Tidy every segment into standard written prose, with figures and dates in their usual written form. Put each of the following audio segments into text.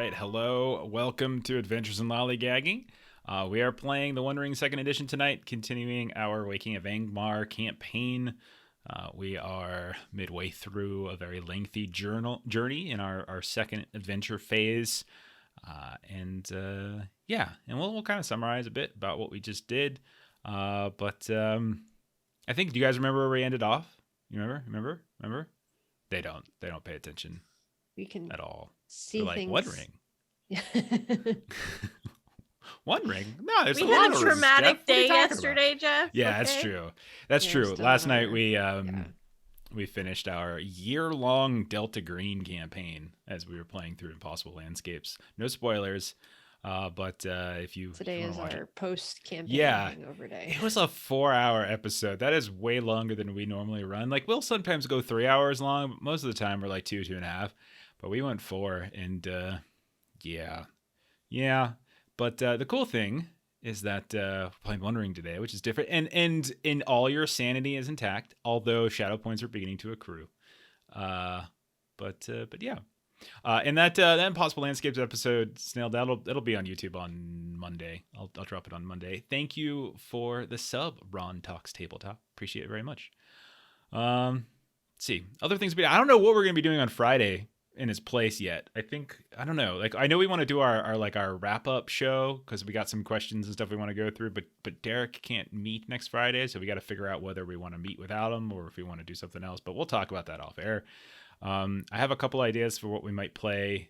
right, hello, welcome to Adventures in Lollygagging. We are playing the Wandering 2nd Edition tonight, continuing our Waking of Angmar campaign. We are midway through a very lengthy journey in our second adventure phase. And we'll kind of summarize a bit about what we just did. But I think, do you guys remember where we ended off? You remember? They don't pay attention. We can at all. See They're like, things. what ring? One ring? No, there's we a lot had of a rings. traumatic day Jeff. yesterday, Jeff. Yeah, okay? that's true. That's true. Last night we finished our year-long Delta Green campaign as we were playing through Impossible Landscapes. No spoilers, but if you today is our post-campaign hangover day. It was a 4-hour episode. That is way longer than we normally run. Like, we'll sometimes go 3 hours long, but most of the time we're like 2.5. But we went 4, and yeah. But the cool thing is that we're playing One Ring today, which is different, and in all your sanity is intact, although shadow points are beginning to accrue. But yeah. And that Impossible Landscapes episode, Snail, it'll be on YouTube on Monday. I'll drop it on Monday. Thank you for the sub, Ron Talks Tabletop. Appreciate it very much. Let's see other things. I don't know what we're gonna be doing on Friday in his place yet. I don't know. Like, I know we want to do our wrap up show because we got some questions and stuff we want to go through. But Derek can't meet next Friday, so we got to figure out whether we want to meet without him or if we want to do something else. But we'll talk about that off air. I have a couple ideas for what we might play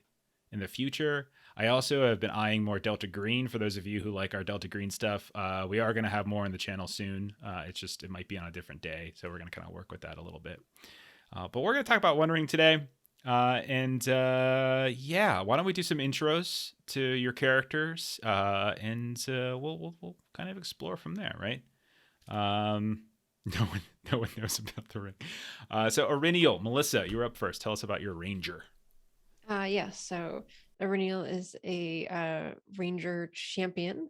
in the future. I also have been eyeing more Delta Green for those of you who like our Delta Green stuff. We are going to have more in the channel soon. It might be on a different day, so we're going to kind of work with that a little bit. But we're going to talk about One Ring today. Why don't we do some intros to your characters, and we'll kind of explore from there, right? No one knows about the ring. So Auriniel, Melissa, you're up first. Tell us about your ranger. Yes. So Auriniel is a ranger champion.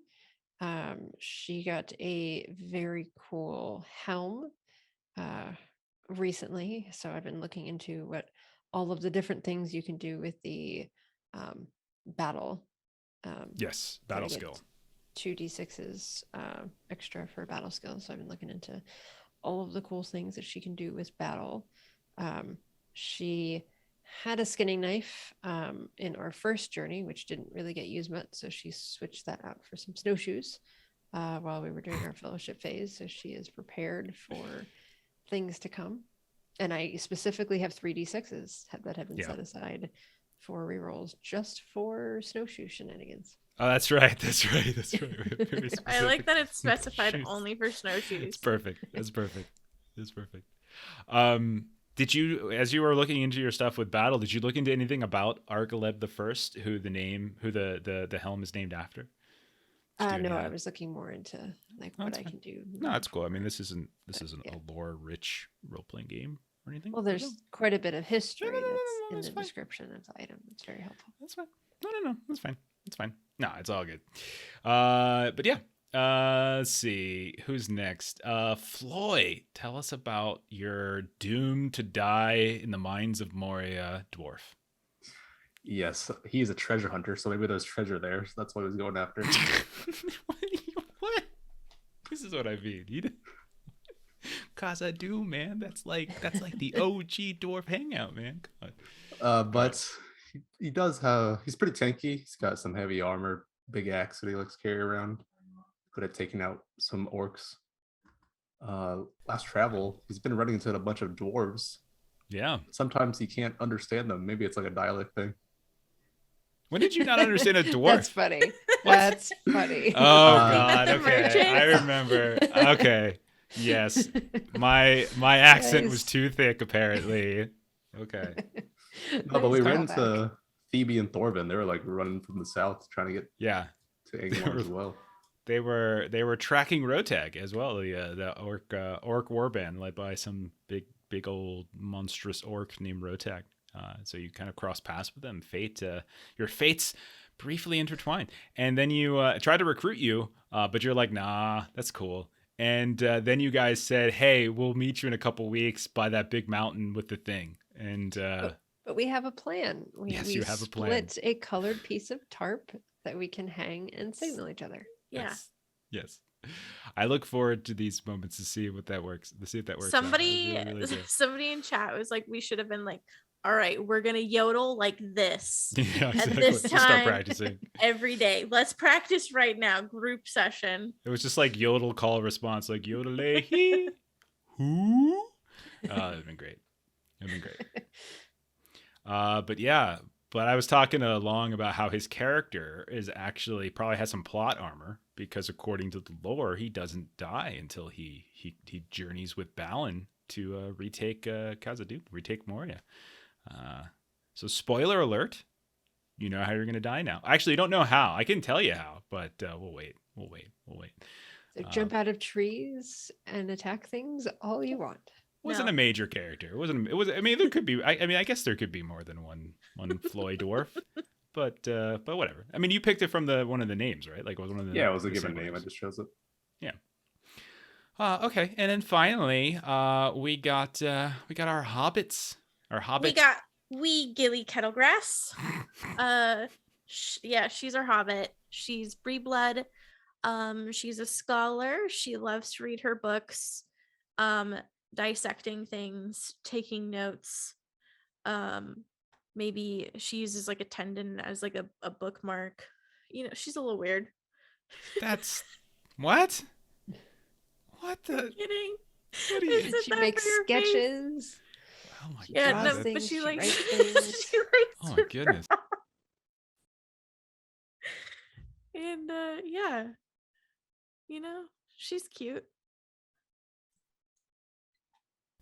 She got a very cool helm recently. So I've been looking into what all of the different things you can do with the battle. Yes, battle skill. 2d6s extra for battle skills. So I've been looking into all of the cool things that she can do with battle. She had a skinning knife in our first journey, which didn't really get used much. So she switched that out for some snowshoes while we were doing our fellowship phase. So she is prepared for things to come. And I specifically have 3d6s that have been set aside for rerolls just for snowshoe shenanigans. Oh, that's right. I like that it's specified only for snowshoes. It's perfect. That's perfect. Did you, as you were looking into your stuff with battle, did you look into anything about Argaleb the First, who the helm is named after? No, I was looking more into what I can do. No, that's cool. I mean, this isn't a lore-rich role-playing game or anything. Well, there's quite a bit of history that's in the description of the item. It's very helpful. That's fine. No, that's fine. It's fine. No, it's all good. But yeah. Let's see. Who's next? Floyd, tell us about your doomed to die in the mines of Moria dwarf. Yes, he's a treasure hunter, so maybe there's treasure there. So that's what he was going after. What? This is what I mean. Cause I do, man. That's like the OG dwarf hangout, man. Come on. But he does have. He's pretty tanky. He's got some heavy armor, big axe that he likes to carry around. Good at taking out some orcs. Last travel, he's been running into a bunch of dwarves. Yeah. Sometimes he can't understand them. Maybe it's like a dialect thing. When did you not understand a dwarf? That's funny. That's funny. Oh God. Okay, I remember. Okay. Yes. My accent was too thick, apparently. Okay. No, but we ran into Phoebe and Thorvin. They were like running from the south, trying to get to Angmar as well. They were tracking Rotag as well, the orc warband led by some big old monstrous orc named Rotag. So you kind of cross paths with them. Your fates briefly intertwined, and then you tried to recruit you, but you're like, nah, that's cool. And then you guys said, hey, we'll meet you in a couple weeks by that big mountain with the thing. And But we have a plan. Yes, we you have a plan. split a colored piece of tarp that we can hang and signal each other. Yeah. Yes. I look forward to these moments to see what that works. To see if that works. Somebody, out. I really do. somebody in chat was like, we should have been like, all right, we're gonna yodel like this Yeah, at exactly. this Just start time practicing. every day. Let's practice right now. Group session. It was just like yodel call response, like yodel hee who. That'd been great. It'd been great. But I was talking to Long about how his character is actually probably has some plot armor because according to the lore, he doesn't die until he journeys with Balin to retake Khazad-dûm, retake Moria. So spoiler alert, you know how you're going to die now. Actually, you don't know how. I can tell you how, but we'll wait. So jump out of trees and attack things all you want. Wasn't a major character. It wasn't. It was. I mean, there could be. I guess there could be more than one Floy dwarf, but whatever. I mean, you picked it from one of the names, right? Like it was one of the. Yeah, it was a given name. I just chose it. Yeah. Okay, and then finally, we got our hobbits. Our hobbit. We got wee Gilly Kettlegrass. She's our hobbit. She's Bree blood. She's a scholar. She loves to read her books. Dissecting things, taking notes. Maybe she uses like a tendon as like a bookmark. You know, she's a little weird. That's what? What the? I'm kidding. What are you? She makes sketches. Oh my God. god! No, but she likes. She Oh my goodness! And you know, she's cute.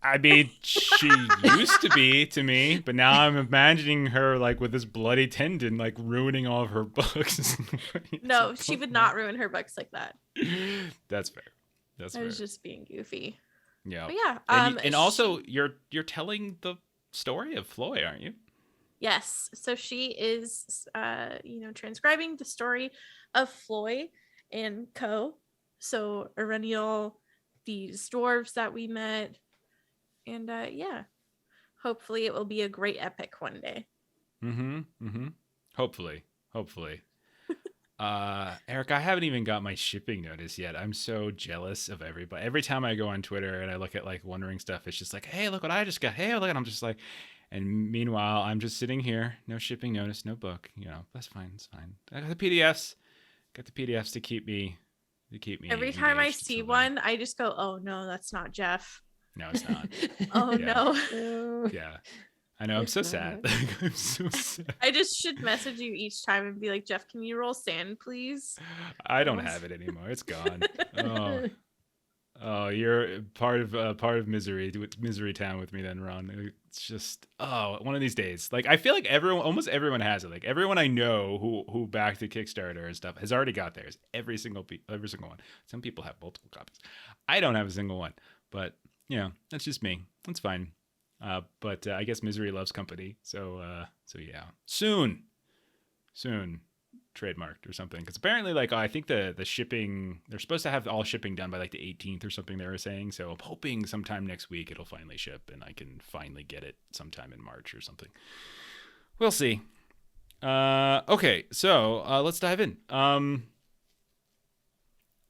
I mean, she used to be to me, but now I'm imagining her like with this bloody tendon, like ruining all of her books. No, she would not ruin her books like that. That's fair. I was just being goofy. Yeah. But yeah. And also, you're telling the story of Floy, aren't you? Yes. So she is, transcribing the story of Floy and Co. So Erenial, these dwarves that we met. And hopefully it will be a great epic one day. Hopefully. Eric, I haven't even got my shipping notice yet. I'm so jealous of everybody. Every time I go on Twitter and I look at like wondering stuff, it's just like, hey, look what I just got. Hey, look, and I'm just like, and meanwhile, I'm just sitting here, no shipping notice, no book. You know, that's fine. It's fine. I got the PDFs. To keep me. Every time I see one, I just go, oh no, that's not Jeff. No, it's not. Oh no. Yeah. I know. I'm so sad. I'm so sad. I just should message you each time and be like, Jeff, can you roll sand, please? I don't have it anymore. It's gone. Oh, you're part of misery town with me then, Ron. It's just one of these days. Like I feel like almost everyone has it. Like everyone I know who backed the Kickstarter and stuff has already got theirs. Every single one. Some people have multiple copies. I don't have a single one, but. Yeah, that's just me. That's fine. But I guess misery loves company. So yeah. Soon trademarked or something. Because apparently, like, I think the shipping, they're supposed to have all shipping done by like the 18th or something they were saying. So I'm hoping sometime next week it'll finally ship and I can finally get it sometime in March or something. We'll see. Okay, so let's dive in.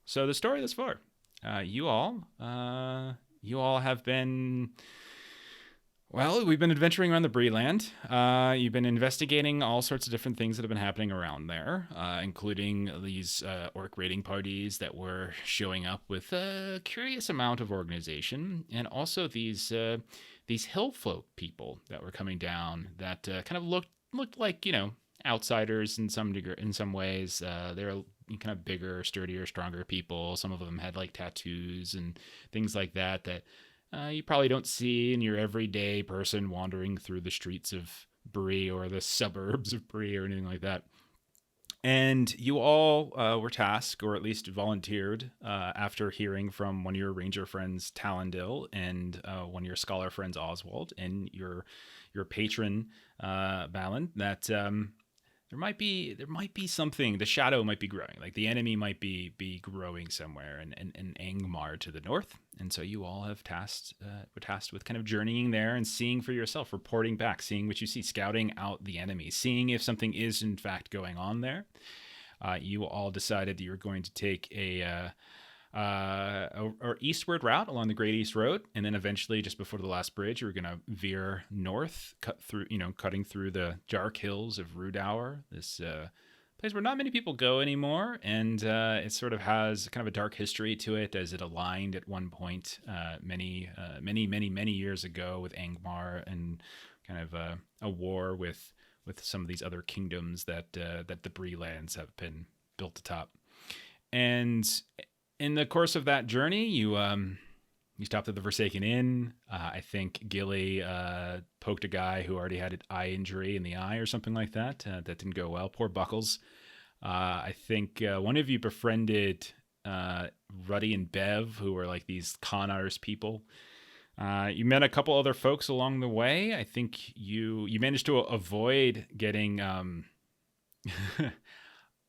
So the story thus far. You all have been, well, we've been adventuring around the Breeland. You've been investigating all sorts of different things that have been happening around there, including these orc raiding parties that were showing up with a curious amount of organization, and also these hill folk people that were coming down that kind of looked like, you know, outsiders in some ways. They're kind of bigger, sturdier, stronger people. Some of them had like tattoos and things like that you probably don't see in your everyday person wandering through the streets of Bree or the suburbs of Bree or anything like that. And you all were tasked, or at least volunteered, after hearing from one of your ranger friends, Talendil, and one of your scholar friends, Oswald, and your patron, Balin, that there might be something. The shadow might be growing. Like the enemy might be growing somewhere in Angmar to the north. And so you all have were tasked with kind of journeying there and seeing for yourself, reporting back, seeing what you see, scouting out the enemy, seeing if something is in fact going on there. You all decided that you were going to take a eastward route along the Great East Road, and then eventually, just before the last bridge, you were going to veer north, cutting through the dark hills of Rudour, this place where not many people go anymore, and it sort of has kind of a dark history to it, as it aligned at one point many years ago with Angmar, and kind of a war with some of these other kingdoms that the Bree lands have been built atop. And in the course of that journey, you stopped at the Forsaken Inn. I think Gilly poked a guy who already had an eye injury in the eye or something like that. That didn't go well. Poor Buckles. I think one of you befriended Ruddy and Bev, who were like these con artist people. You met a couple other folks along the way. I think you managed to avoid getting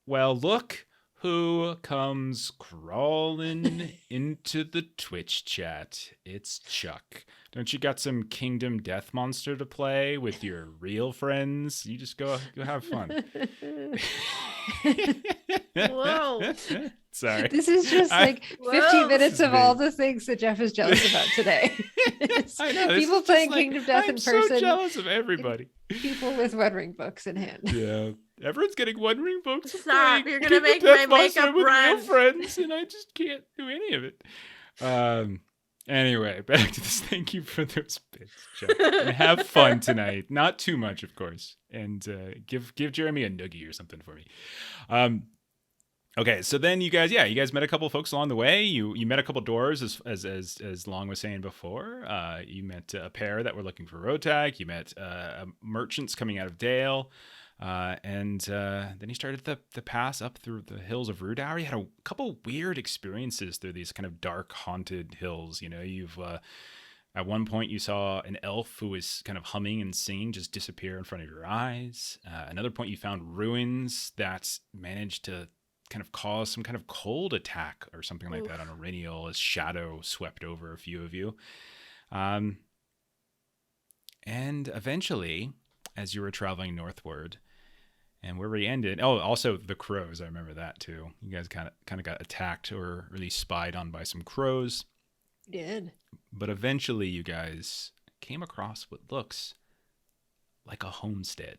well, look who comes crawling into the Twitch chat. It's Chuck. Don't you got some Kingdom Death Monster to play with your real friends? You just go have fun. Whoa. Sorry. This is just like 50 minutes of me. all the things that Jeff is jealous about today. I know. People playing Kingdom Death in person. I'm so jealous of everybody. People with One Ring books in hand. Yeah. Everyone's getting One Ring books. Stop, playing you're gonna Kingdom make Death my Monster makeup with run. real friends, and I just can't do any of it. Anyway, back to this. Thank you for those bits, Chuck. And have fun tonight. Not too much, of course. And give Jeremy a noogie or something for me. Okay, so then you guys met a couple of folks along the way. You met a couple doors, as Long was saying before. You met a pair that were looking for road tag. You met merchants coming out of Dale. And then you started the pass up through the hills of Rudour. You had a couple weird experiences through these kind of dark, haunted hills. You know, you've at one point you saw an elf who was kind of humming and singing just disappear in front of your eyes. Another point you found ruins that managed to kind of cause some kind of cold attack or something like that on a Renial as shadow swept over a few of you. And eventually, as you were traveling northward, and where we ended, also the crows, I remember that too. You guys kind of got attacked or really spied on by some crows. You did. But eventually you guys came across what looks like a homestead.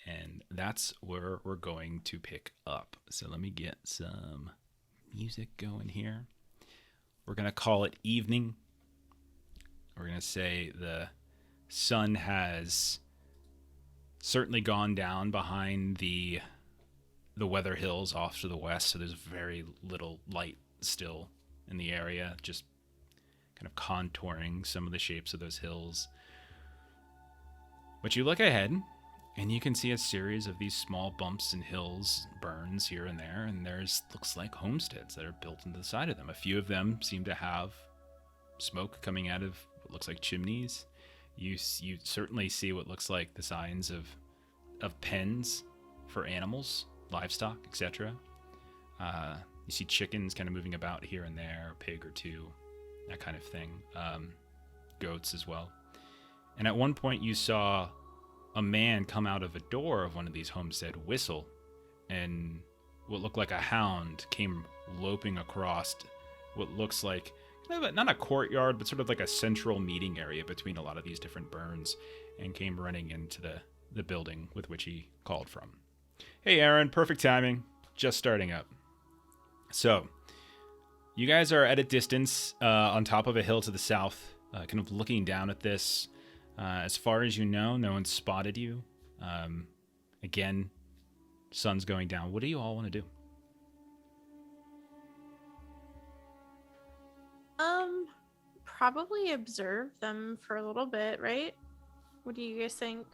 And that's where we're going to pick up. So let me get some music going here. We're going to call it evening. We're going to say the sun has certainly gone down behind the weather hills off to the west. So there's very little light still in the area, just kind of contouring some of the shapes of those hills. But you look ahead, and you can see a series of these small bumps and hills, burns here and there, and looks like homesteads that are built into the side of them. A few of them seem to have smoke coming out of what looks like chimneys. You certainly see what looks like the signs of pens for animals, livestock, etc. You see chickens kind of moving about here and there, a pig or two, that kind of thing. Goats as well. And at one point you saw a man come out of a door of one of these homestead, whistle, and what looked like a hound came loping across what looks like not a courtyard, but sort of like a central meeting area between a lot of these different burns, and came running into the building with which he called from. Hey Aaron, perfect timing, just starting up. So you guys are at a distance on top of a hill to the south, kind of looking down at this. As far as you know, no one spotted you. Again, sun's going down. What do you all want to do? Probably observe them for a little bit, right? What do you guys think?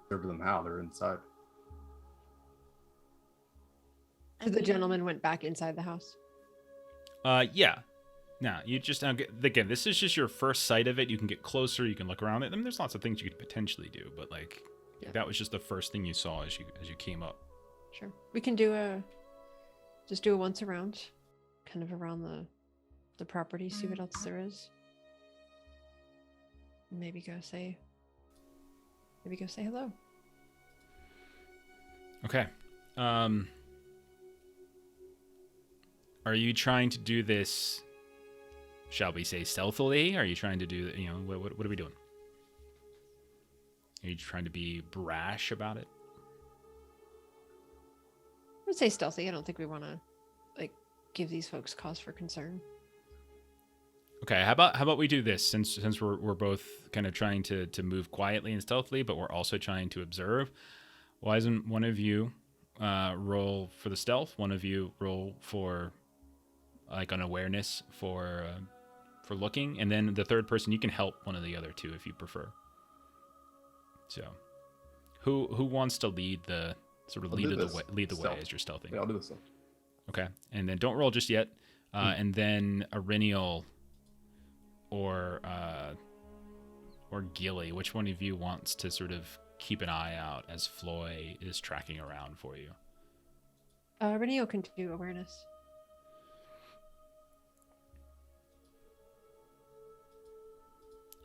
Observe them how? They're inside. So the gentleman went back inside the house. Yeah. No, you just, again, this is just your first sight of it. You can get closer, you can look around it. I mean, there's lots of things you could potentially do, but like, Yeah. That was just the first thing you saw as you came up. Sure. We can do a once around, kind of around the property, see what else there is. Maybe go say hello. Okay. Are you trying to do this, shall we say, stealthily? Are you trying to do, what are we doing? Are you trying to be brash about it? I would say stealthy. I don't think we want to give these folks cause for concern. Okay, how about we do this, since we're both kind of trying to move quietly and stealthily, but we're also trying to observe. Why isn't one of you roll for the stealth? One of you roll for an awareness for looking, and then the third person, you can help one of the other two if you prefer. So, who wants to lead the way as you're stealthing? Yeah, I'll do this stuff. Okay, and then don't roll just yet, and then Arinial or Gilly, which one of you wants to sort of keep an eye out as Floy is tracking around for you? Renio can do awareness.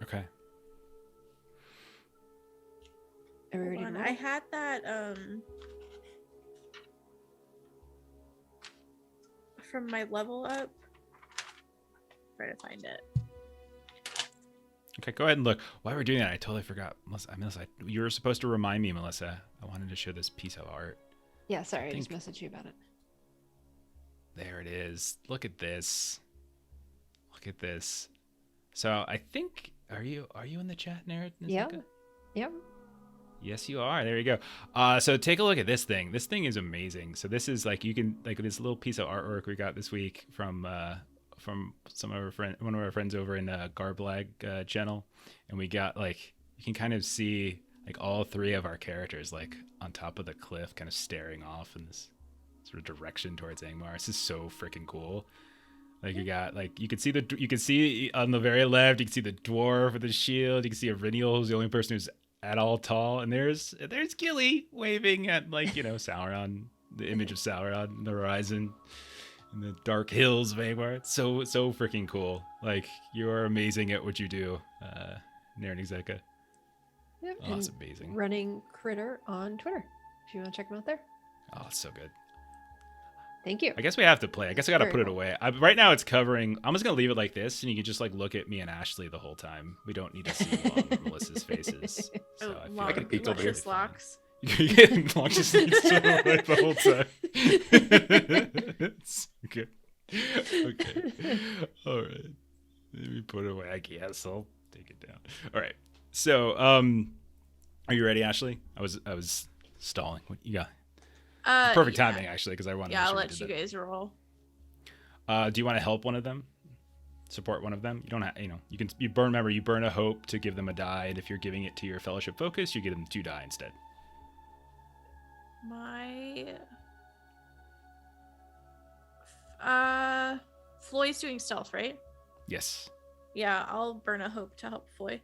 Okay. Everybody Hold on, I had that from my level up. Try to find it. Okay, go ahead and look. While we're doing that, I totally forgot. Melissa, you were supposed to remind me, Melissa. I wanted to show this piece of art. Yeah, sorry, I just messaged you about it. There it is. Look at this. Look at this. So I think, are you in the chat, Nerd? Yeah. Yep. Yes, you are. There you go. So take a look at this thing. This thing is amazing. So this is this little piece of artwork we got this week from one of our friends over in Garblag channel, and we got you can kind of see all three of our characters on top of the cliff, kind of staring off in this sort of direction towards Angmar. This is so freaking cool. You got you can see on the very left, you can see the dwarf with the shield. You can see Arinial, who's the only person who's at all tall, and there's Gilly waving at Sauron, the image of Sauron on the horizon in the dark hills of Angmar. It's so freaking cool. You are amazing at what you do, Naren Zeka. Yep. Oh, it's amazing. Running Critter on Twitter, if you want to check them out there. Oh, it's so good. Thank you. I guess we have to play. I guess I got to Very put it cool. away. Right now it's covering. I'm just going to leave it like this, and you can just look at me and Ashley the whole time. We don't need to see Melissa's faces. So I feel Long, like can peek over here. luscious locks. You're getting luscious locks the whole time. It's good. Okay. All right. Let me put it away. I guess I'll take it down. All right. So, are you ready, Ashley? I was stalling. What you got? Perfect yeah. timing, actually, because I wanted. Yeah, to I'll make let sure you we did guys roll. that. Do you want to help one of them? Support one of them? You don't have. You burn. Remember, you burn a hope to give them a die, and if you're giving it to your fellowship focus, you give them 2 die instead. Floyd's doing stealth, right? Yes. Yeah, I'll burn a hope to help Floyd.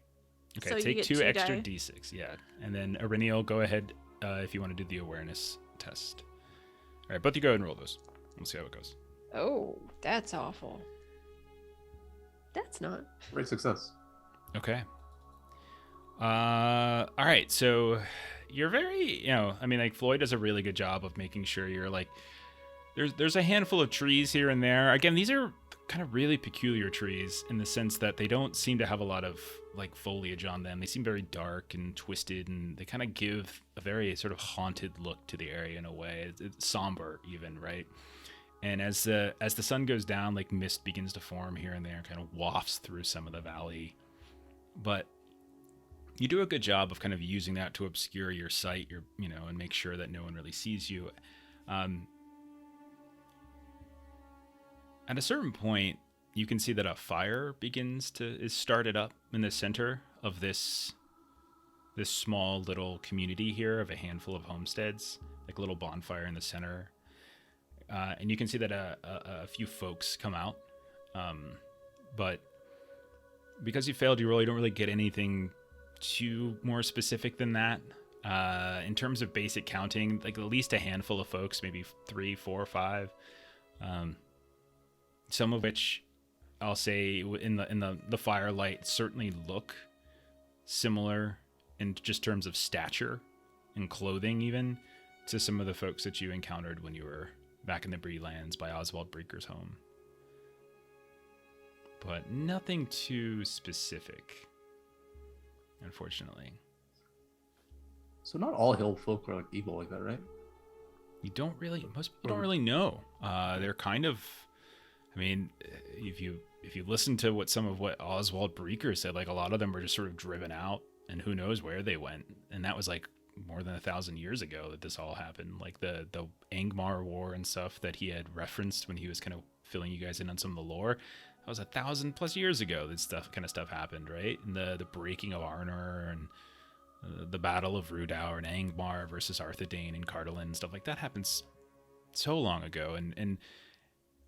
Okay. So you take get 2 2 extra die. d6. Yeah, and then Arinial, go ahead if you want to do the awareness test. All right, both you go ahead and roll those. We'll see how it goes. Oh, that's awful. That's not. Great success. Okay. All right. So you're very, Floyd does a really good job of making sure you're there's a handful of trees here and there. Again, these are kind of really peculiar trees in the sense that they don't seem to have a lot of foliage on them. They seem very dark and twisted, and they kind of give a very sort of haunted look to the area in a way. It's somber even, right? And as the sun goes down, mist begins to form here and there, kind of wafts through some of the valley. But you do a good job of kind of using that to obscure your sight, and make sure that no one really sees you. At a certain point, you can see that a fire is started up in the center of this small little community here of a handful of homesteads, a little bonfire in the center. And you can see that a few folks come out. But because you failed your roll, you don't really get anything too more specific than that. In terms of basic counting, like at least a handful of folks, maybe 3, 4, 5. Some of which I'll say in the firelight certainly look similar in just terms of stature and clothing, even to some of the folks that you encountered when you were back in the Bree lands by Oswald Breaker's home. But nothing too specific, unfortunately. So not all hill folk are like evil like that, right? Most people don't really know. They're kind of, I mean, if you listen to what Oswald Breaker said, like a lot of them were just sort of driven out, and who knows where they went. And that was like more than 1,000 years ago that this all happened. Like the Angmar War and stuff that he had referenced when he was kind of filling you guys in on some of the lore. That was 1,000+ years ago. That kind of stuff happened, right? And the breaking of Arnor and the Battle of Rudauer and Angmar versus Arthedain and Cardolan and stuff like that happens so long ago. And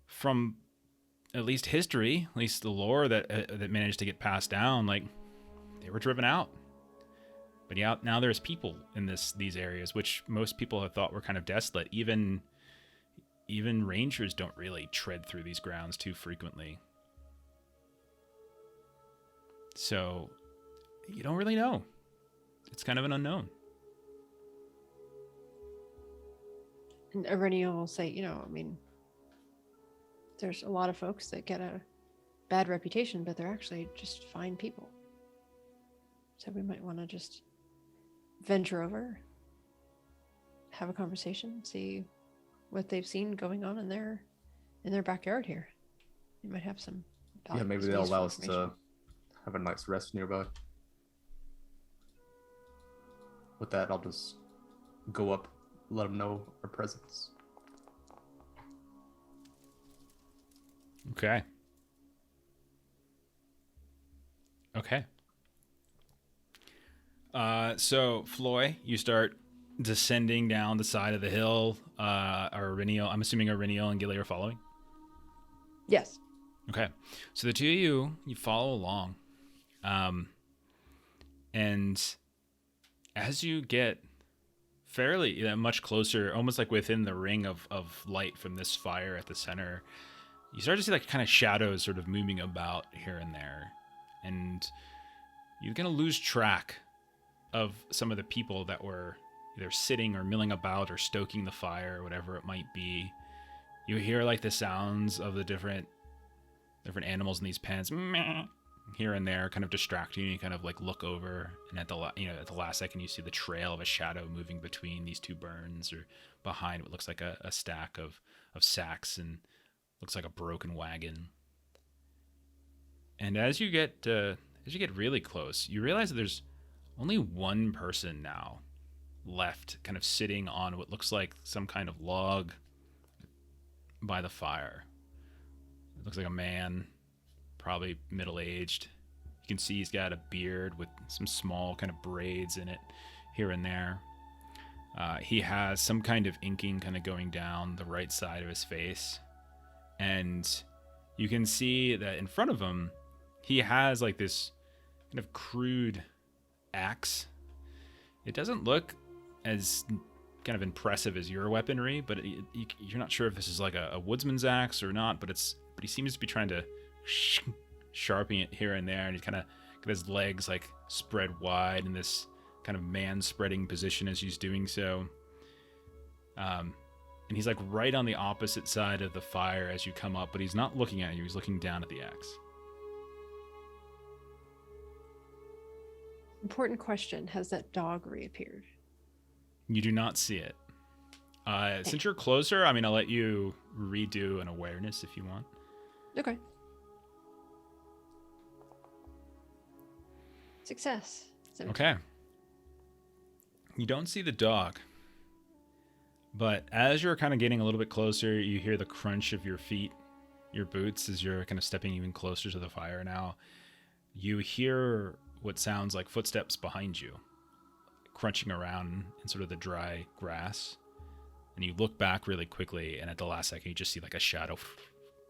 from at least history, at least the lore that managed to get passed down, like they were driven out. But yeah, now there's people in these areas, which most people have thought were kind of desolate. Even rangers don't really tread through these grounds too frequently. So you don't really know. It's kind of an unknown. And Aurenia will say, I mean, there's a lot of folks that get a bad reputation, but they're actually just fine people. So we might want to just venture over, have a conversation, see what they've seen going on in their backyard here. You might have some. Yeah, maybe they'll allow us to have a night's rest nearby. With that, I'll just go up, let them know our presence. Okay. So Floy, you start descending down the side of the hill. I'm assuming Aurenial and Gilly are following? Yes. Okay. So the two of you follow along. And as you get fairly much closer, almost like within the ring of light from this fire at the center, you start to see like kind of shadows sort of moving about here and there. And you're going to lose track of some of the people that were either sitting or milling about or stoking the fire or whatever it might be. You hear like the sounds of the different animals in these pens here and there, kind of distracting you. You kind of like look over, and at the last second you see the trail of a shadow moving between these two burns or behind what looks like a stack of sacks and looks like a broken wagon. And as you get really close, you realize that there's only one person now left, kind of sitting on what looks like some kind of log by the fire. It looks like a man, probably middle-aged. You can see he's got a beard with some small kind of braids in it here and there. He has some kind of inking kind of going down the right side of his face. And you can see that in front of him, he has like this kind of crude axe. It doesn't look as kind of impressive as your weaponry, but you're not sure if this is like a woodsman's axe or not, but he seems to be trying to sharpen it here and there, and he's kind of got his legs like spread wide in this kind of man-spreading position as he's doing so. And he's like right on the opposite side of the fire as you come up, but he's not looking at you, he's looking down at the axe. Important question. Has that dog reappeared? You do not see it. Since you're closer, I mean, I'll let you redo an awareness if you want. Okay. Success. 17. Okay. You don't see the dog, but as you're kind of getting a little bit closer, you hear the crunch of your feet, your boots, as you're kind of stepping even closer to the fire now. You hear what sounds like footsteps behind you, crunching around in sort of the dry grass. And you look back really quickly, and at the last second, you just see like a shadow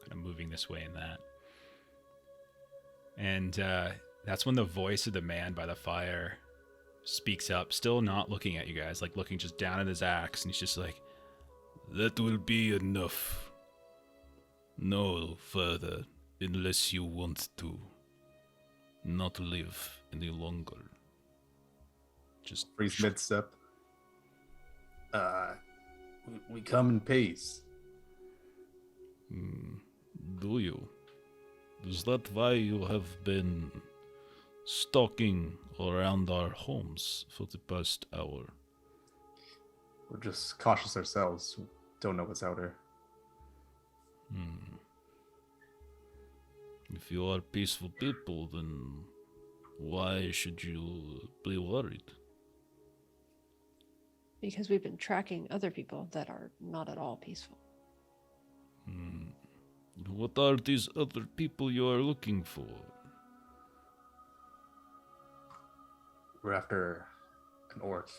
kind of moving this way and that. And that's when the voice of the man by the fire speaks up, still not looking at you guys, like looking just down at his axe, and he's just like, "That will be enough. No further, unless you want to not live any longer." Just Freeze mid-step. We come in peace. Do you? Is that why you have been stalking around our homes for the past hour? We're just cautious ourselves. Don't know what's out there. If you are peaceful people, then why should you be worried? Because we've been tracking other people that are not at all peaceful. What are these other people you are looking for? We're after an orc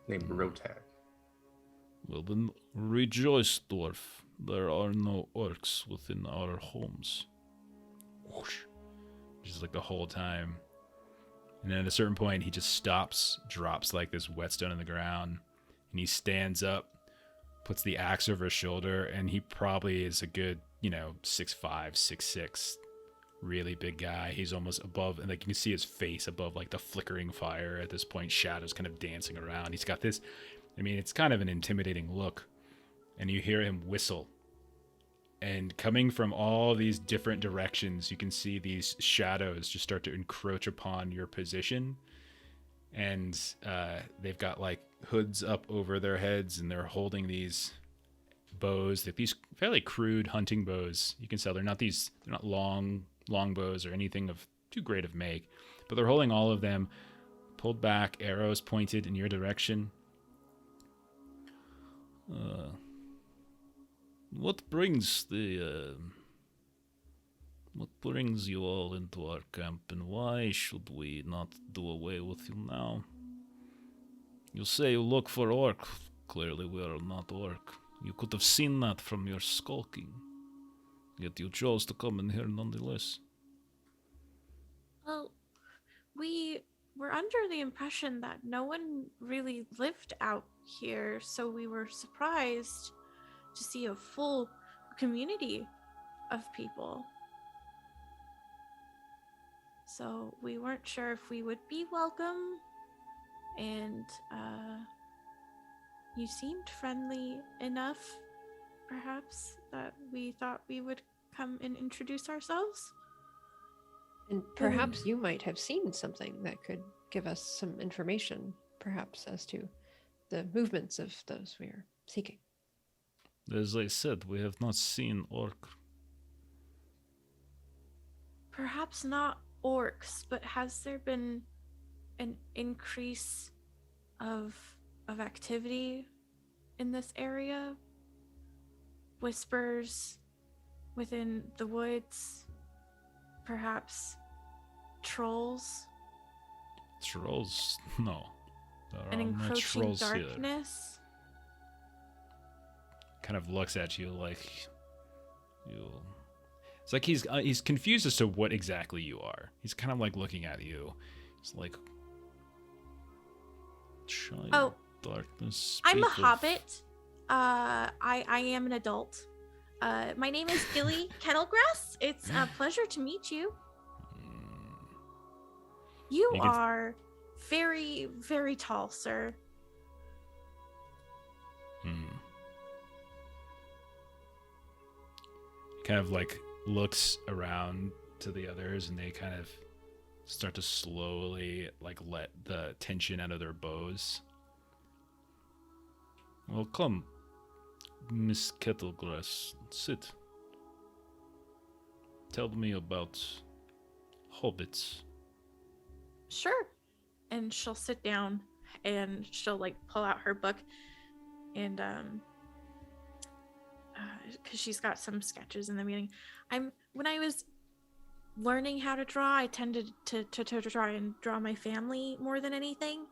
named Rotag. Well then, rejoice, dwarf. There are no orcs within our homes. Whoosh. Just like the whole time. And then at a certain point, he just stops, drops like this whetstone on the ground, and he stands up, puts the axe over his shoulder, and he probably is a good, 6'5", 6'6", really big guy. He's almost above, and like you can see his face above like the flickering fire at this point, shadows kind of dancing around. He's got this, it's kind of an intimidating look, and you hear him whistle. And coming from all these different directions, you can see these shadows just start to encroach upon your position. And they've got like hoods up over their heads, and they're holding these bows. These fairly crude hunting bows. You can tell they're not long bows or anything of too great of make, but they're holding all of them, pulled back, arrows pointed in your direction. What brings you all into our camp, and why should we not do away with you now? You say you look for orc. Clearly we are not orc. You could have seen that from your skulking. Yet you chose to come in here nonetheless. Well, we were under the impression that no one really lived out here, so we were surprised to see a full community of people. So we weren't sure if we would be welcome, and you seemed friendly enough, perhaps, that we thought we would come and introduce ourselves. And perhaps you might have seen something that could give us some information, perhaps, as to the movements of those we are seeking. As I said, we have not seen orc. Perhaps not orcs, but has there been an increase of activity in this area? Whispers within the woods? Perhaps trolls? Trolls? No. There An are no encroaching trolls here. darkness? Kind of looks at you like you. It's like he's confused as to what exactly you are. He's kind of like looking at you. He's like, child, darkness. I'm a speak of-" hobbit. I am an adult. My name is Gilly Kettlegrass. It's a pleasure to meet you. You You can- are very, very tall, sir. Kind of like looks around to the others, and they kind of start to slowly like let the tension out of their bows. Well, come, Miss Kettlegrass, sit. Tell me about hobbits. Sure. And she'll sit down and she'll like pull out her book and because she's got some sketches in the beginning. When I was learning how to draw, I tended to try and draw my family more than anything.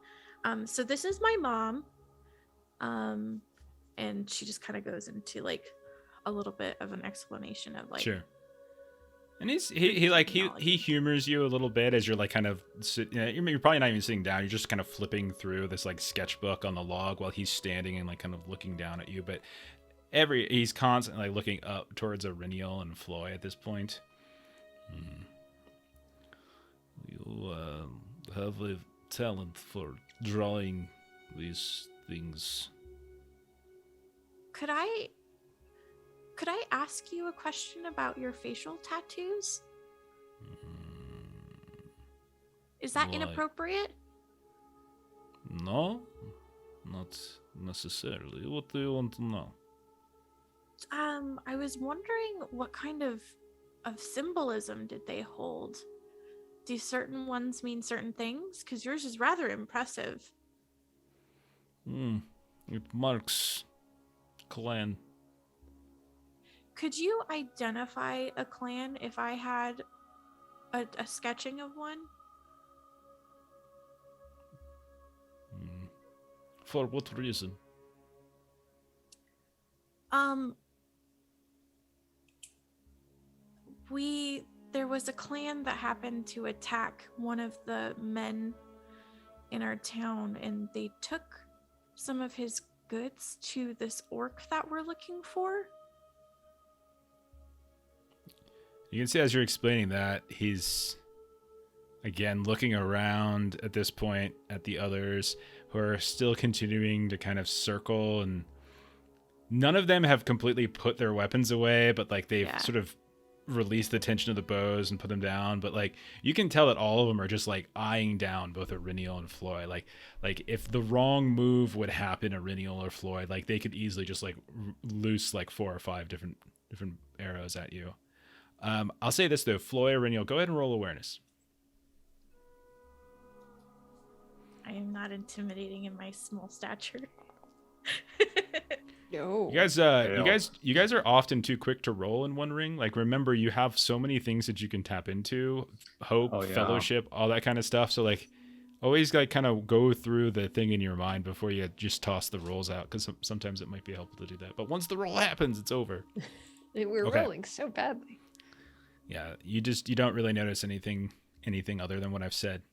So this is my mom. And she just kind of goes into like a little bit of an explanation of like Sure. And he like he terminology. humors you a little bit as you're like kind of you're probably not even sitting down. You're just kind of flipping through this like sketchbook on the log while he's standing and like kind of looking down at you. But he's constantly like looking up towards Auriniel and Floy at this point. You have a talent for drawing these things. Could I ask you a question about your facial tattoos? Is that Why? inappropriate? No, not necessarily. What do you want to know? I was wondering what kind of symbolism did they hold? Do certain ones mean certain things? Because yours is rather impressive. It marks clan. Could you identify a clan if I had a sketching of one? For what reason? There was a clan that happened to attack one of the men in our town, and they took some of his goods to this orc that we're looking for. You can see as you're explaining that, he's again looking around at this point at the others who are still continuing to kind of circle, and none of them have completely put their weapons away, but like they've sort of released the tension of the bows and put them down. But like you can tell that all of them are just like eyeing down both Auriniel and Floyd. Like if the wrong move would happen, Auriniel or Floyd, like they could easily just like loose like 4 or 5 different arrows at you. I'll say this though, Floyd, Auriniel, go ahead and roll awareness. I am not intimidating in my small stature. No. You guys are often too quick to roll in One Ring. Like, remember, you have so many things that you can tap into, hope, fellowship, all that kind of stuff. So, like, always like kind of go through the thing in your mind before you just toss the rolls out, because sometimes it might be helpful to do that. But once the roll happens, it's over. We're rolling so badly. Yeah, you don't really notice anything other than what I've said.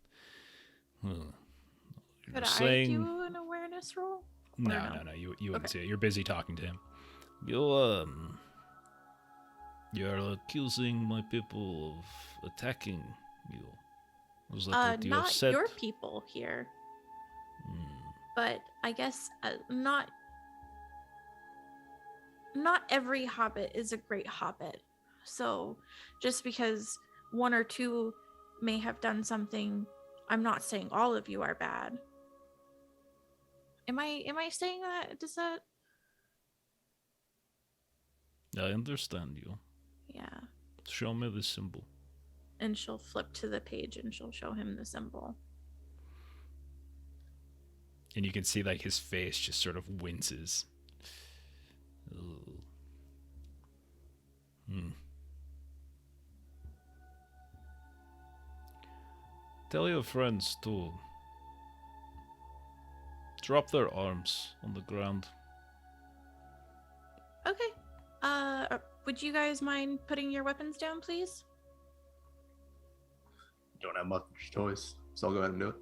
Could I do an awareness roll? No, you wouldn't see it. You're busy talking to him. You're accusing my people of attacking you. Was that what you not said? your people here. But I guess not every hobbit is a great hobbit. So just because 1 or 2 may have done something, I'm not saying all of you are bad. Am I saying that? Does that? I understand you. Yeah. Show me the symbol. And she'll flip to the page and she'll show him the symbol. And you can see like his face just sort of winces. Tell your friends to drop their arms on the ground. Okay. Would you guys mind putting your weapons down, please? Don't have much choice, so I'll go ahead and do it.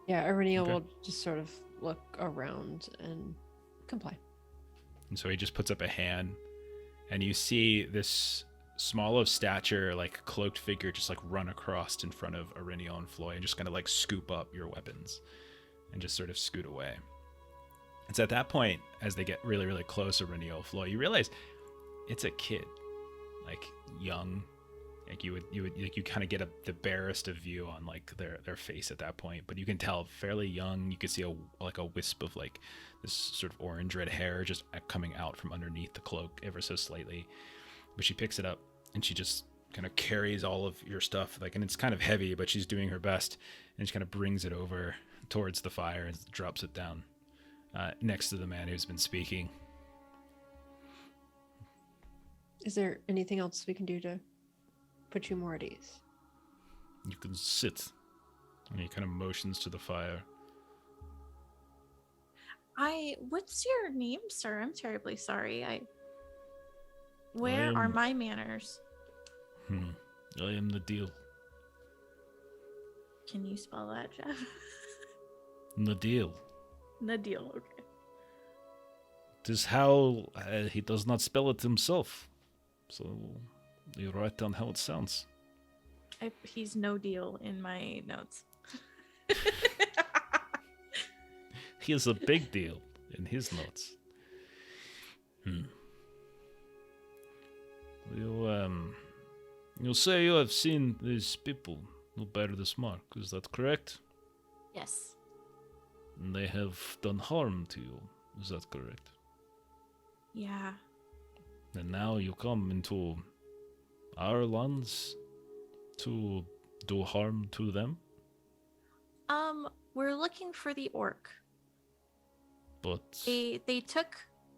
Yeah, Auriniel will just sort of look around and comply. And so he just puts up a hand, and you see this small of stature, like cloaked figure just like run across in front of Auriniel and Floy and just kind of like scoop up your weapons and just sort of scoot away. It's at that point, as they get really, really close, Auriniel, Floy, you realize it's a kid, like young. Like you kind of get the barest of view on like their face at that point, but you can tell fairly young. You can see a wisp of like this sort of orange red hair just coming out from underneath the cloak ever so slightly. But she picks it up and she just kind of carries all of your stuff, like, and it's kind of heavy, but she's doing her best, and she kind of brings it over towards the fire and drops it down next to the man who's been speaking. Is there anything else we can do to put you more at ease? You can sit. And he kind of motions to the fire. What's your name, sir? I'm terribly sorry. Where are my manners? I am the deal. Can you spell that, Jeff? The deal. Nadil, okay. Tis how he does not spell it himself. So you write down how it sounds. He's no deal in my notes. He is a big deal in his notes. You say you have seen these people who bear this mark, is that correct? Yes. And they have done harm to you, is that correct? Yeah. And now you come into our lands to do harm to them? We're looking for the orc. But They took.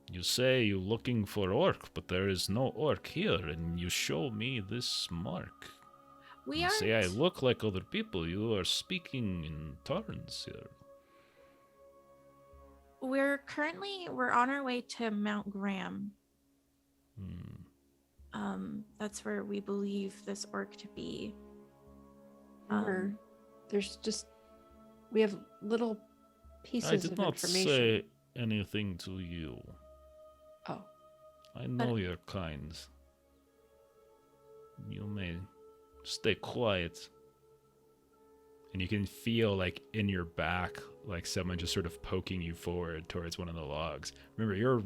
you say you're looking for orc, but there is no orc here, and you show me this mark. We You are. say I look like other people. You are speaking in turns here. We're on our way to Mount Graham. That's where we believe this orc to be. We have little pieces I did of not information. say anything to you. Oh, I know you're kind. You may stay quiet. And you can feel, like, in your back, like someone just sort of poking you forward towards one of the logs. Remember, you're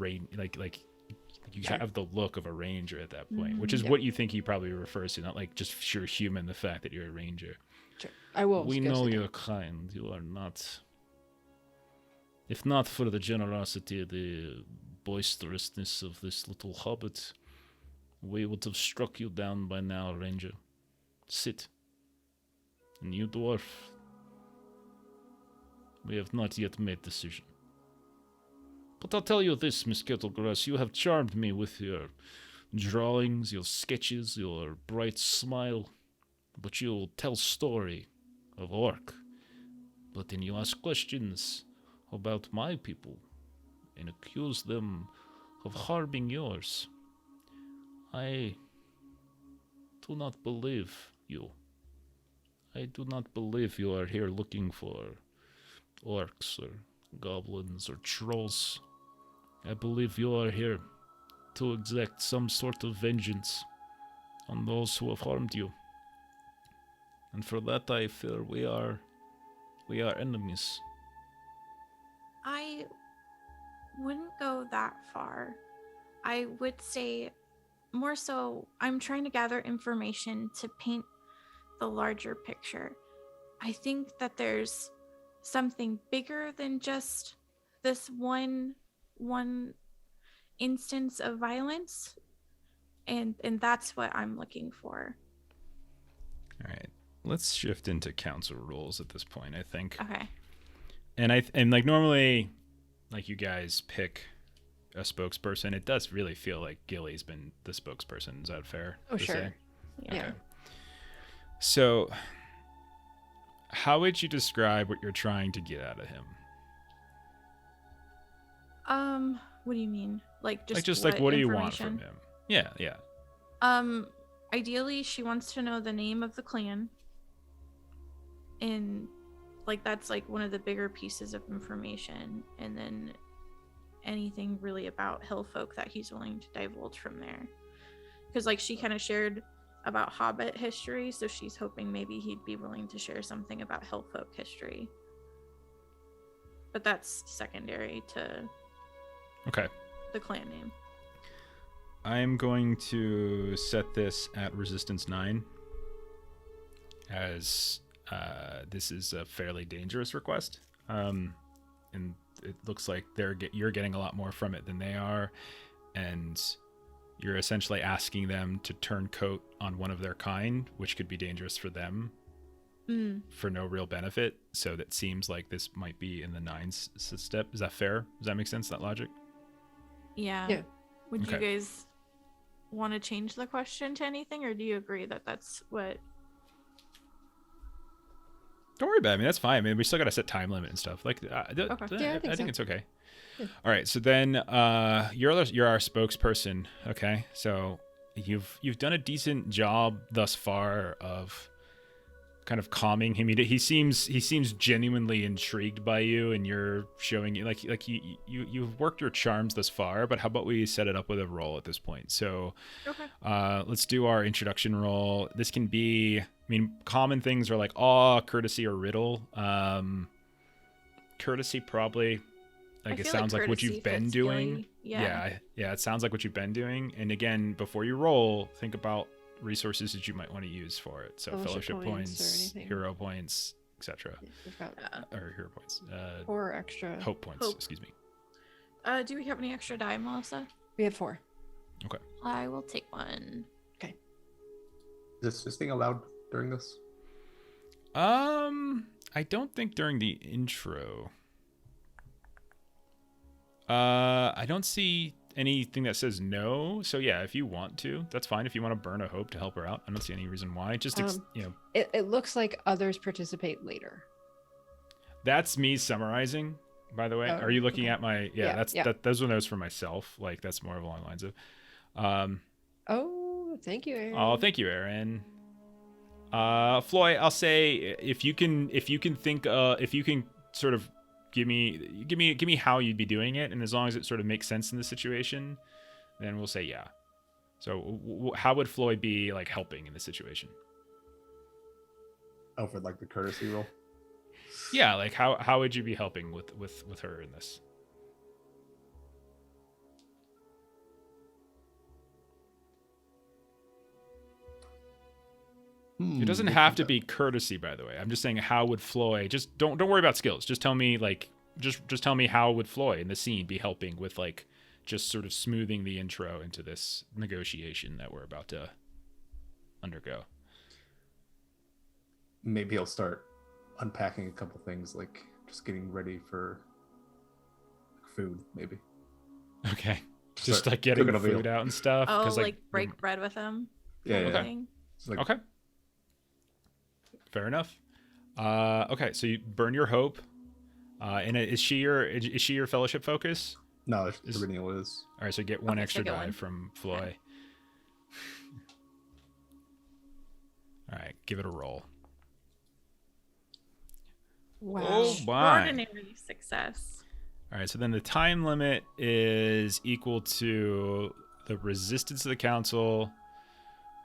you Sure. have the look of a ranger at that point, which is Yeah. what you think he probably refers to, not like just sheer human, the fact that you're a ranger. sure. I will. We go know sit you're down. kind. You are not. If not for the generosity, the boisterousness of this little hobbit, we would have struck you down by now, ranger. Sit. And you, dwarf, we have not yet made decision. But I'll tell you this, Miss Kettlegrass, you have charmed me with your drawings, your sketches, your bright smile. But you tell story of orc. But then you ask questions about my people and accuse them of harming yours. I do not believe you. I do not believe you are here looking for orcs or goblins or trolls. I believe you are here to exact some sort of vengeance on those who have harmed you. And for that I fear we are enemies. I wouldn't go that far. I would say more so I'm trying to gather information to paint the larger picture. I think that there's something bigger than just this one instance of violence, and that's what I'm looking for. All right. Let's shift into council rules at this point, I think. Okay. And like normally, like you guys pick a spokesperson. It does really feel like Gilly's been the spokesperson. Is that fair? Oh, to sure. say? Yeah. Yeah. So, how would you describe what you're trying to get out of him? What do you mean? Like What do you want from him? Yeah. Ideally she wants to know the name of the clan, and like that's like one of the bigger pieces of information, and then anything really about hill folk that he's willing to divulge from there, because like she kind of shared about hobbit history, so she's hoping maybe he'd be willing to share something about hill folk history, but that's secondary to Okay. the clan name. I'm going to set this at resistance 9, as this is a fairly dangerous request, and it looks like you're getting a lot more from it than they are, and you're essentially asking them to turn coat on one of their kind, which could be dangerous for them for no real benefit. So that seems like this might be in the 9's step. Is that fair? Does that make sense, that logic? Yeah. Would you Okay. guys want to change the question to anything, or do you agree that that's what? Don't worry about it. I mean, that's fine. I mean, we still got to set time limit and stuff. Like, Yeah, I I think think so. it's okay. Yeah. All right. So then, you're our spokesperson. Okay. So you've done a decent job thus far of kind of calming him. He seems genuinely intrigued by you, and you're showing like you've worked your charms thus far. But how about we set it up with a roll at this point? So, Okay. let's do our introduction roll. This can be, I mean, common things are like awe, courtesy, or riddle. Courtesy probably. Like it feel sounds like what courtesy you've been fits doing. Gilly. Yeah, it sounds like what you've been doing. And again, before you roll, think about resources that you might want to use for it. So fellowship or points, anything. hero points, etc. Yeah, we've got Or hero points. 4 extra. Hope points, Hope. excuse me. Do we have any extra die, Melissa? We have 4. I will take one. Is this thing allowed during this? I don't think during the intro. I don't see anything that says no. So yeah, if you want to, that's fine. If you want to burn a hope to help her out, I don't see any reason why. Just It looks like others participate later. That's me summarizing. By the way, Oh, are you looking okay. at my? Yeah, yeah. Those are notes for myself. Like that's more along the lines of. Oh, thank you, Aaron. Oh, thank you, Aaron. Floy, I'll say if you can sort of give me how you'd be doing it, and as long as it sort of makes sense in the situation, then we'll say yeah. So how would Floy be like helping in this situation? Oh, for like the courtesy roll. Yeah, like how would you be helping with her in this? It doesn't have to be courtesy, by the way. I'm just saying, how would Floy? Just don't worry about skills. Just tell me just tell me how would Floy in the scene be helping with like just sort of smoothing the intro into this negotiation that we're about to undergo. Maybe I'll start unpacking a couple things, like just getting ready for food, maybe. Okay. Just Start like getting cooking a meal. food out and stuff. Oh, 'cause, like break bread with him. Yeah, kind of yeah. thing. It's like, Okay. Fair enough. Okay, so you burn your hope. And is she your fellowship focus? no, Irinial is. All right, so get one Okay, extra second die one. from Floy. All right, give it a roll. Wow. Oh my! Extraordinary success. All right, so then the time limit is equal to the resistance of the council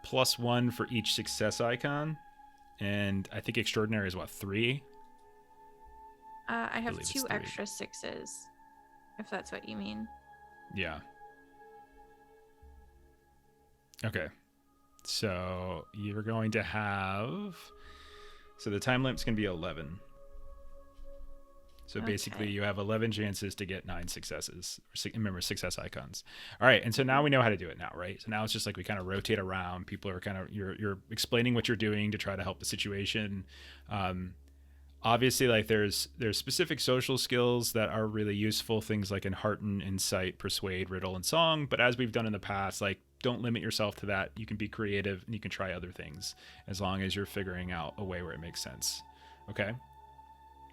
plus 1 for each success icon, and I think extraordinary is what, 3? I have believe it's 2 3. extra 6s, if that's what you mean. Yeah. Okay. So you're going to have. So the time limit's going to be 11. So basically, Okay. you have 11 chances to get 9 successes. Remember, success icons. All right, and so now we know how to do it now, right? So now it's just like we kind of rotate around. People are kind of you're explaining what you're doing to try to help the situation. Obviously, like there's specific social skills that are really useful. Things like enhearten, insight, persuade, riddle, and song. But as we've done in the past, like don't limit yourself to that. You can be creative and you can try other things as long as you're figuring out a way where it makes sense. Okay.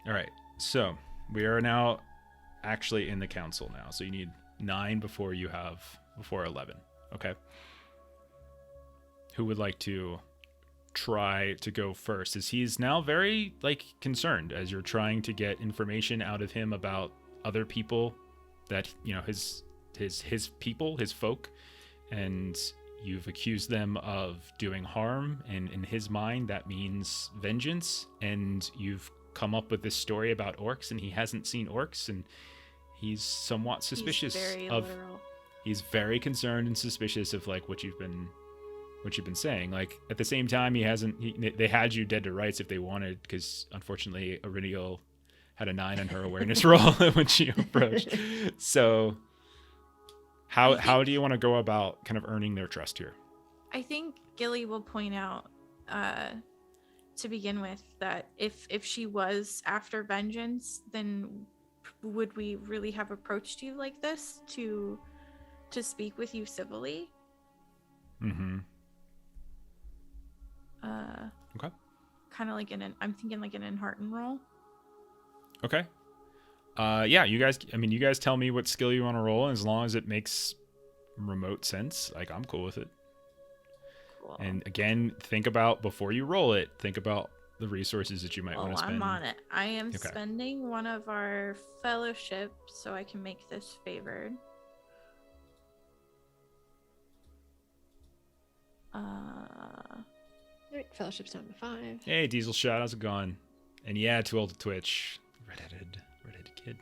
All right. So we are now actually in the council now. So you need 9 before 11. Okay. Who would like to try to go first? As he's now very like concerned as you're trying to get information out of him about other people that, you know, his people, his folk, and you've accused them of doing harm, and in his mind that means vengeance, and you've come up with this story about orcs, and he hasn't seen orcs, and he's somewhat suspicious he's very concerned and suspicious of like what you've been saying. Like at the same time, they had you dead to rights if they wanted, because unfortunately Irinial had a 9 on her awareness roll when she approached. So how do you want to go about kind of earning their trust here? I think Gilly will point out to begin with that if she was after vengeance, then would we really have approached you like this to speak with you civilly? Mm-hmm. Okay. Kind of like I'm thinking like an enhearten roll. Okay. Yeah, you guys tell me what skill you want to roll, and as long as it makes remote sense, like I'm cool with it. Cool. And again, think about, before you roll it, think about the resources that you might Oh, want to spend. I'm on it. I am Okay. spending one of our fellowship so I can make this favored. All right, fellowship's down to 5. Hey, Diesel Shot, how's it going? And yeah, too old to Twitch. Redheaded kid.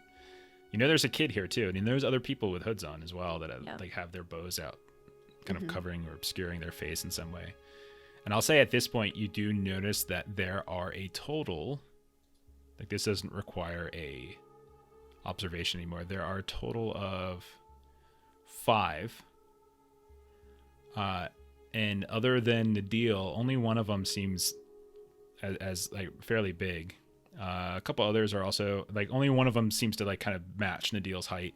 You know, there's a kid here too, and there's other people with hoods on as well that have, like, have their bows out, kind of covering or obscuring their face in some way. And I'll say at this point, you do notice that there are a total, like, this doesn't require a observation anymore. There are a total of 5. And other than Nadil, only one of them seems as like fairly big. A couple others are also, like, only one of them seems to, like, kind of match Nadil's height.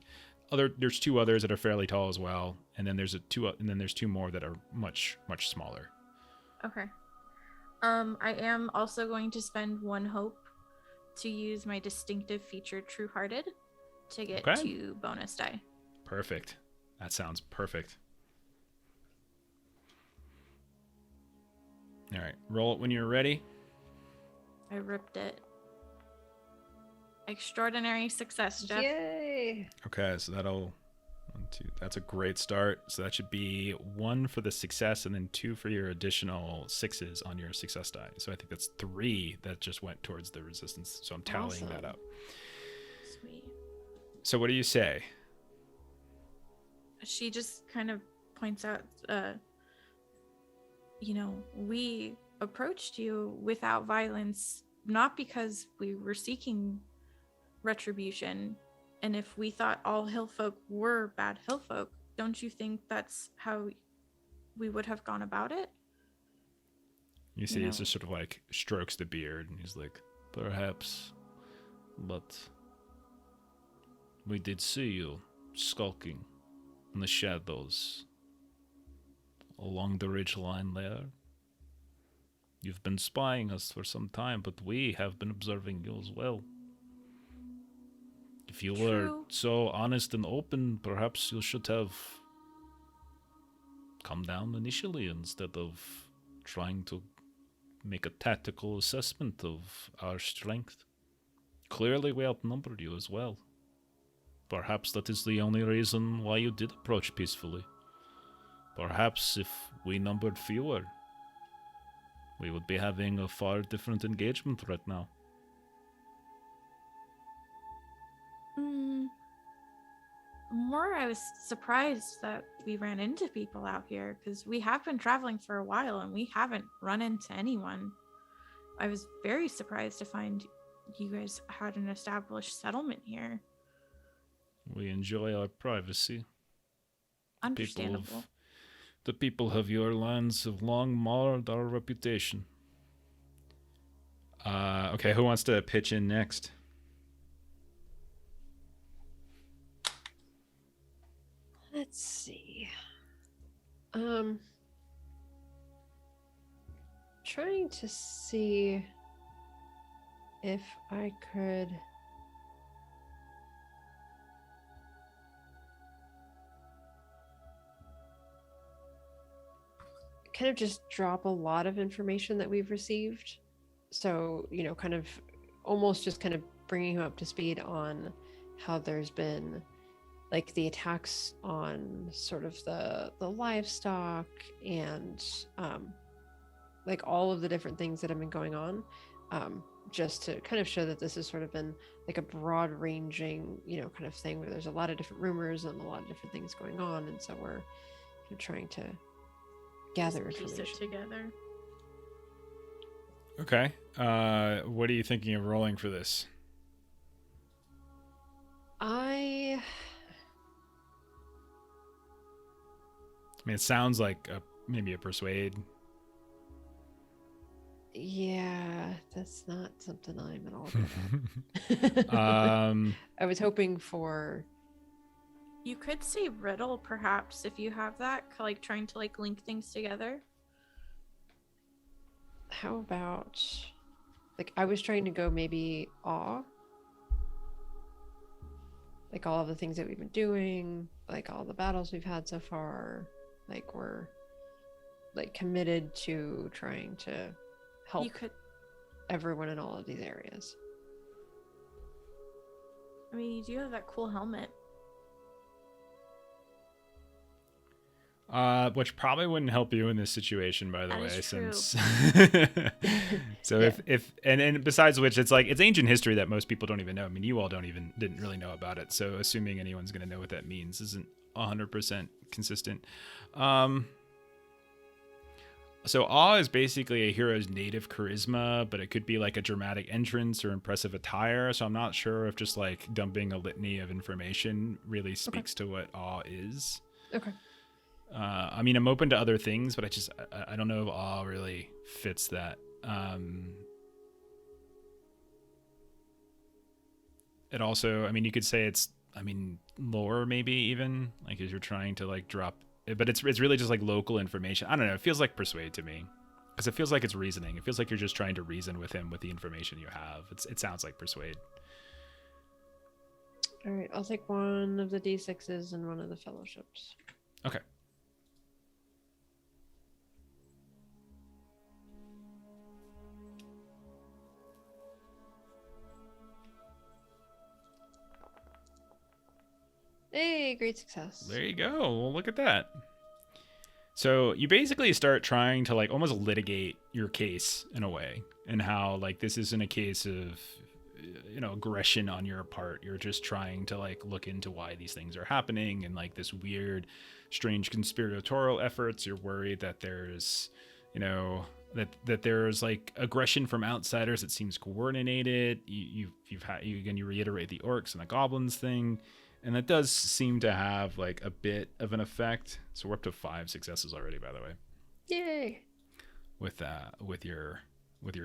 There's 2 others that are fairly tall as well, and then there's 2 more that are much smaller. Okay. I am also going to spend 1 hope to use my distinctive feature True Hearted to get 2 bonus die. Perfect. That sounds perfect. All right, roll it when you're ready. I ripped it. Extraordinary success, Jeff. Yay! Okay, so that'll 1, 2. That's a great start. So that should be 1 for the success, and then 2 for your additional 6s on your success die. So I think that's 3 that just went towards the resistance. So I'm tallying that up. Sweet. So what do you say? She just kind of points out, you know, we approached you without violence, not because we were seeking retribution. And if we thought all hill folk were bad hill folk, don't you think that's how we would have gone about it? You see, it's just sort of like strokes the beard, and he's like, perhaps, but we did see you skulking in the shadows along the ridgeline there. You've been spying us for some time, but we have been observing you as well. If you were so honest and open, perhaps you should have come down initially instead of trying to make a tactical assessment of our strength. Clearly we outnumbered you as well. Perhaps that is the only reason why you did approach peacefully. Perhaps if we numbered fewer, we would be having a far different engagement right now. More, I was surprised that we ran into people out here, because we have been traveling for a while and we haven't run into anyone. I was very surprised to find you guys had an established settlement here. We enjoy our privacy. Understandable. The people of your lands have long marred our reputation. Okay, who wants to pitch in next? Let's see. Trying to see if I could kind of just drop a lot of information that we've received. So, you know, kind of almost just kind of bringing you up to speed on how there's been, like, the attacks on sort of the livestock and like all of the different things that have been going on, just to kind of show that this has sort of been like a broad ranging, you know, kind of thing where there's a lot of different rumors and a lot of different things going on, and so we're trying to gather Piece information it together. Okay. What are you thinking of rolling for this? I mean, it sounds like maybe a persuade. Yeah, that's not something I'm at all good at. I was hoping for... You could say riddle, perhaps, if you have that, like trying to like link things together. How about, like, I was trying to go maybe awe, like all of the things that we've been doing, like all the battles we've had so far, like we're like committed to trying to help You could. everyone in all of these areas. I mean, you do have that cool helmet. Which probably wouldn't help you in this situation, by the That way, is true. since so Yeah. if and besides which, it's like it's ancient history that most people don't even know. I mean, you all didn't really know about it, so assuming anyone's going to know what that means isn't 100% consistent. So awe is basically a hero's native charisma, but it could be like a dramatic entrance or impressive attire. So I'm not sure if just like dumping a litany of information really speaks to what awe is. Okay. I mean, I'm open to other things, but I don't know if awe really fits that. It also, I mean, you could say it's, I mean, lore maybe even, like as you're trying to like drop, but it's really just like local information. I don't know. It feels like persuade to me because it feels like it's reasoning. It feels like you're just trying to reason with him with the information you have. It sounds like persuade. All right. I'll take one of the D6s and one of the fellowships. Okay. Hey, great success. There you go. Well, look at that. So you basically start trying to like almost litigate your case in a way, and how like this isn't a case of aggression on your part. You're just trying to like look into why these things are happening and like this weird, strange conspiratorial efforts. You're worried that there's, that there's like aggression from outsiders. It seems coordinated. You reiterate the orcs and the goblins thing. And that does seem to have like a bit of an effect. So we're up to 5 successes already, by the way. Yay! With your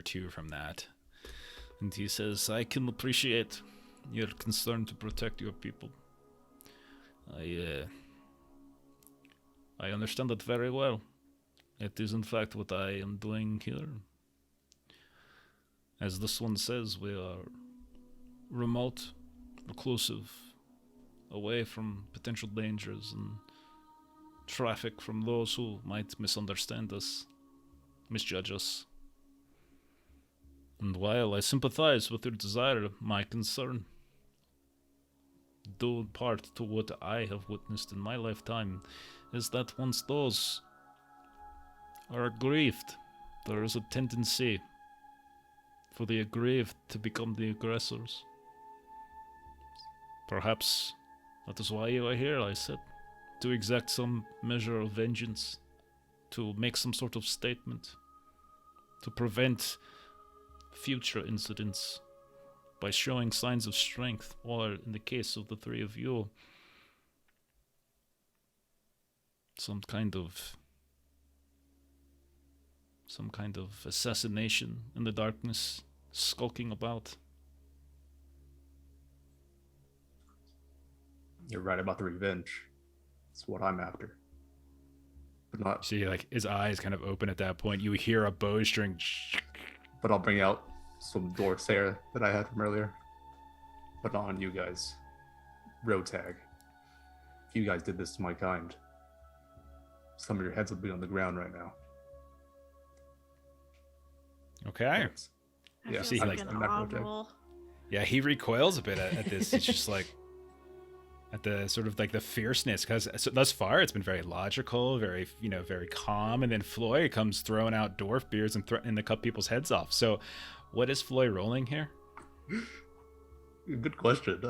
2 from that. And he says, "I can appreciate your concern to protect your people. I understand that very well. It is in fact what I am doing here. As this one says, we are remote, reclusive, away from potential dangers and traffic from those who might misunderstand us, misjudge us. And while I sympathize with your desire, my concern, due in part to what I have witnessed in my lifetime, is that once those are aggrieved, there is a tendency for the aggrieved to become the aggressors. Perhaps that is why you are here, I said, to exact some measure of vengeance, to make some sort of statement, to prevent future incidents by showing signs of strength, or in the case of the 3 of you, some kind of assassination in the darkness, skulking about. You're right about the revenge. That's what I'm after. But not. See, like his eyes kind of open at that point. You hear a bowstring. But I'll bring out some dwarf's hair that I had from earlier. But not on you guys. Road tag. If you guys did this to my kind, some of your heads would be on the ground right now. Okay. I Yeah, feel see, like like, an I'm not awe gonna roll. Yeah, he recoils a bit at this. It's just like at the sort of like the fierceness, because thus far it's been very logical, very very calm, and then Floy comes throwing out dwarf beers and threatening to cut people's heads off. So, what is Floy rolling here? Good question.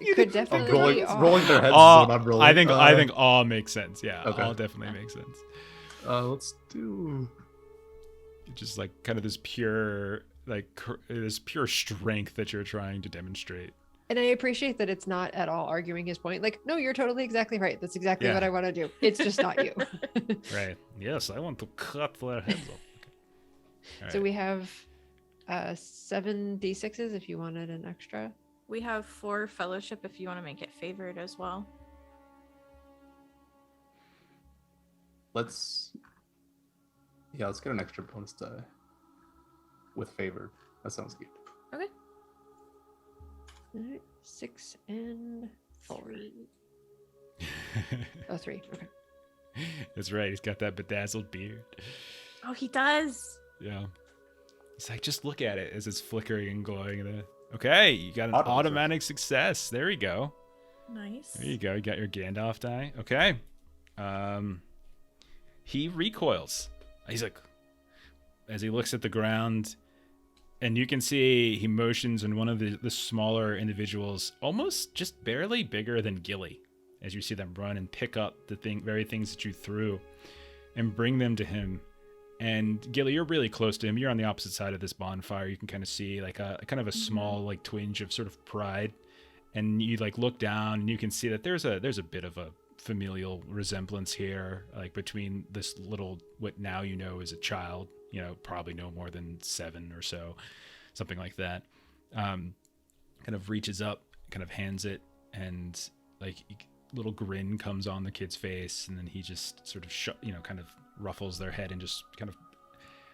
You could I'm definitely be off. rolling their heads is what I'm rolling. I think all makes sense. Yeah, Okay. all definitely makes sense. Let's do. Just like kind of this pure strength that you're trying to demonstrate. And I appreciate that it's not at all arguing his point. Like, no, you're totally exactly right. That's exactly Yeah. what I want to do. It's just not you. Right. Yes, I want to cut their heads off. Okay. So we have 7 D6s if you wanted an extra. We have 4 fellowship if you want to make it favored as well. Let's get an extra bonus die with favor. That sounds good. Okay. All right, 6 and 4. 3. Oh, 3. Okay. That's right. He's got that bedazzled beard. Oh, he does. Yeah. He's like, just look at it as it's flickering and glowing. Okay, you got an Auto automatic success. There you go. Nice. There you go. You got your Gandalf die. Okay. He recoils. He's like, as he looks at the ground, and you can see he motions in one of the smaller individuals, almost just barely bigger than Gilly, as you see them run and pick up the very things that you threw and bring them to him. And Gilly, you're really close to him. You're on the opposite side of this bonfire. You can kind of see like a kind of a small like twinge of sort of pride. And you like look down and you can see that there's a bit of a familial resemblance here, like between this little, what now you know is a child, probably no more than 7 or so, something like that. Kind of reaches up, kind of hands it, and like little grin comes on the kid's face, and then he just sort of kind of ruffles their head and just kind of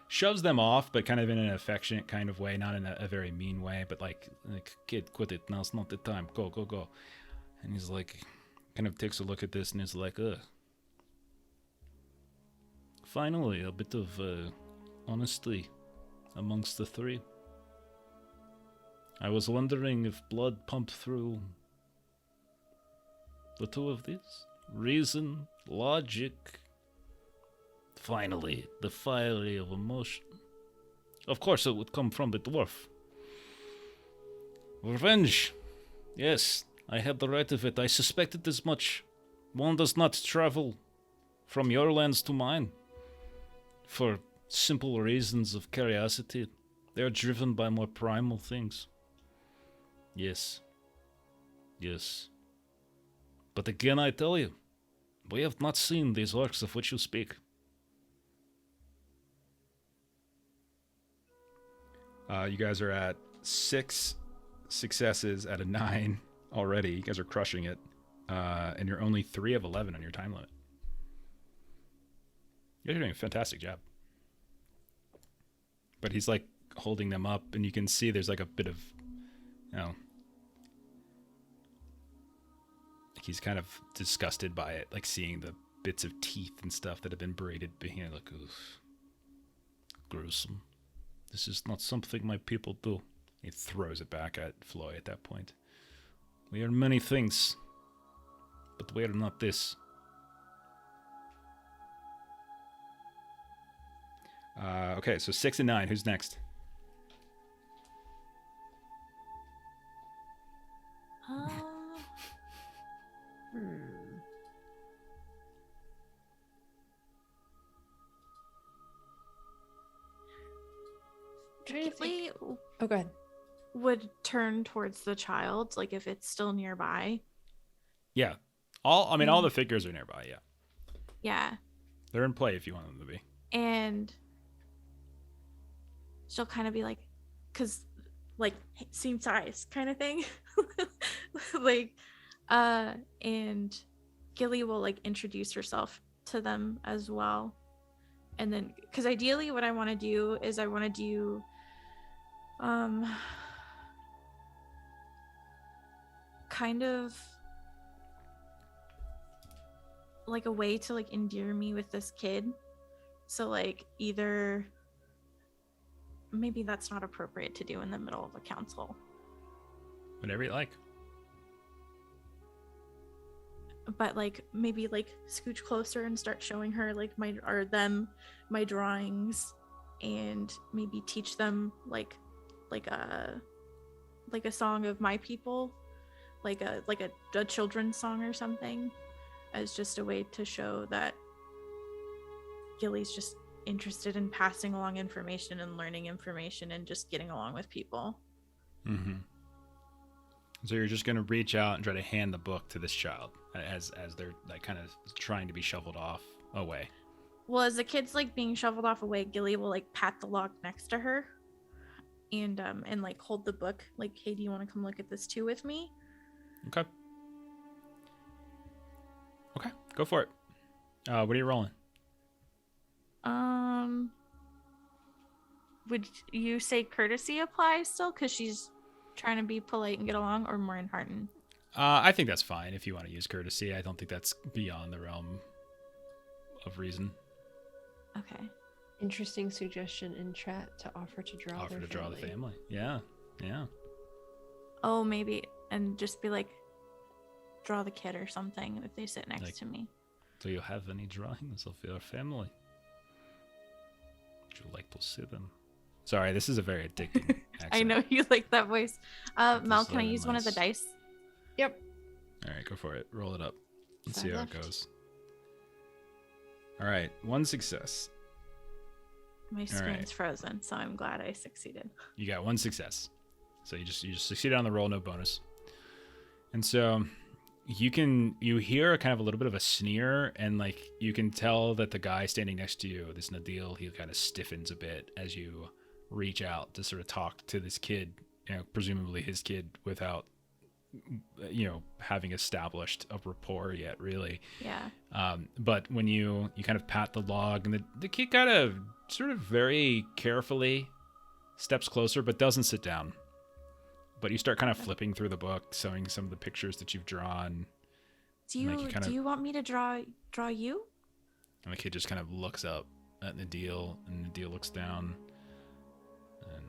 shoves them off, but kind of in an affectionate kind of way, not in a very mean way, but like kid, quit it, now's not the time, go. And he's like, kind of takes a look at this and is like, finally a bit of honesty amongst the 3. I was wondering if blood pumped through the 2 of these. Reason, logic, finally the fiery of emotion. Of course it would come from the dwarf. Revenge. Yes, I had the right of it. I suspected as much. One does not travel from your lands to mine for simple reasons of curiosity. They are driven by more primal things. Yes. But again, I tell you, we have not seen these orcs of which you speak. You guys are at 6 successes out of 9 already. You guys are crushing it. And you're only 3 of 11 on your time limit. You're doing a fantastic job. But he's like holding them up, and you can see there's like a bit of, he's kind of disgusted by it, like seeing the bits of teeth and stuff that have been braided behind, like, oof, gruesome. This is not something my people do. He throws it back at Floy at that point. We are many things, but we are not this. Okay, so 6 and 9. Who's next? Gilly Oh, go ahead. would turn towards the child, like if it's still nearby. Yeah. All the figures are nearby, yeah. Yeah. They're in play if you want them to be. And she'll kind of be like, because like same size kind of thing. Like, and Gilly will like introduce herself to them as well. And then, because ideally what I want to do is I want to do kind of like a way to like endear me with this kid. So like either maybe that's not appropriate to do in the middle of a council. Whatever you like. But like maybe like scooch closer and start showing her like my drawings, and maybe teach them like a song of my people, like a children's song or something, as just a way to show that Gilly's just interested in passing along information and learning information and just getting along with people. Mm-hmm. So you're just going to reach out and try to hand the book to this child as they're like kind of trying to be shoveled off away. Well, as the kid's like being shoveled off away, Gilly will like pat the log next to her and like hold the book like, hey, do you want to come look at this too with me? Okay, go for it. What are you rolling? Would you say courtesy applies still because she's trying to be polite and get along, or more in Harton? I think that's fine if you want to use courtesy. I don't think that's beyond the realm. of reason. Okay. Interesting suggestion in chat to offer to draw Offer their to draw family. the family. Yeah. Oh, maybe, and just be like, draw the kid or something if they sit next Like- to me. Do you have any drawings of your family? Would you like to see them? Sorry, this is a very addicting accent. I know you like that voice. Mel, Just can I let it use one of the nice. dice? Yep. All right, go for it. Roll it up. Let's 5 see how left. it goes. All right, 1 success. My right. screen's frozen, so I'm glad I succeeded. You got 1 success. So you just succeeded on the roll, no bonus. And so you hear kind of a little bit of a sneer, and like you can tell that the guy standing next to you, this Nadil, he kind of stiffens a bit as you reach out to sort of talk to this kid, presumably his kid, without having established a rapport yet, really. Yeah. But when you kind of pat the log, and the kid kind of sort of very carefully steps closer, but doesn't sit down. But you start kind of flipping through the book, showing some of the pictures that you've drawn. Do you Like, you kinda- do you want me to draw you? And the kid just kind of looks up at Nadil, and Nadil looks down. And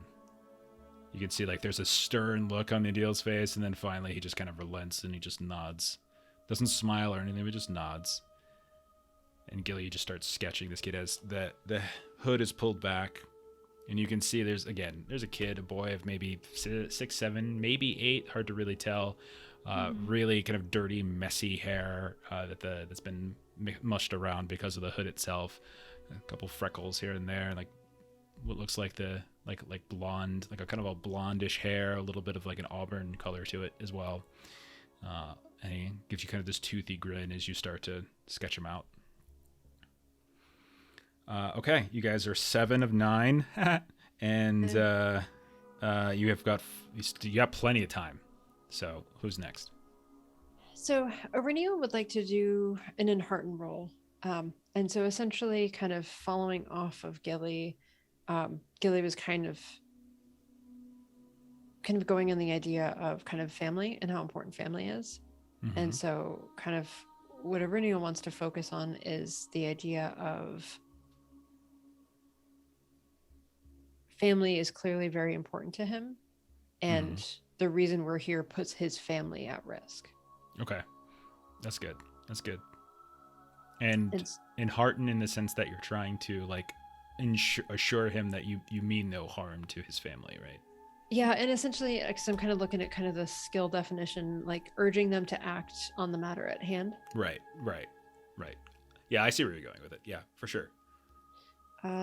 you can see like there's a stern look on Nadil's face, and then finally he just kind of relents and he just nods. Doesn't smile or anything, but just nods. And Gilly just starts sketching this kid as the hood is pulled back. And you can see there's a kid, a boy of maybe 6, 7, maybe 8, hard to really tell. Really kind of dirty, messy hair that's been mushed around because of the hood itself. A couple freckles here and there, like what looks like like blonde, like a kind of a blondish hair, a little bit of like an auburn color to it as well. And he gives you kind of this toothy grin as you start to sketch him out. Okay, you guys are 7 of 9, and you got plenty of time. So who's next? So Aurelio would like to do an enhearten roll. And so essentially kind of following off of Gilly, Gilly was kind of going on the idea of kind of family and how important family is. Mm-hmm. And so kind of what Aurelio wants to focus on is the idea of family is clearly very important to him. And the reason we're here puts his family at risk. Okay, that's good. And It's- enhearten in the sense that you're trying to like assure him that you mean no harm to his family, right? Yeah, and essentially, because I'm kind of looking at kind of the skill definition, like urging them to act on the matter at hand. Right. Yeah, I see where you're going with it. Yeah, for sure.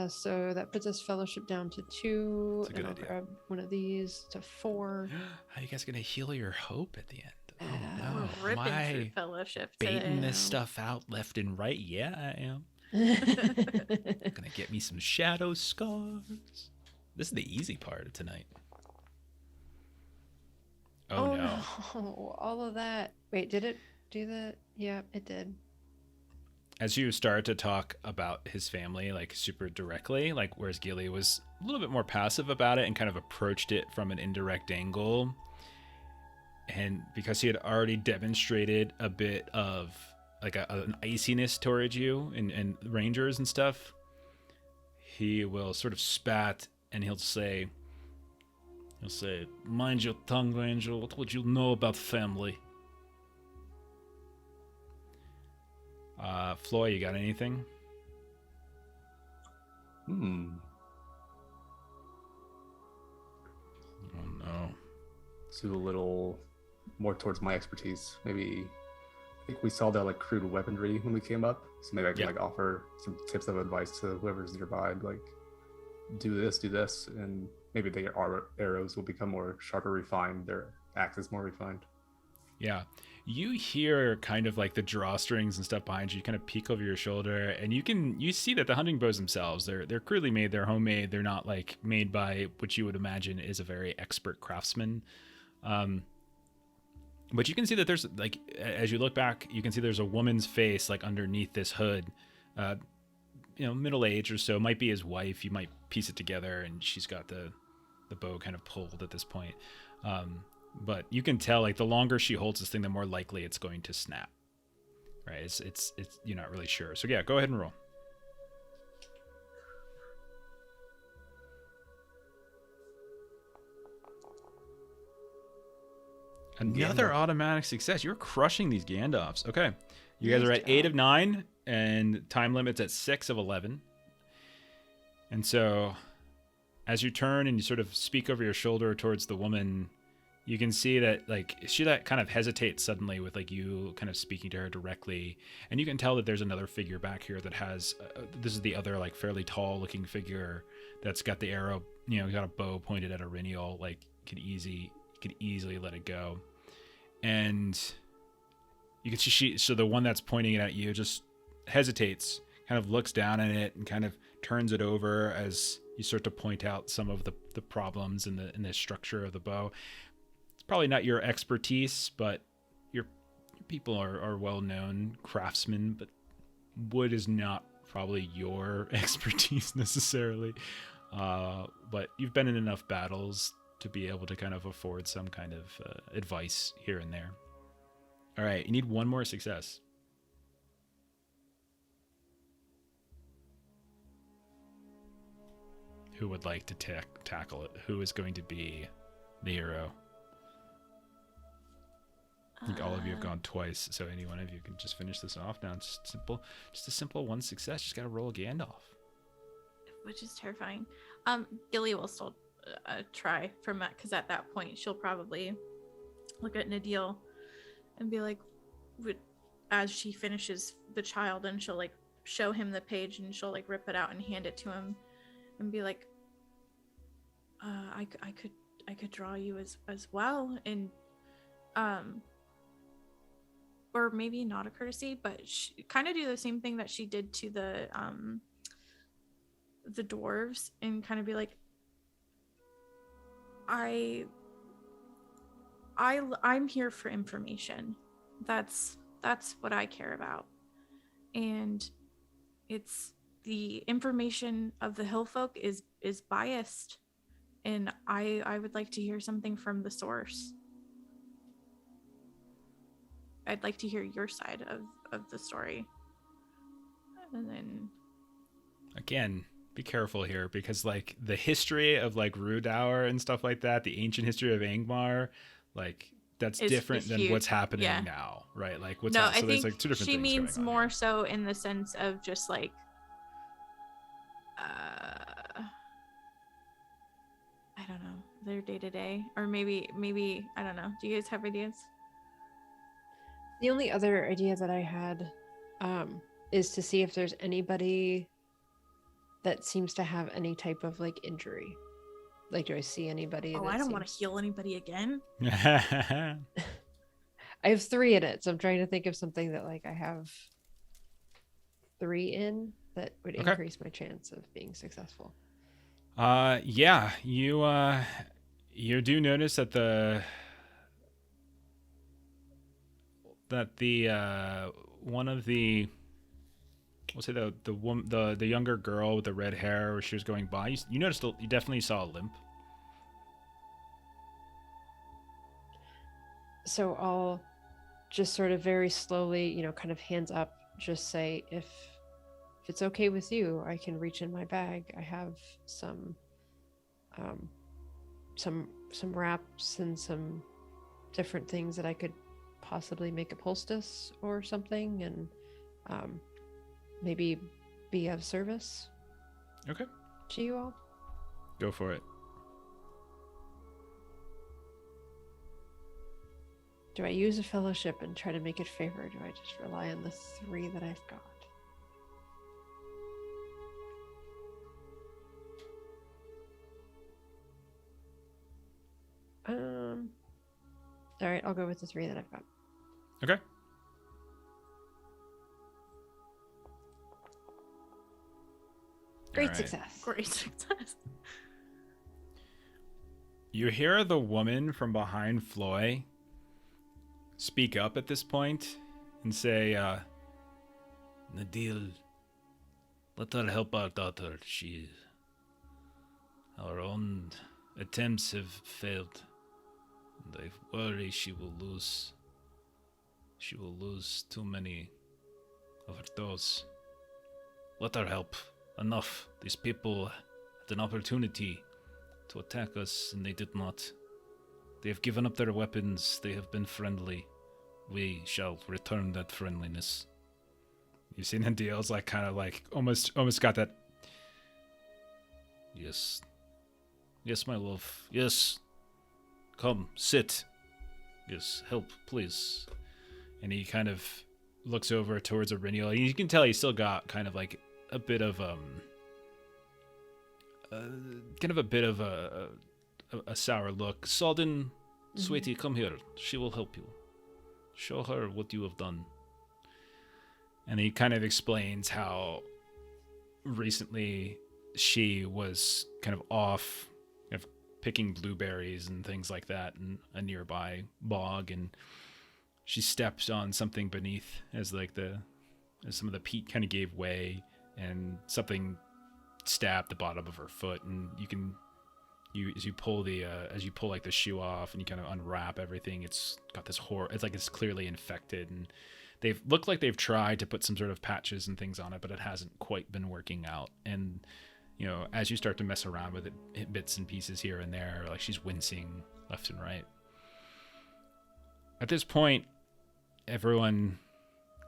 So that puts us fellowship down to 2. That's a good and I'll idea. grab one of these to 4. How are you guys gonna heal your hope at the end? Oh Uh, no, We're ripping am I through fellowship baiting today. this stuff out left and right? Yeah, I am. Gonna get me some shadow scars. This is the easy part of tonight. Oh, no. All of that. Wait, did it do that? Yeah, it did. As you start to talk about his family, like super directly, like whereas Gilly was a little bit more passive about it and kind of approached it from an indirect angle. And because he had already demonstrated a bit of like an iciness towards you and rangers and stuff, he will sort of spat and he'll say, "Mind your tongue, Ranger. What would you know about family?" Floy, you got anything? Hmm. Oh no. So a little more towards my expertise. Maybe I think we saw that like crude weaponry when we came up. So maybe I can Yeah. like offer some tips of advice to whoever's nearby, like do this, and maybe their arrows will become more sharper, refined. Their axes more refined. Yeah. You hear kind of like the drawstrings and stuff behind you. You kind of peek over your shoulder, and you see that the hunting bows themselves, they're crudely made, they're homemade, they're not like made by what you would imagine is a very expert craftsman. But you can see that there's like, as you look back, you can see there's a woman's face like underneath this hood. Middle age or so, might be his wife. You might piece it together, and she's got the bow kind of pulled at this point. But you can tell like the longer she holds this thing, the more likely it's going to snap. Right? It's you're not really sure. So yeah, go ahead and roll. Another Gandalf. automatic success. You're crushing these Gandalfs. Okay. You guys Nice are at job. 8 of 9, and time limit's at 6 of 11. And so, as you turn and you sort of speak over your shoulder towards the woman, you can see that, like, she that kind of hesitates suddenly with, like, you kind of speaking to her directly. And you can tell that there's another figure back here that has, this is the other, like, fairly tall-looking figure that's got the arrow, you know, got a bow pointed at Eryniel, like, could easily let it go. And you can see so the one that's pointing it at you just hesitates, kind of looks down at it and kind of turns it over as you start to point out some of the problems in the structure of the bow. It's probably not your expertise, but your people are well-known craftsmen, but wood is not probably your expertise necessarily. But you've been in enough battles to be able to kind of afford some kind of advice here and there. All right, you need one more success. Who would like to tackle it? Who is going to be the hero? I think all of you have gone twice, so any one of you can just finish this off now. It's just a simple one success. Just gotta roll a Gandalf. Which is terrifying. Gilly will still try from that, because at that point she'll probably look at Nadil and be like, as she finishes the child, and she'll like show him the page, and she'll like rip it out and hand it to him and be like, I could draw you as well, and or maybe not a courtesy, but kind of do the same thing that she did to the dwarves, and kind of be like, I'm here for information. That's what I care about, and it's the information of the Hillfolk is biased, and I would like to hear something from the source. I'd like to hear your side of the story. And then Again, be careful here, because like the history of like Rudour and stuff like that, the ancient history of Angmar, like that's different than huge. what's happening Yeah. now, right? Like what's no, happening. I So think there's like two different she things means going on more here. so in the sense of just like I don't know, their day to day, or maybe I don't know. Do you guys have ideas? The only other idea that I had is to see if there's anybody that seems to have any type of like injury. Like, do I see anybody? Oh, that I don't want to seems- heal anybody again. I have 3 in it, so I'm trying to think of something that like I have 3 in that would Okay. increase my chance of being successful. Yeah, you do notice that the one of the, we'll say the younger girl with the red hair, where she was going by, you noticed you definitely saw a limp. So I'll just sort of very slowly, you know, kind of hands up, just say, if it's okay with you, I can reach in my bag. I have some wraps and some different things that I could possibly make a poultice or something, and maybe be of service Okay, to you all. go for it. Do I use a fellowship and try to make it fair, or do I just rely on the 3 that I've got? All right, I'll go with the 3 that I've got. Okay. Great All right. success. Great success. You hear the woman from behind Floy speak up at this point and say, Nadil, let her help our daughter. Our own attempts have failed, and I worry she will lose too many of her toes. Let her help. Enough. These people had an opportunity to attack us, and they did not. They have given up their weapons. They have been friendly. We shall return that friendliness. You see Nadil's like kind of like almost got that. Yes. Yes, my love. Yes. Come, sit. Yes, help, please. And he kind of looks over towards Auriniel. You can tell he's still got kind of like a bit of a sour look. Salden, sweetie, come here. She will help you. Show her what you have done. And he kind of explains how recently she was kind of off, kind of picking blueberries and things like that in a nearby bog, and she steps on something beneath as some of the peat kind of gave way, and something stabbed the bottom of her foot, and as you pull like the shoe off and you kind of unwrap everything, it's got this it's like it's clearly infected, and they've looked like they've tried to put some sort of patches and things on it, but it hasn't quite been working out. And as you start to mess around with it, bits and pieces here and there, like she's wincing left and right. At this point, everyone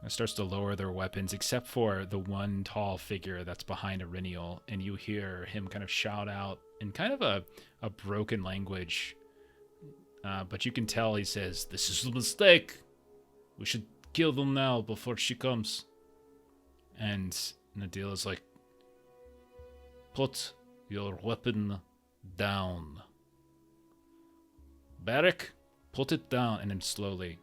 starts to lower their weapons, except for the one tall figure that's behind Auriniel, and you hear him kind of shout out in kind of a broken language, but you can tell he says, "This is a mistake. We should kill them now before she comes." And Nadil is like, "Put your weapon down. Barrack, put it down." And then slowly,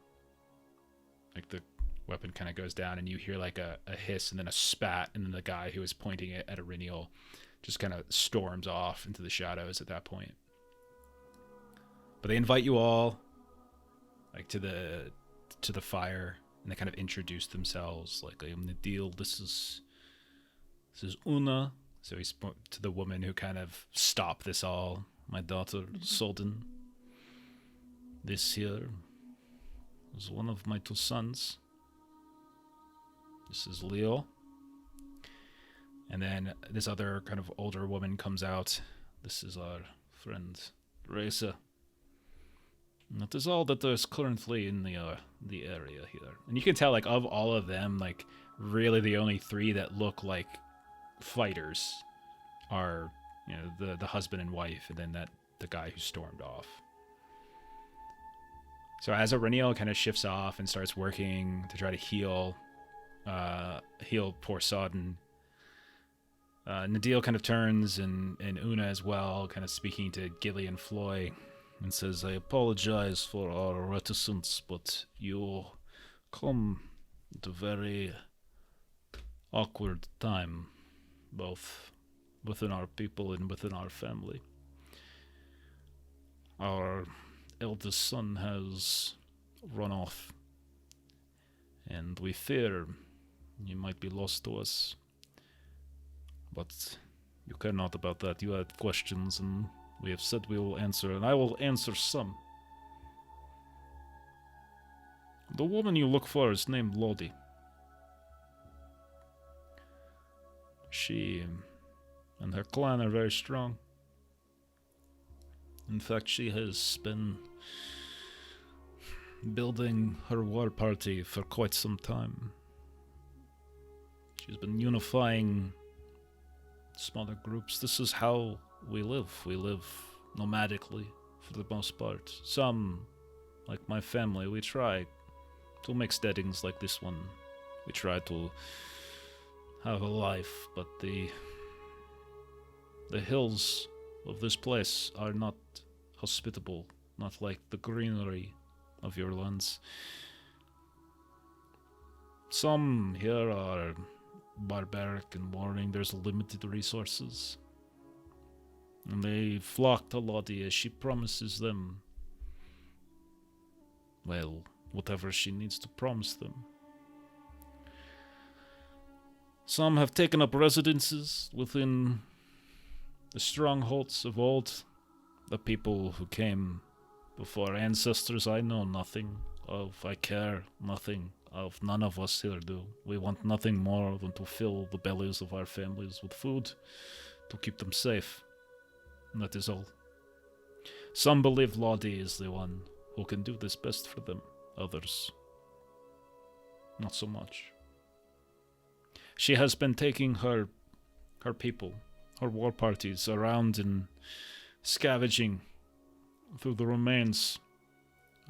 like the weapon kind of goes down, and you hear like a hiss and then a spat, and then the guy who is pointing it at Auriniel just kind of storms off into the shadows at that point. But they invite you all like to the fire, and they kind of introduce themselves, like, "I am Nadil, this is Una." So he spoke to the woman who kind of stopped this all. "My daughter, Solden. This here is one of my two sons. This is Leo." And then this other kind of older woman comes out. "This is our friend, Reza. And that is all that there's currently in the area here." And you can tell, like, of all of them, like, really the only three that look like fighters are, the husband and wife, and then the guy who stormed off. So as Auriniel kind of shifts off and starts working to try to heal poor Sodden, Nadil kind of turns, and Una as well, kind of speaking to Gilly and Floy, and says, "I apologize for our reticence, but you come at a very awkward time, both within our people and within our family. Our eldest son has run off, and we fear he might be lost to us. But you care not about that. You had questions, and we have said we will answer, and I will answer some. The woman you look for is named Lodi. She and her clan are very strong. In fact, she has been building her war party for quite some time. She's been unifying smaller groups. This is how we live. We live nomadically for the most part. Some, like my family, we try to make steadings like this one. We try to have a life, but the hills of this place are not hospitable, not like the greenery of your lands. Some here are barbaric and warring. There's limited resources, and they flock to Lodi as she promises them, well, whatever she needs to promise them. Some have taken up residences within the strongholds of old. The people who came before ancestors I know nothing of. I care nothing of. None of us here do. We want nothing more than to fill the bellies of our families with food, to keep them safe. And that is all. Some believe Lottie is the one who can do this best for them. Others, not so much. She has been taking her people, her war parties around and scavenging through the remains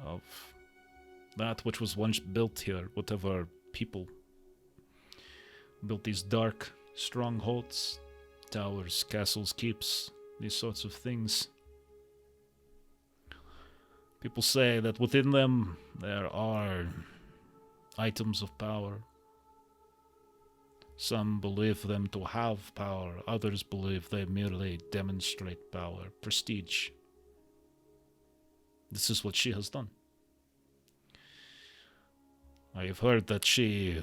of that which was once built here, whatever people built these dark strongholds, towers, castles, keeps, these sorts of things. People say that within them there are items of power. Some believe them to have power, others believe they merely demonstrate power, prestige. This is what she has done. I have heard that she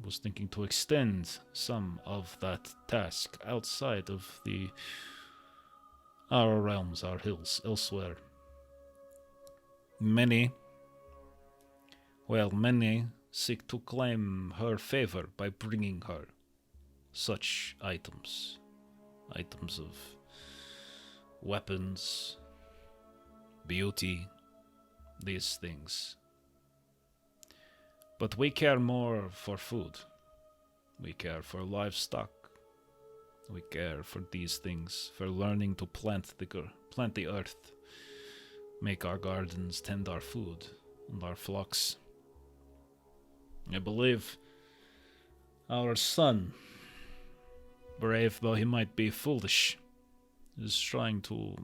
was thinking to extend some of that task outside of our realms, our hills, elsewhere. Many seek to claim her favor by bringing her such items. Items of weapons, beauty, these things. But we care more for food. We care for livestock. We care for these things, for learning to plant the earth, make our gardens, tend our food and our flocks. I believe our son, brave though he might be foolish, is trying to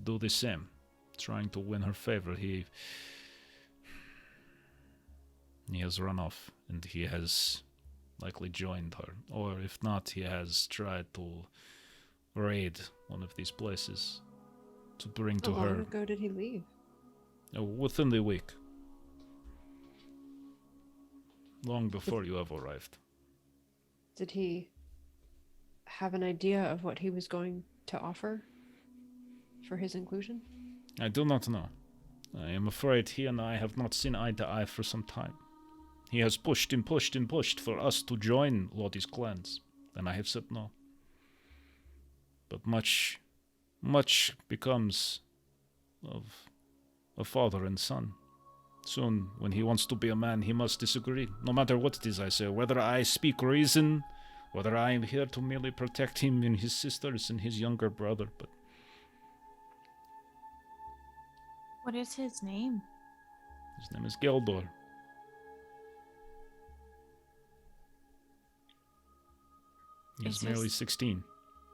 do the same, trying to win her favor. He has run off, and he has likely joined her. Or if not, he has tried to raid one of these places to bring to her. How long ago did he leave? Within the week. Long before you have arrived. Did he have an idea of what he was going to offer for his inclusion? I do not know. I am afraid he and I have not seen eye to eye for some time. He has pushed and pushed and pushed for us to join Lottie's clans, and I have said no. But much becomes of a father and son. Soon, when he wants to be a man, he must disagree, no matter what it is I say, whether I speak reason, whether I am here to merely protect him and his sisters and his younger brother, but... What is his name? His name is Geldor. He is merely 16.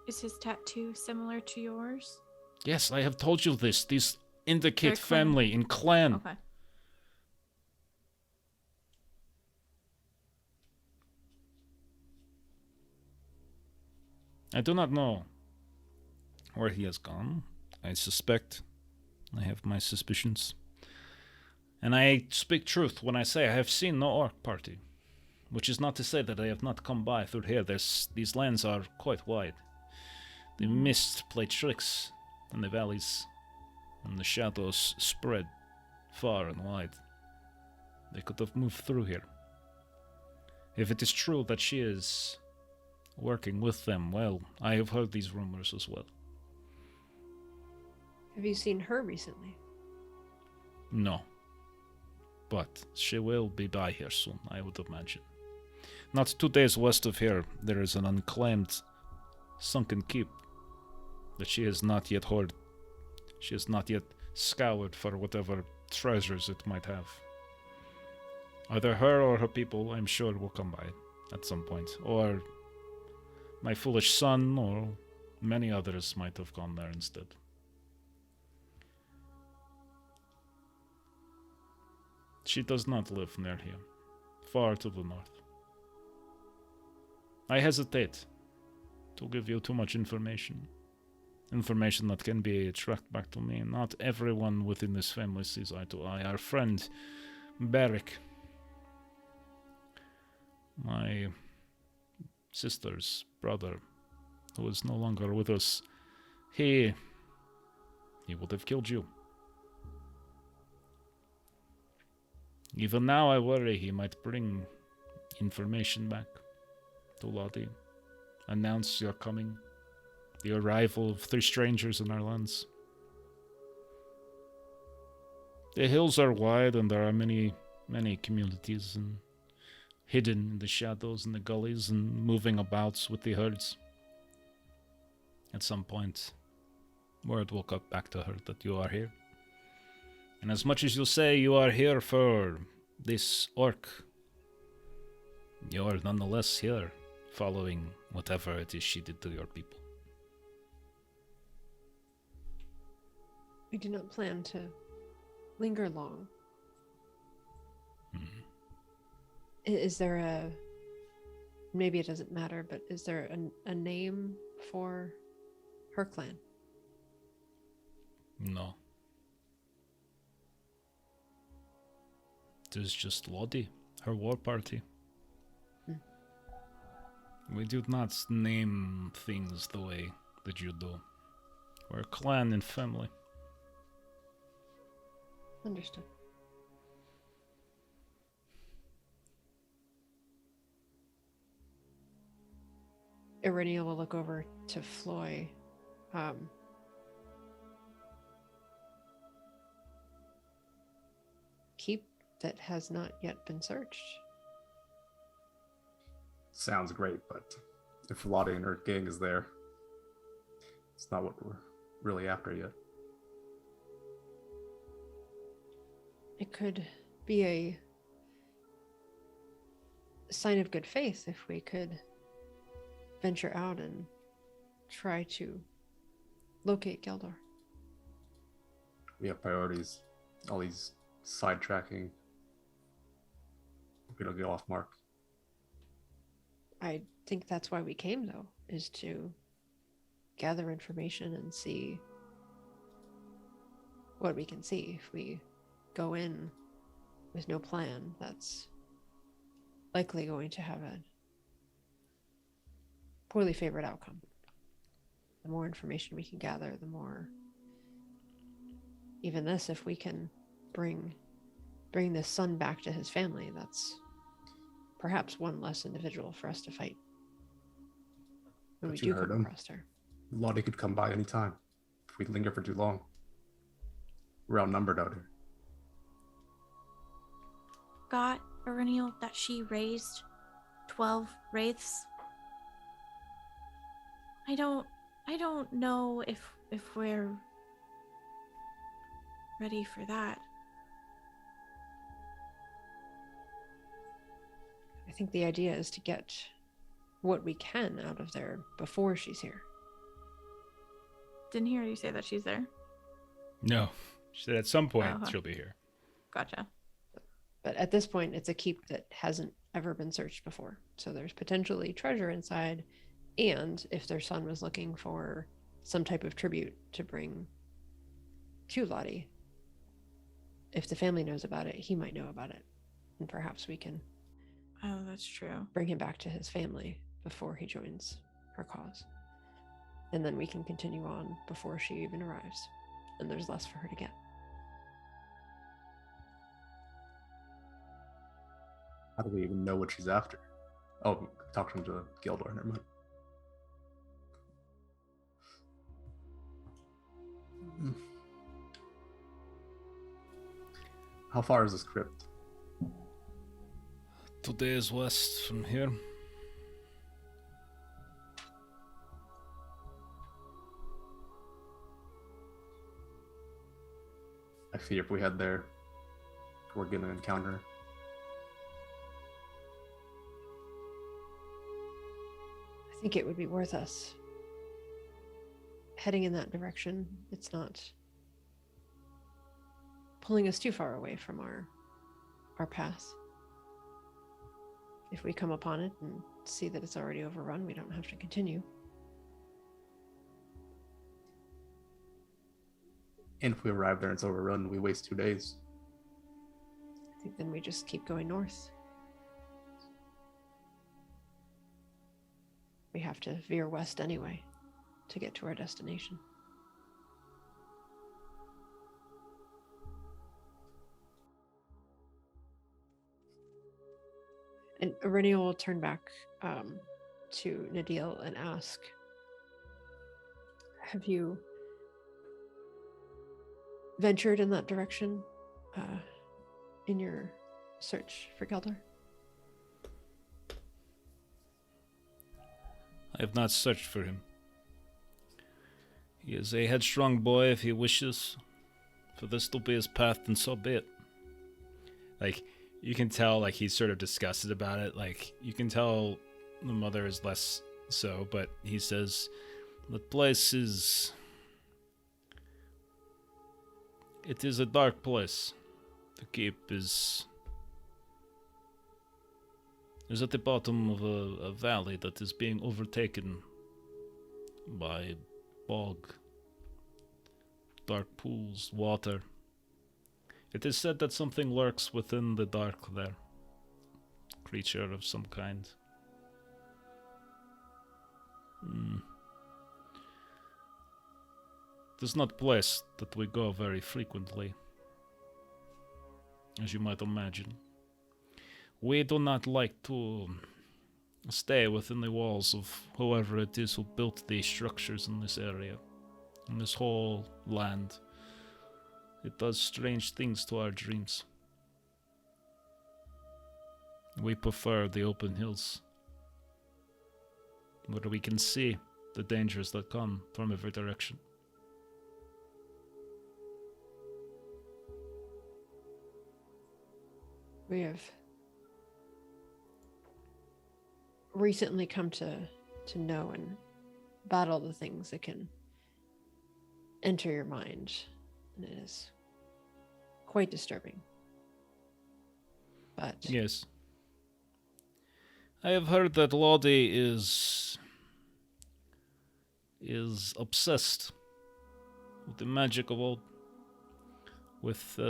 Is his tattoo similar to yours? Yes, I have told you this. These indicate Their clan. family and clan. Okay. I do not know where he has gone. I suspect. I have my suspicions. And I speak truth when I say I have seen no orc party. Which is not to say that I have not come by through here. These lands are quite wide. The mist play tricks in the valleys, and the shadows spread far and wide. They could have moved through here. If it is true that she is working with them, well, I have heard these rumors as well. Have you seen her recently? No. But she will be by here soon, I would imagine. Not 2 days west of here, there is an unclaimed sunken keep that she has not yet hoarded. She has not yet scoured for whatever treasures it might have. Either her or her people, I'm sure, will come by at some point. Or my foolish son, or many others might have gone there instead. She does not live near here, far to the north. I hesitate to give you too much information. Information that can be tracked back to me. Not everyone within this family sees eye to eye. Our friend, Barrick, my sister's brother, who is no longer with us, he would have killed you. Even now I worry he might bring information back to Lottie, announce your coming, The arrival of 3 strangers in our lands. The hills are wide and there are many communities and hidden in the shadows and the gullies and moving about with the herds. At some point, word will come back to her that you are here. And as much as you'll say you are here for this orc, you are nonetheless here, following whatever it is she did to your people. We do not plan to linger long. Mm-hmm. Is there a... Maybe it doesn't matter, but is there a name for her clan? No. There's just Lodi, her war party. We do not name things the way that you do. We're a clan and family. Understood. Irenia will look over to Floy. Keep that has not yet been searched. Sounds great, but if Lottie and her gang is there, it's not what we're really after yet. It could be a sign of good faith if we could venture out and try to locate Geldor. We have priorities. All these sidetracking. We don't get off mark. I think that's why we came, though, is to gather information and see what we can see. If we go in with no plan, that's likely going to have a poorly favored outcome. The more information we can gather, the more... Even this, if we can bring this son back to his family, that's perhaps one less individual for us to fight when we But you do heard come him. across her. Lottie could come by any time if we linger for too long. We're outnumbered out here. Got Erennial that she raised 12 wraiths. I don't know if we're ready for that. I think the idea is to get what we can out of there before she's here. Didn't hear you say that she's there. No. She said at some point Uh-huh. she'll be here. Gotcha. But at this point, it's a keep that hasn't ever been searched before. So there's potentially treasure inside. And if their son was looking for some type of tribute to bring to Lottie, if the family knows about it, he might know about it. And perhaps we can Oh, that's true. bring him back to his family before he joins her cause. And then we can continue on before she even arrives. And there's less for her to get. How do we even know what she's after? Oh, talking to Gildor, never mind. How far is this crypt? 2 days west from here. I fear if we head there, we're gonna encounter her. I think it would be worth us heading in that direction. It's not pulling us too far away from our path. If we come upon it and see that it's already overrun, we don't have to continue. And if we arrive there and it's overrun, we waste 2 days. I think then we just keep going north. We have to veer west anyway to get to our destination. And Irenaeus will turn back to Nadil and ask, have you ventured in that direction in your search for Geldor? I have not searched for him. He is a headstrong boy. If he wishes for this to be his path, then so be it. Like, you can tell, like, he's sort of disgusted about it. Like, you can tell the mother is less so, but he says, The place is... It is a dark place. The keep is at the bottom of a valley that is being overtaken by bog, dark pools, water. It is said that something lurks within the dark there. Creature of some kind. It is not a place that we go very frequently, as you might imagine. We do not like to stay within the walls of whoever it is who built these structures in this area, in this whole land. It does strange things to our dreams. We prefer the open hills, where we can see the dangers that come from every direction. We have recently come to know and battle the things that can enter your mind, and it is quite disturbing. But yes, I have heard that Lottie is obsessed with the magic of old, with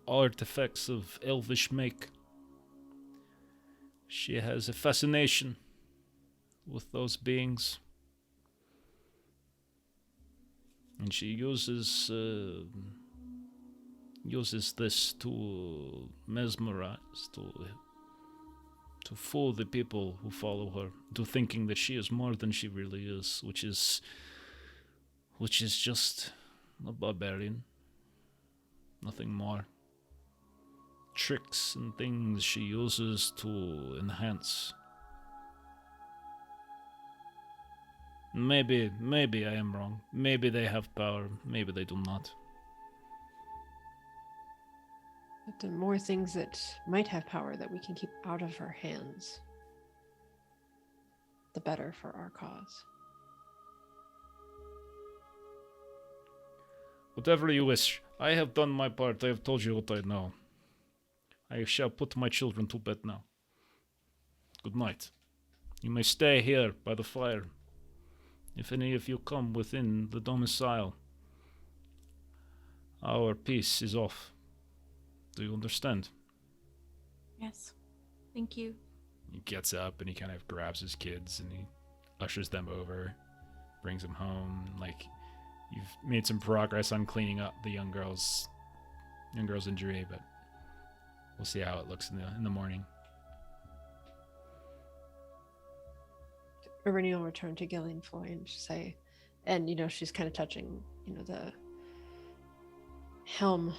artifacts of elvish make. She has a fascination with those beings, and she uses this to mesmerize, to fool the people who follow her, to thinking that she is more than she really is, which is just a barbarian, nothing more. Tricks and things she uses to enhance. Maybe I am wrong. Maybe they have power, maybe they do not. But the more things that might have power that we can keep out of her hands, the better for our cause. Whatever you wish. I have done my part. I have told you what I know. I shall put my children to bed now. Good night. You may stay here by the fire. If any of you come within the domicile, our peace is off. Do you understand? Yes. Thank you. he gets up and he kind of grabs his kids and he ushers them over, brings them home. Like, you've made some progress on cleaning up the young girl's injury, but we'll see how it looks in the morning. Irene will return to Gillian Floy and say, and she's kind of touching, the helm.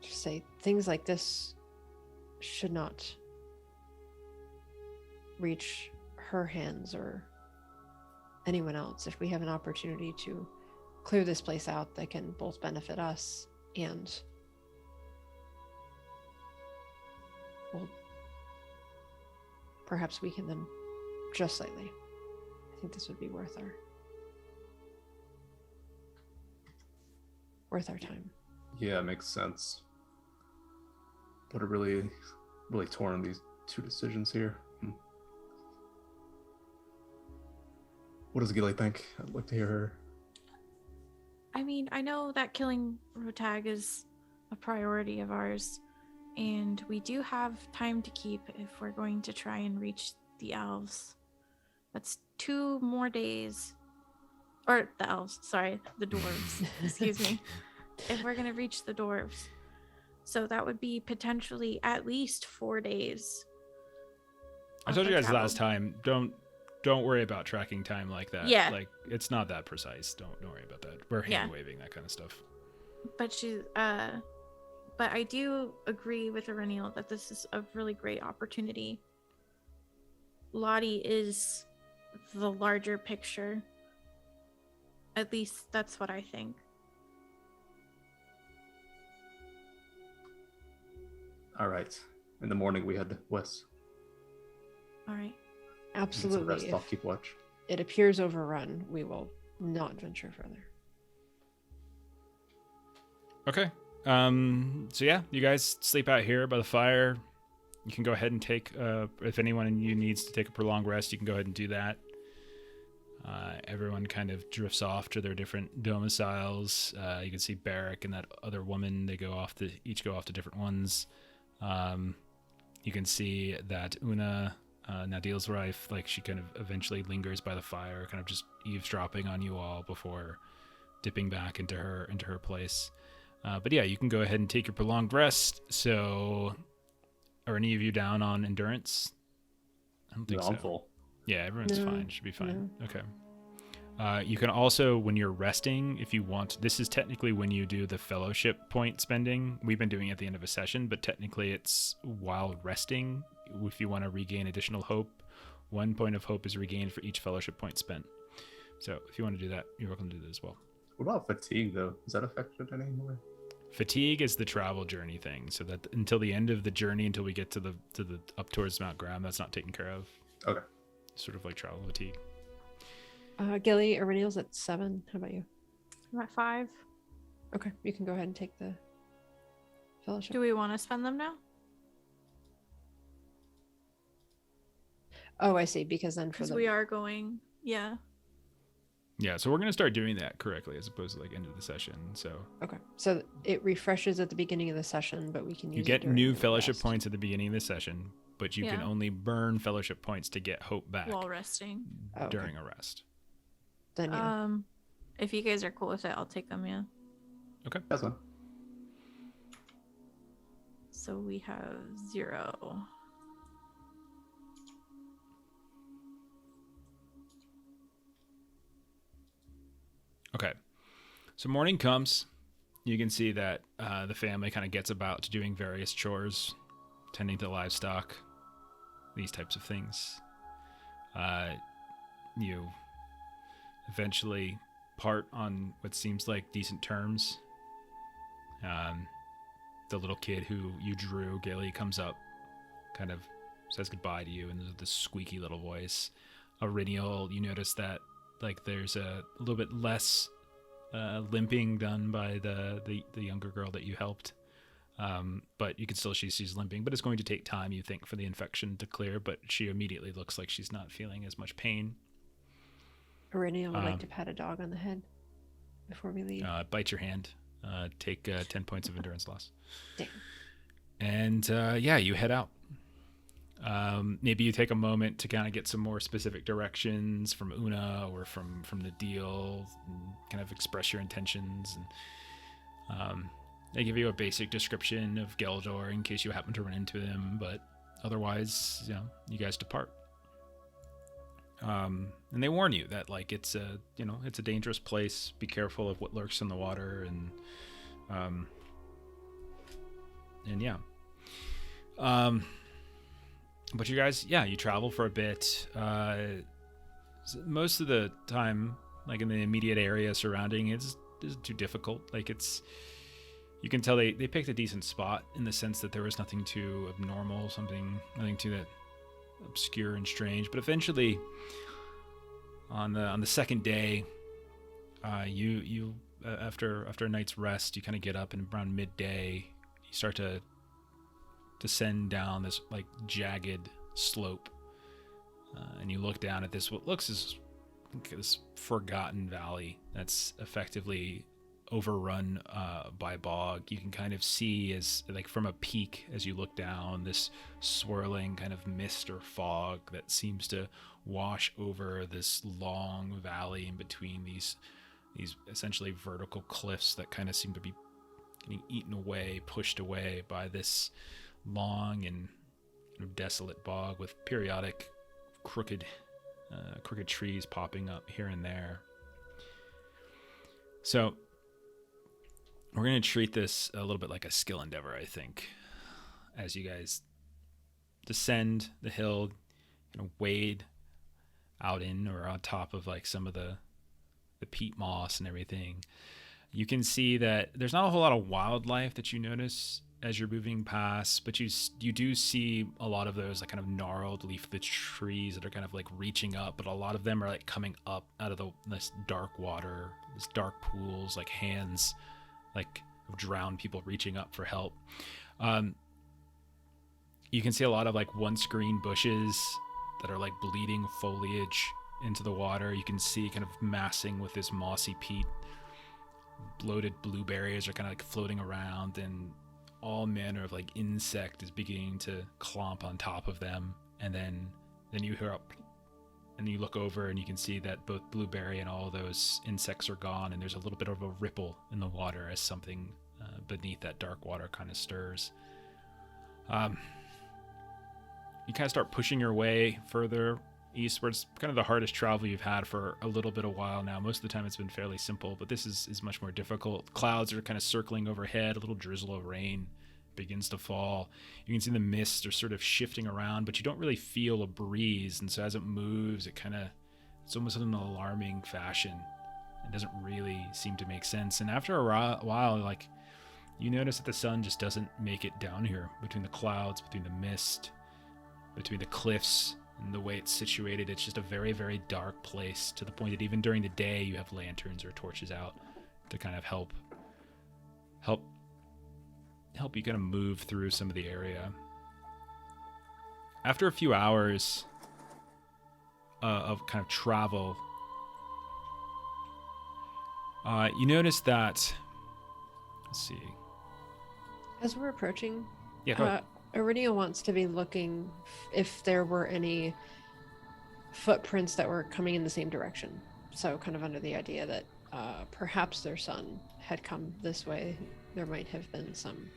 Just say things like this should not reach her hands or anyone else. If we have an opportunity to clear this place out that can both benefit us and perhaps weaken them just slightly, I think this would be worth our time. Yeah, it makes sense. But I'm really, really torn on these two decisions here. What does Gilly think? I'd like to hear her. I mean, I know that killing Rotag is a priority of ours, and we do have time to keep if we're going to try and reach the elves. That's 2 more days. Or the elves, sorry, the dwarves. Excuse me. If we're going to reach the dwarves. So that would be potentially at least 4 days. I told you guys last time, don't don't worry about tracking time like that. Yeah. Like it's not that precise. Don't worry about that. We're hand waving, that kind of stuff. But but I do agree with Aurenial that this is a really great opportunity. Lottie is the larger picture. At least that's what I think. All right. In the morning, we head west. All right. Get some Absolutely. rest. I'll keep watch. It appears overrun, we will not venture further. Okay. So yeah, you guys sleep out here by the fire. You can go ahead and take, if anyone in you needs to take a prolonged rest, you can go ahead and do that. Everyone kind of drifts off to their different domiciles. You can see Barrick and that other woman, they each go off to different ones. You can see that Una, Nadil's wife, like she kind of eventually lingers by the fire, kind of just eavesdropping on you all before dipping back into her place. But yeah, you can go ahead and take your prolonged rest. So, are any of you down on endurance? I don't think No, so. I'm full. Yeah, everyone's No, fine. Should be fine. no. Okay. You can also, when you're resting, if you want, this is technically when you do the fellowship point spending. We've been doing it at the end of a session, but technically it's while resting. If you want to regain additional hope, 1 point of hope is regained for each fellowship point spent. So if you want to do that, you're welcome to do that as well. What about fatigue, though? Is that affected in any way? Fatigue is the travel journey thing, so that until the end of the journey, until we get to the up towards Mount Graham, that's not taken care of. Okay. Sort of like travel fatigue. Gilly, Aurenial's at 7. How about you? I'm at 5. Okay, you can go ahead and take the fellowship. Do we want to spend them now? Oh, I see. Because then for Because the we are going. Yeah. Yeah, so we're gonna start doing that correctly as opposed to like end of the session. So okay, so it refreshes at the beginning of the session, but we can use you it get during new the fellowship rest. points at the beginning of the session, but you can Yeah. only burn fellowship points to get hope back While resting. Oh, okay. during a rest. Then yeah. If you guys are cool with it, I'll take them. Yeah. That's fine. So we have 0. Okay. So morning comes. You can see that the family kind of gets about to doing various chores, tending to livestock, these types of things. You eventually part on what seems like decent terms. The little kid who you drew, Gilly, comes up, kind of says goodbye to you in this squeaky little voice. Aurenial, you notice that like there's a little bit less limping done by the younger girl that you helped. But you can still she's limping, but it's going to take time, you think, for the infection to clear, but she immediately looks like she's not feeling as much pain. Aurenial would like to pat a dog on the head before we leave. Bite your hand. Take 10 points of endurance loss. Damn. And yeah, you head out. Maybe you take a moment to kind of get some more specific directions from Una or from the deal, and kind of express your intentions. And they give you a basic description of Geldor in case you happen to run into them, but otherwise, you guys depart. And they warn you that like it's a dangerous place. Be careful of what lurks in the water, and yeah. But you guys, you travel for a bit. Most of the time, like in the immediate area surrounding, it isn't too difficult. Like you can tell they picked a decent spot in the sense that there was nothing too abnormal, nothing too that obscure and strange. But eventually, on the second day, you after a night's rest, you kind of get up, and around midday, you start to descend down this like jagged slope, and you look down at what looks as this forgotten valley that's effectively overrun by bog. You can kind of see as like from a peak as you look down this swirling kind of mist or fog that seems to wash over this long valley in between these essentially vertical cliffs that kind of seem to be getting eaten away, pushed away by this long and desolate bog with periodic crooked crooked trees popping up here and there. So we're going to treat this a little bit like a skill endeavor, I think, as you guys descend the hill, wade out in or on top of like some of the peat moss and everything. You can see that there's not a whole lot of wildlife that you notice as you're moving past, but you do see a lot of those like kind of gnarled leafless trees that are kind of like reaching up, but a lot of them are like coming up out of this dark water, this dark pools, like hands like of drowned people reaching up for help. You can see a lot of like once green bushes that are like bleeding foliage into the water. You can see kind of massing with this mossy peat. Bloated blueberries are kind of like floating around, and all manner of like insect is beginning to clomp on top of them. And then you hear up and you look over and you can see that both blueberry and all those insects are gone, and there's a little bit of a ripple in the water as something beneath that dark water kind of stirs. You kind of start pushing your way further eastward. It's kind of the hardest travel you've had for a little bit of while now. Most of the time it's been fairly simple, but this is much more difficult. Clouds are kind of circling overhead. A little drizzle of rain begins to fall. You can see the mists are sort of shifting around, but you don't really feel a breeze, and so as it moves, it's almost in an alarming fashion. It doesn't really seem to make sense. And after a while, like, you notice that the sun just doesn't make it down here, between the clouds, between the mist, between the cliffs, and the way it's situated. It's just a very, very dark place, to the point that even during the day you have lanterns or torches out to kind of help you kind of move through some of the area. After a few hours of kind of travel, you notice that, let's see. As we're approaching, Yeah, go ahead. Iridia wants to be looking if there were any footprints that were coming in the same direction. So kind of under the idea that perhaps their son had come this way. There might have been some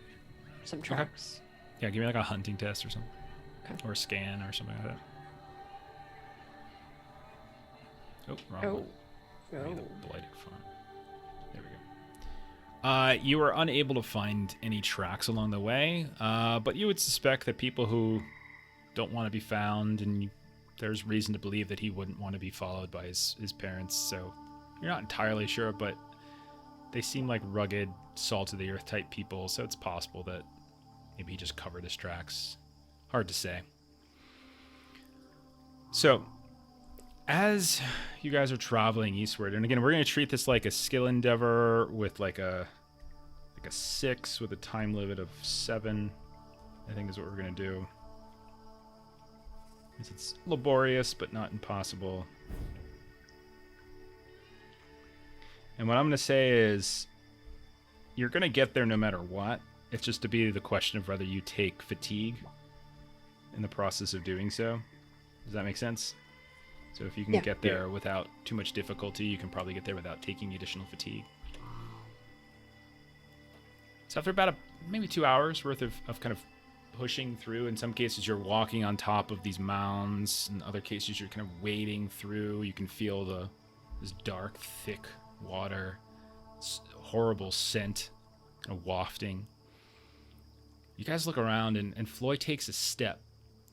tracks. Yeah, give me like a hunting test or something. Okay. Or a scan or something like that. Oh, wrong one. I need the blighted font. There we go. You were unable to find any tracks along the way, but you would suspect that people who don't want to be found, and there's reason to believe that he wouldn't want to be followed by his parents, so you're not entirely sure, but they seem like rugged, salt-of-the-earth type people, so it's possible that maybe he just covered his tracks. Hard to say. So, as you guys are traveling eastward, and again, we're going to treat this like a skill endeavor with like a 6 with a time limit of 7, I think is what we're going to do. It's laborious, but not impossible. And what I'm going to say is, you're going to get there no matter what. It's just to be the question of whether you take fatigue in the process of doing so. Does that make sense? So if you can get there without too much difficulty, you can probably get there without taking additional fatigue. So after about maybe 2 hours worth of kind of pushing through, in some cases you're walking on top of these mounds, in other cases you're kind of wading through. You can feel this dark, thick water, horrible scent kind of wafting. You guys look around, and Floyd takes a step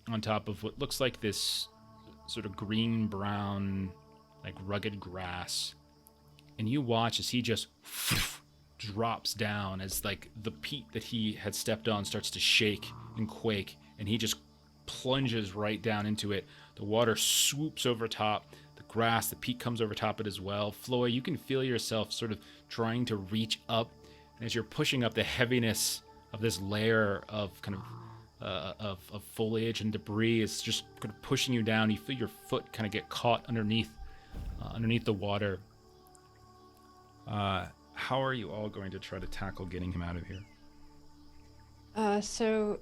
on top of what looks like this sort of green-brown, like rugged grass, and you watch as he just drops down, as like the peat that he had stepped on starts to shake and quake, and he just plunges right down into it. The water swoops over top the grass, the peat comes over top it as well. Floyd, you can feel yourself sort of trying to reach up, and as you're pushing up, the heaviness of this layer of kind of foliage and debris is just kind of pushing you down. You feel your foot kind of get caught underneath the water. How are you all going to try to tackle getting him out of here? So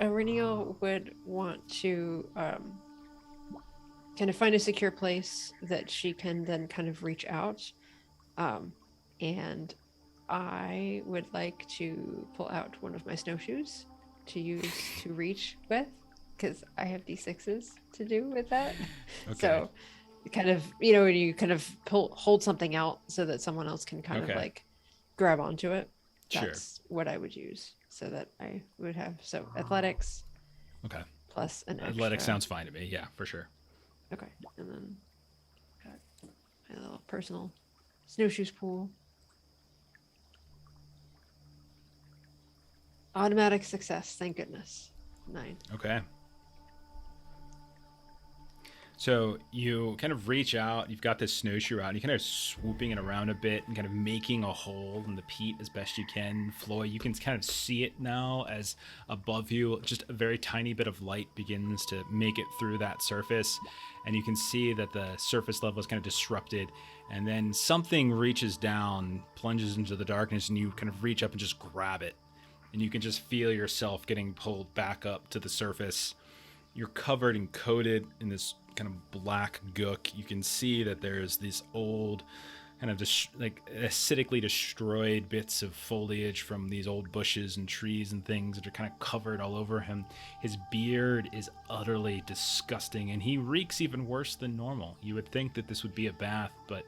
Iriniel would want to kind of find a secure place that she can then kind of reach out. And I would like to pull out one of my snowshoes to use to reach with. because I have D6s to do with that. Okay. So kind of, you kind of hold something out so that someone else can kind of Okay. like grab onto it. Sure. That's what I would use so that I would have. So athletics Okay. plus an extra. Athletics sounds fine to me. Yeah, for sure. Okay. And then got my little personal snowshoes pool. Automatic success. Thank goodness. 9. Okay. So you kind of reach out, you've got this snowshoe out, and you're kind of swooping it around a bit and kind of making a hole in the peat as best you can. Floy, you can kind of see it now as above you, just a very tiny bit of light begins to make it through that surface. And you can see that the surface level is kind of disrupted. And then something reaches down, plunges into the darkness, and you kind of reach up and just grab it. And you can just feel yourself getting pulled back up to the surface. You're covered and coated in this kind of black gook. You can see that there's these old kind of acidically destroyed bits of foliage from these old bushes and trees and things that are kind of covered all over him. His beard is utterly disgusting, and he reeks even worse than normal. You would think that this would be a bath, but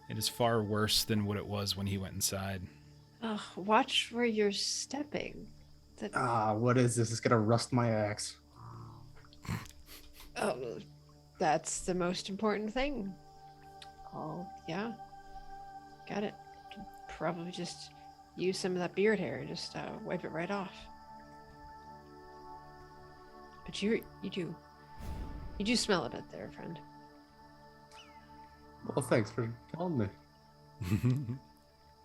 it is far worse than what it was when he went inside. Oh, watch where you're stepping. What is this? It's gonna rust my axe. Oh, that's the most important thing. Oh, yeah. Got it. Can probably just use some of that beard hair and just wipe it right off. But you do smell a bit there, friend. Well, thanks for telling me.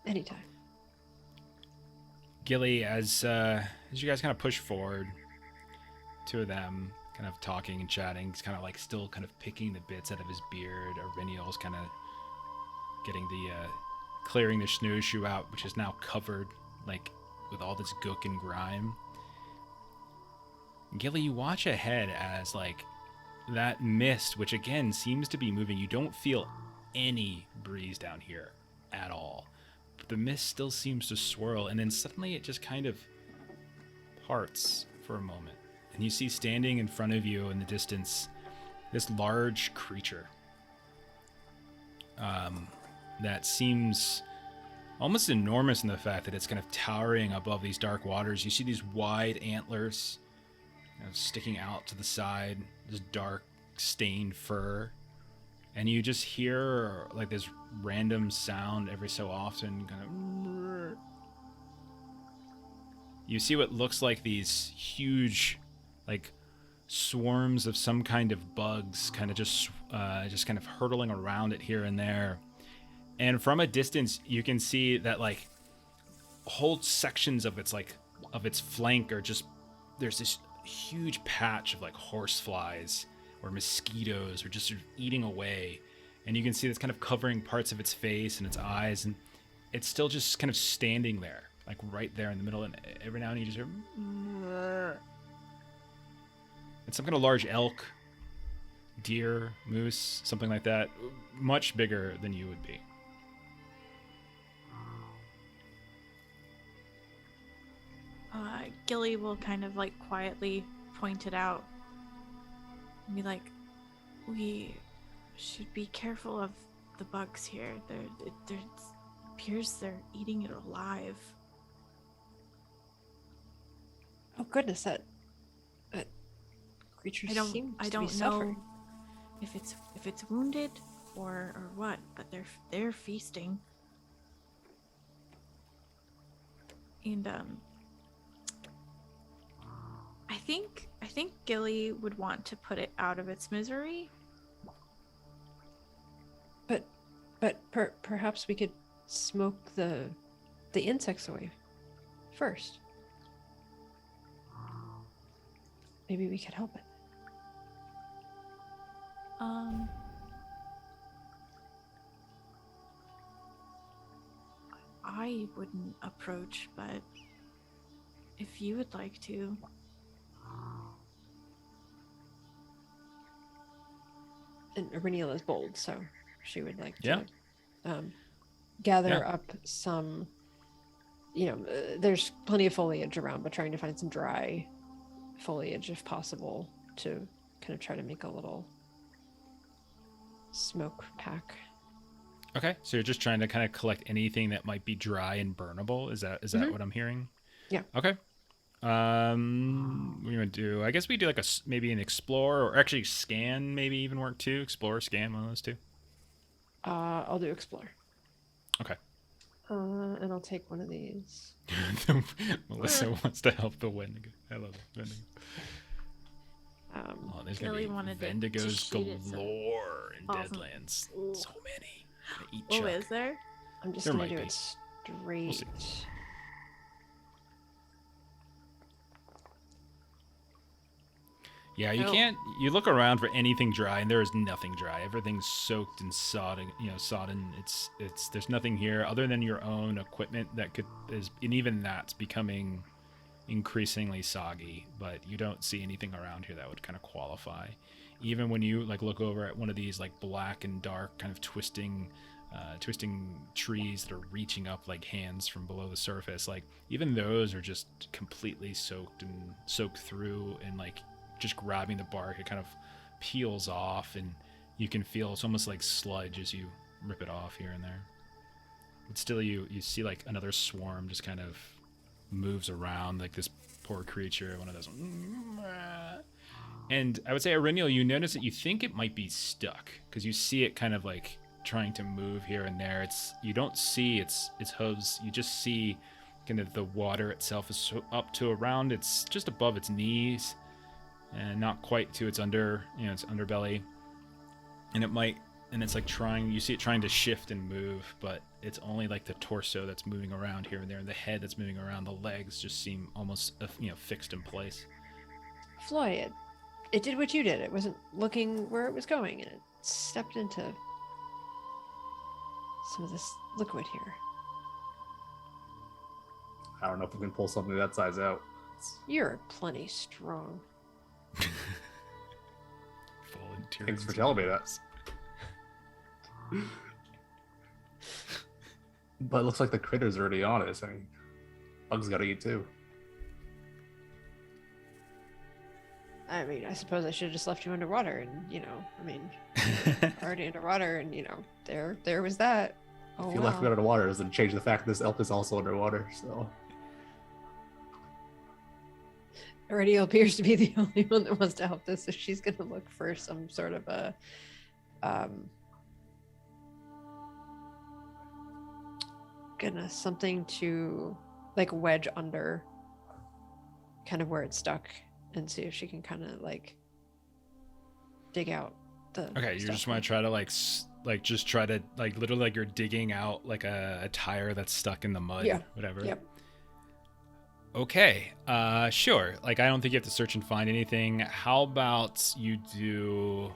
Anytime. Gilly, as you guys kind of push forward, two of them kind of talking and chatting, he's kind of like still kind of picking the bits out of his beard. Arviniel's kind of getting the clearing the snowshoe out, which is now covered like with all this gook and grime. Gilly, you watch ahead as like that mist, which again seems to be moving. You don't feel any breeze down here at all. But the mist still seems to swirl, and then suddenly it just kind of parts for a moment. And you see standing in front of you in the distance this large creature that seems almost enormous in the fact that it's kind of towering above these dark waters. You see these wide antlers sticking out to the side, this dark stained fur, and you just hear like this random sound every so often, kind of. You see what looks like these huge like swarms of some kind of bugs kind of just kind of hurtling around it here and there. And from a distance you can see that like whole sections of its flank are just, there's this huge patch of like horse flies or mosquitoes are just sort of eating away, and you can see that's kind of covering parts of its face and its eyes, and it's still just kind of standing there, like right there in the middle, and every now and then you just hear it's some kind of large elk, deer, moose, something like that, much bigger than you would be. Gilly will kind of like quietly point it out and be like, we should be careful of the bugs here. It appears they're eating it alive. Oh goodness, that creature I seems don't to be know suffering. if it's wounded or what, but they're feasting. And I think Gilly would want to put it out of its misery. But perhaps we could smoke the insects away first. Maybe we could help it. I wouldn't approach, but if you would like to. And Ireniel is bold, so she would like Yeah. to gather Yeah. up some, there's plenty of foliage around, but trying to find some dry foliage if possible to kind of try to make a little smoke pack. Okay, so you're just trying to kind of collect anything that might be dry and burnable. Is that what I'm hearing? Yeah. Okay. What are you gonna do? I guess we do like maybe an explore, or actually scan. Maybe even work too. Explore, scan, one of those two. I'll do explore. Okay. And I'll take one of these. Melissa wants to help the Wendigo. I love it. Wendigo. Oh, there's Really gonna be wanted to Wendigos shoot it some galore in awesome- Deadlands. Ooh. So many. Gonna eat Oh, Chuck. is there? I'm just There gonna might do be. it straight. We'll see. Yeah, you No. can't. You look around for anything dry, and there is nothing dry. Everything's soaked and sodden. Sodden. It's. There's nothing here other than your own equipment and even that's becoming increasingly soggy. But you don't see anything around here that would kind of qualify. Even when you look over at one of these black and dark kind of twisting trees that are reaching up like hands from below the surface, even those are just completely soaked through and just grabbing the bark, it kind of peels off, and you can feel it's almost like sludge as you rip it off here and there. But still, you see another swarm just kind of moves around, this poor creature, one of those. And I would say, Aurelial, you notice that you think it might be stuck because you see it kind of trying to move here and there. You don't see its hooves. You just see kind of the water itself is up to around. It's just above its knees. And not quite to its its underbelly, and it's you see it trying to shift and move, but it's only the torso that's moving around here and there, and the head that's moving around. The legs just seem almost fixed in place. Floyd, it did what you did. It wasn't looking where it was going, and it stepped into some of this liquid here. I don't know if we can pull something that size out. You're plenty strong. Thanks for telling me that. But it looks like the critter's already on it. I mean, bugs gotta eat too. I mean, I suppose I should have just left you underwater, and already underwater, and there was that. Oh, If you left me underwater, it doesn't change the fact that this elf is also underwater. So Aurelial appears to be the only one that wants to help this, so she's going to look for some sort of a something to wedge under kind of where it's stuck and see if she can kind of dig out the Okay, you just want to try to just try to literally you're digging out a tire that's stuck in the mud. Yeah. Whatever. Yep. Okay, sure. I don't think you have to search and find anything. How about you do...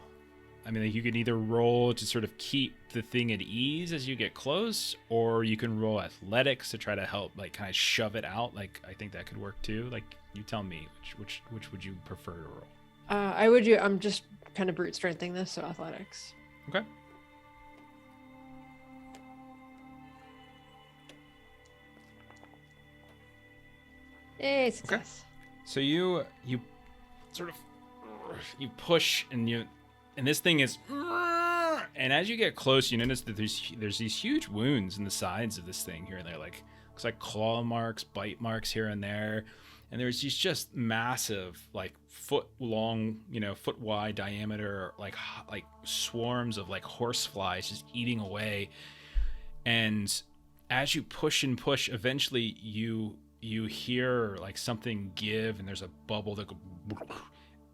you can either roll to sort of keep the thing at ease as you get close, or you can roll athletics to try to help, kind of shove it out. I think that could work too. You tell me, which would you prefer to roll? I'm just kind of brute strengthening this, so athletics. Okay. Hey, success. So you sort of you push and this thing is, and as you get close, you notice that there's these huge wounds in the sides of this thing here and there, looks like claw marks, bite marks here and there, and there's these just massive foot long, foot wide diameter like swarms of horse flies just eating away. And as you push and push, eventually you hear something give, and there's a bubble that goes,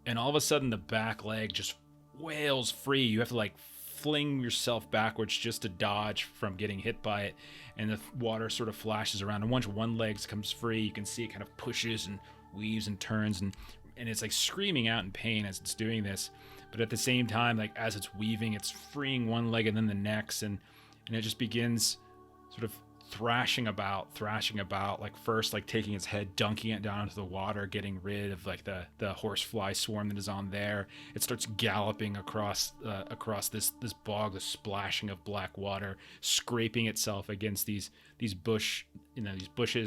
and all of a sudden the back leg just wails free. You have to fling yourself backwards just to dodge from getting hit by it, and the water sort of flashes around, and once one leg comes free, you can see it kind of pushes and weaves and turns, and it's screaming out in pain as it's doing this. But at the same time, as it's weaving, it's freeing one leg and then the next, and it just begins sort of thrashing about, first taking its head, dunking it down into the water, getting rid of the horsefly swarm that is on there. It starts galloping across this bog, the splashing of black water, scraping itself against these bushes,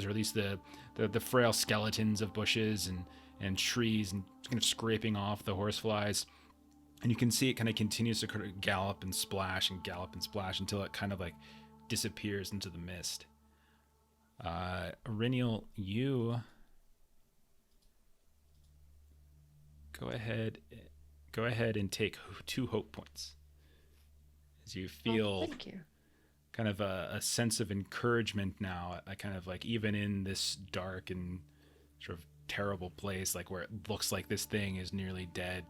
or at least the frail skeletons of bushes, and trees and kind of scraping off the horseflies. And you can see it kind of continues to kind of gallop and splash until it kind of like disappears into the mist. Eryniel, you go ahead and take 2 hope points as you feel thank you. kind of a sense of encouragement now. I kind of like, even in this dark and sort of terrible place, like where it looks like this thing is nearly dead,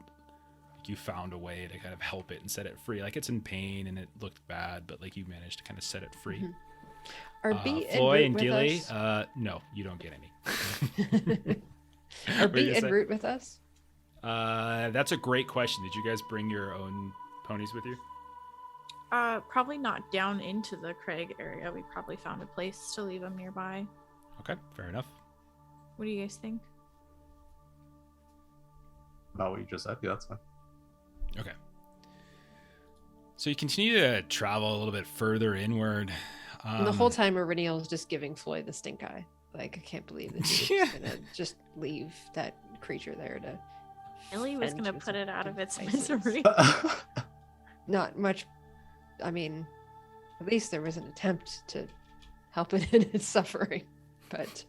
like you found a way to kind of help it and set it free. Like it's in pain and it looked bad, but like you managed to kind of set it free. Mm-hmm. Are Beat Floy and and Root Gilly, with us? No, you don't get any. Are What were you Beat gonna and say? Root with us? That's a great question. Did you guys bring your own ponies with you? Probably not down into the Craig area. We probably found a place to leave them nearby. Okay, fair enough. What do you guys think? About what you just said. Yeah, that's fine. Okay. So you continue to travel a little bit further inward. And the whole time, Eryniel's just giving Floyd the stink eye. Like, I can't believe that she's gonna just leave that creature there to. Ellie was fend gonna with put it out of its devices. misery. Not much. I mean, at least there was an attempt to help it in its suffering. But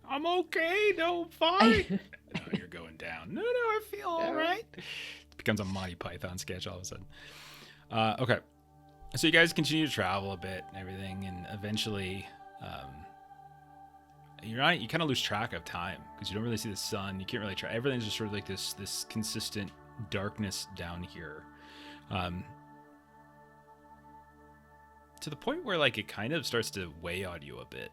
I'm okay. No, fine. No, you're going down. No, I feel all right. It becomes a Monty Python sketch all of a sudden. Okay. So you guys continue to travel a bit and everything, and eventually you kind of lose track of time because you don't really see the sun. You can't really try. Everything's just sort of like this consistent darkness down here. To the point where like it kind of starts to weigh on you a bit.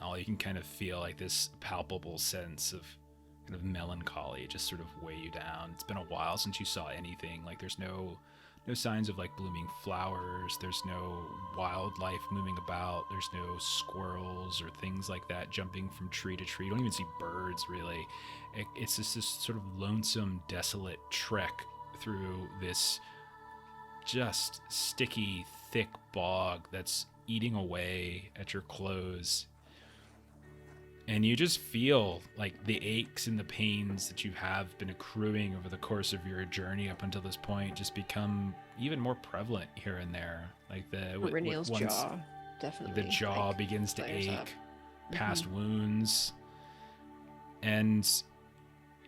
All you can kind of feel like this palpable sense of kind of melancholy just sort of weigh you down. It's been a while since you saw anything. Like there's no signs of like blooming flowers. There's no wildlife moving about. There's no squirrels or things like that jumping from tree to tree. You don't even see birds really. It's just this sort of lonesome, desolate trek through this just sticky, thick bog that's eating away at your clothes. And you just feel like the aches and the pains that you have been accruing over the course of your journey up until this point just become even more prevalent here and there. Like Eryniel's jaw definitely. The jaw like, begins to flares ache up. past wounds. And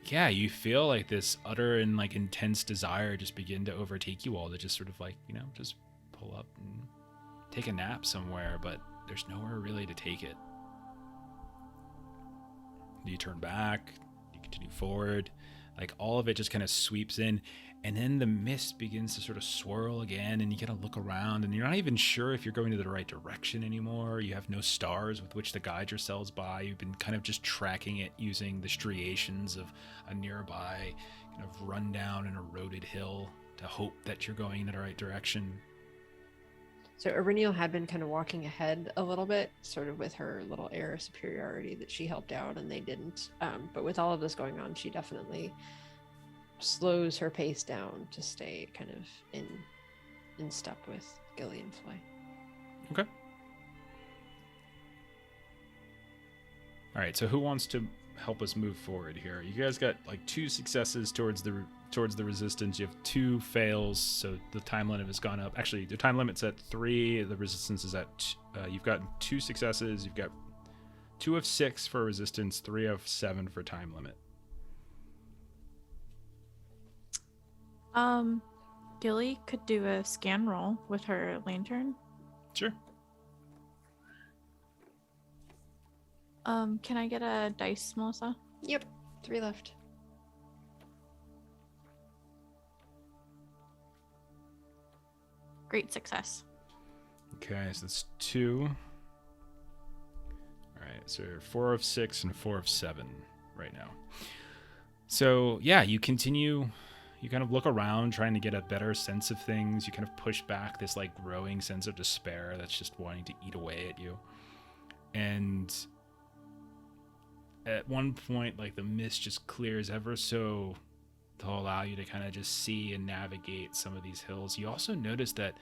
yeah, you feel like this utter and like intense desire just begin to overtake you all to just sort of like, just pull up and take a nap somewhere, but there's nowhere really to take it. You turn back, you continue forward, like all of it just kind of sweeps in, and then the mist begins to sort of swirl again, and you gotta look around, and you're not even sure if you're going to the right direction anymore. You have no stars with which to guide yourselves by. You've been kind of just tracking it using the striations of a nearby kind of rundown and eroded hill to hope that you're going in the right direction. So Eryniel had been kind of walking ahead a little bit, sort of with her little air of superiority that she helped out and they didn't. But with all of this going on, she definitely slows her pace down to stay kind of in step with Gilly and Floy. Okay. All right, so who wants to help us move forward here? You guys got like 2 successes towards the resistance. You have 2 fails, so the time limit has gone up. Actually, the time limit's at 3. The resistance is at. You've got 2 successes. You've got 2 of 6 for resistance, 3 of 7 for time limit. Gilly could do a scan roll with her lantern. Sure. Can I get a dice, Melissa? Yep, 3 left. Great success. Okay, so that's 2. All right, so 4 of 6 and 4 of 7 right now. So yeah, you continue. You kind of look around, trying to get a better sense of things. You kind of push back this like growing sense of despair that's just wanting to eat away at you. And at one point, like the mist just clears ever so to allow you to kind of just see and navigate some of these hills. You also notice that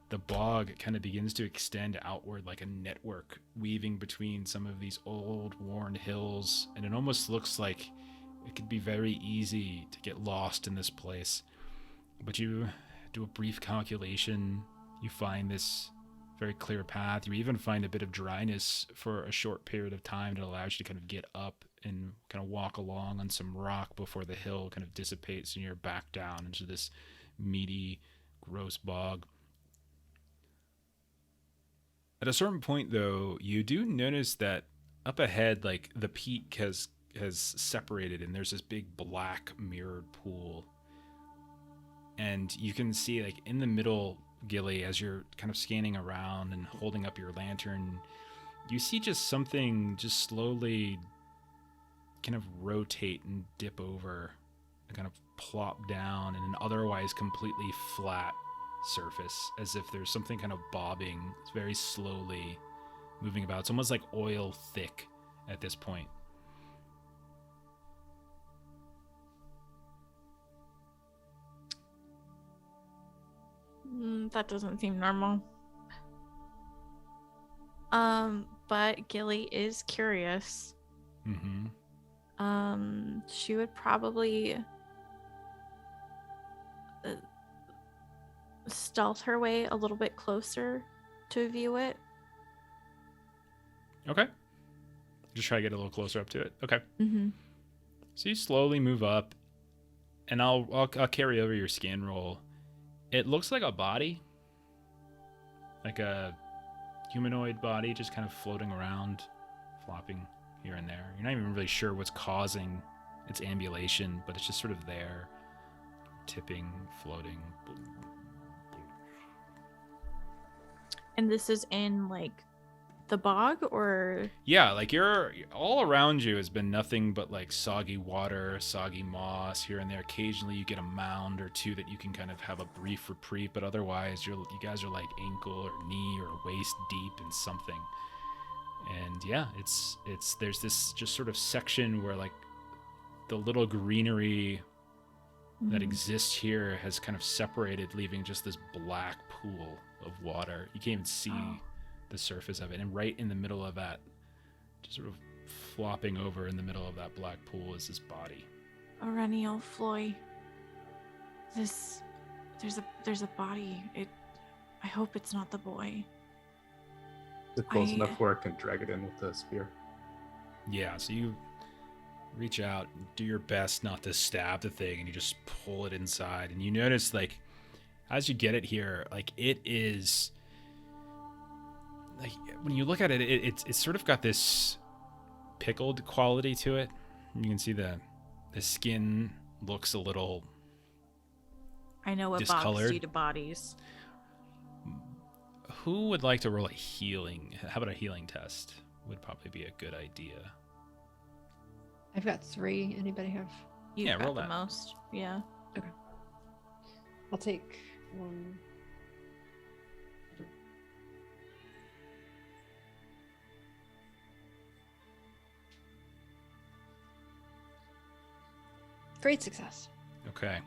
the bog kind of begins to extend outward like a network, weaving between some of these old, worn hills, and it almost looks like it could be very easy to get lost in this place. But you do a brief calculation, you find this very clear path. You even find a bit of dryness for a short period of time that allows you to kind of get up and kind of walk along on some rock before the hill kind of dissipates and you're back down into this meaty, gross bog. At a certain point, though, you do notice that up ahead, like the peak has separated and there's this big black mirrored pool. And you can see, like, in the middle, Gilly, as you're kind of scanning around and holding up your lantern, you see just something just slowly kind of rotate and dip over and kind of plop down in an otherwise completely flat surface, as if there's something kind of bobbing very slowly moving about. It's almost like oil thick at this point. That doesn't seem normal. But Gilly is curious. Mm-hmm. She would probably stealth her way a little bit closer to view it. Okay. Just try to get a little closer up to it. Okay. Mm-hmm. So you slowly move up, and I'll carry over your scan roll. It looks like a body, like a humanoid body, just kind of floating around, flopping here and there. You're not even really sure what's causing its ambulation, but it's just sort of there, tipping, floating. And this is in, like, the bog, or? Yeah, like you're all around you has been nothing but like soggy water, soggy moss here and there. Occasionally you get a mound or two that you can kind of have a brief reprieve, but otherwise you guys are like ankle or knee or waist deep in something. And yeah, it's there's this just sort of section where like the little greenery that exists here has kind of separated, leaving just this black pool of water. You can't even see the surface of it, and right in the middle of that, just sort of flopping over in the middle of that black pool, is this body. Aurenial Floy. There's a body. I hope it's not the boy. Is it close enough where I can drag it in with the spear? Yeah, so you reach out, do your best not to stab the thing, and you just pull it inside, and you notice, like, as you get it here, like, it is, like, when you look at it, it's sort of got this pickled quality to it. You can see the skin looks a little I know what discolored. bogs do to bodies. Who would like to roll a healing? How about a healing test? Would probably be a good idea. I've got 3. Anybody have? You've Yeah, got roll the that. most. Yeah. Okay. I'll take 1. Great success. Okay.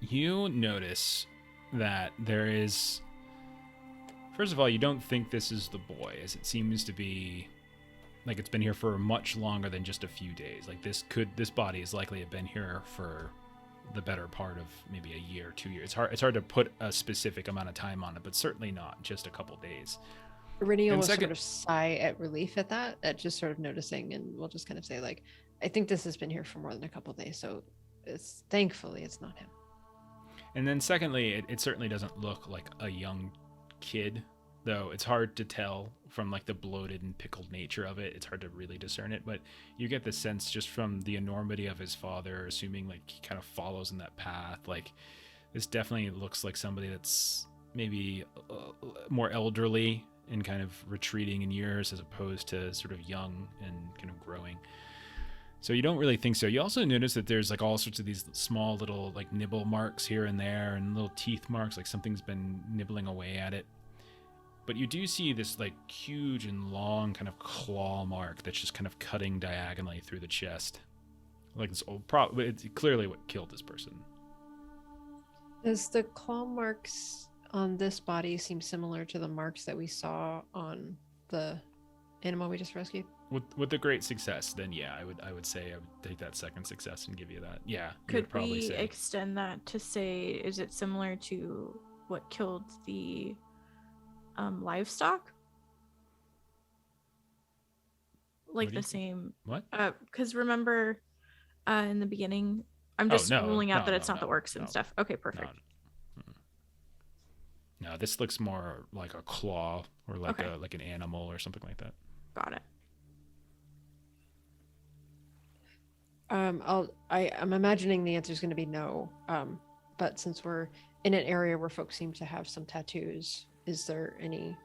You notice that there is... First of all, you don't think this is the boy, as it seems to be... Like, it's been here for much longer than just a few days. Like, this body is likely to have been here for the better part of maybe a year, 2 years. It's hard to put a specific amount of time on it, but certainly not just a couple days. Aurenial And will second- sort of sigh at relief at that, at just sort of noticing, and we'll just kind of say, like, I think this has been here for more than a couple days, so thankfully it's not him. And then secondly, it certainly doesn't look like a young kid, though it's hard to tell from like the bloated and pickled nature of it. It's hard to really discern it, but you get the sense just from the enormity of his father, assuming like he kind of follows in that path. Like, this definitely looks like somebody that's maybe more elderly and kind of retreating in years, as opposed to sort of young and kind of growing. So you don't really think so. You also notice that there's like all sorts of these small little like nibble marks here and there, and little teeth marks, like something's been nibbling away at it. But you do see this like huge and long kind of claw mark that's just kind of cutting diagonally through the chest. Like this old it's clearly what killed this person. Does the claw marks on this body seem similar to the marks that we saw on the animal we just rescued? with the great success, then yeah, I would say I would take that second success and give you that. Yeah, you Could would probably we say. extend that to say, is it similar to what killed the livestock? Like What do the you- same. What? Because remember, in the beginning, I'm Oh, just no, ruling out no, that it's no, not the no, orcs and no. stuff. Okay, No, perfect. no, this looks more like a claw or like Okay. like an animal or something like that. Got it. I'm imagining the answer is going to be no. But since we're in an area where folks seem to have some tattoos, is there any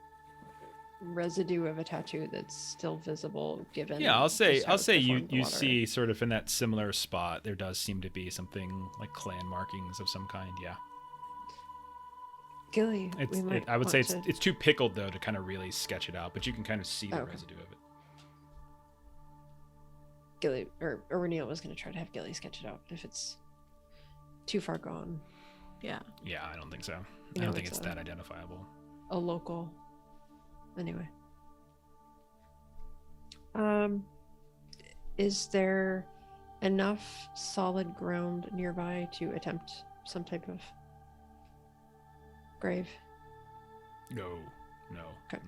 residue of a tattoo that's still visible given? Yeah, I'll say just how it's performed in the you water? see sort of in that similar spot there does seem to be something like clan markings of some kind. Yeah, Gilly, we might I would say want to- it's too pickled though to kind of really sketch it out, but you can kind of see the Okay. residue of it. Gilly or Reneel was going to try to have Gilly sketch it out, but if it's too far gone, Yeah. Yeah, I don't think so. I No, don't think it's it's a- that identifiable. a local. Anyway, is there enough solid ground nearby to attempt some type of grave? No. Okay.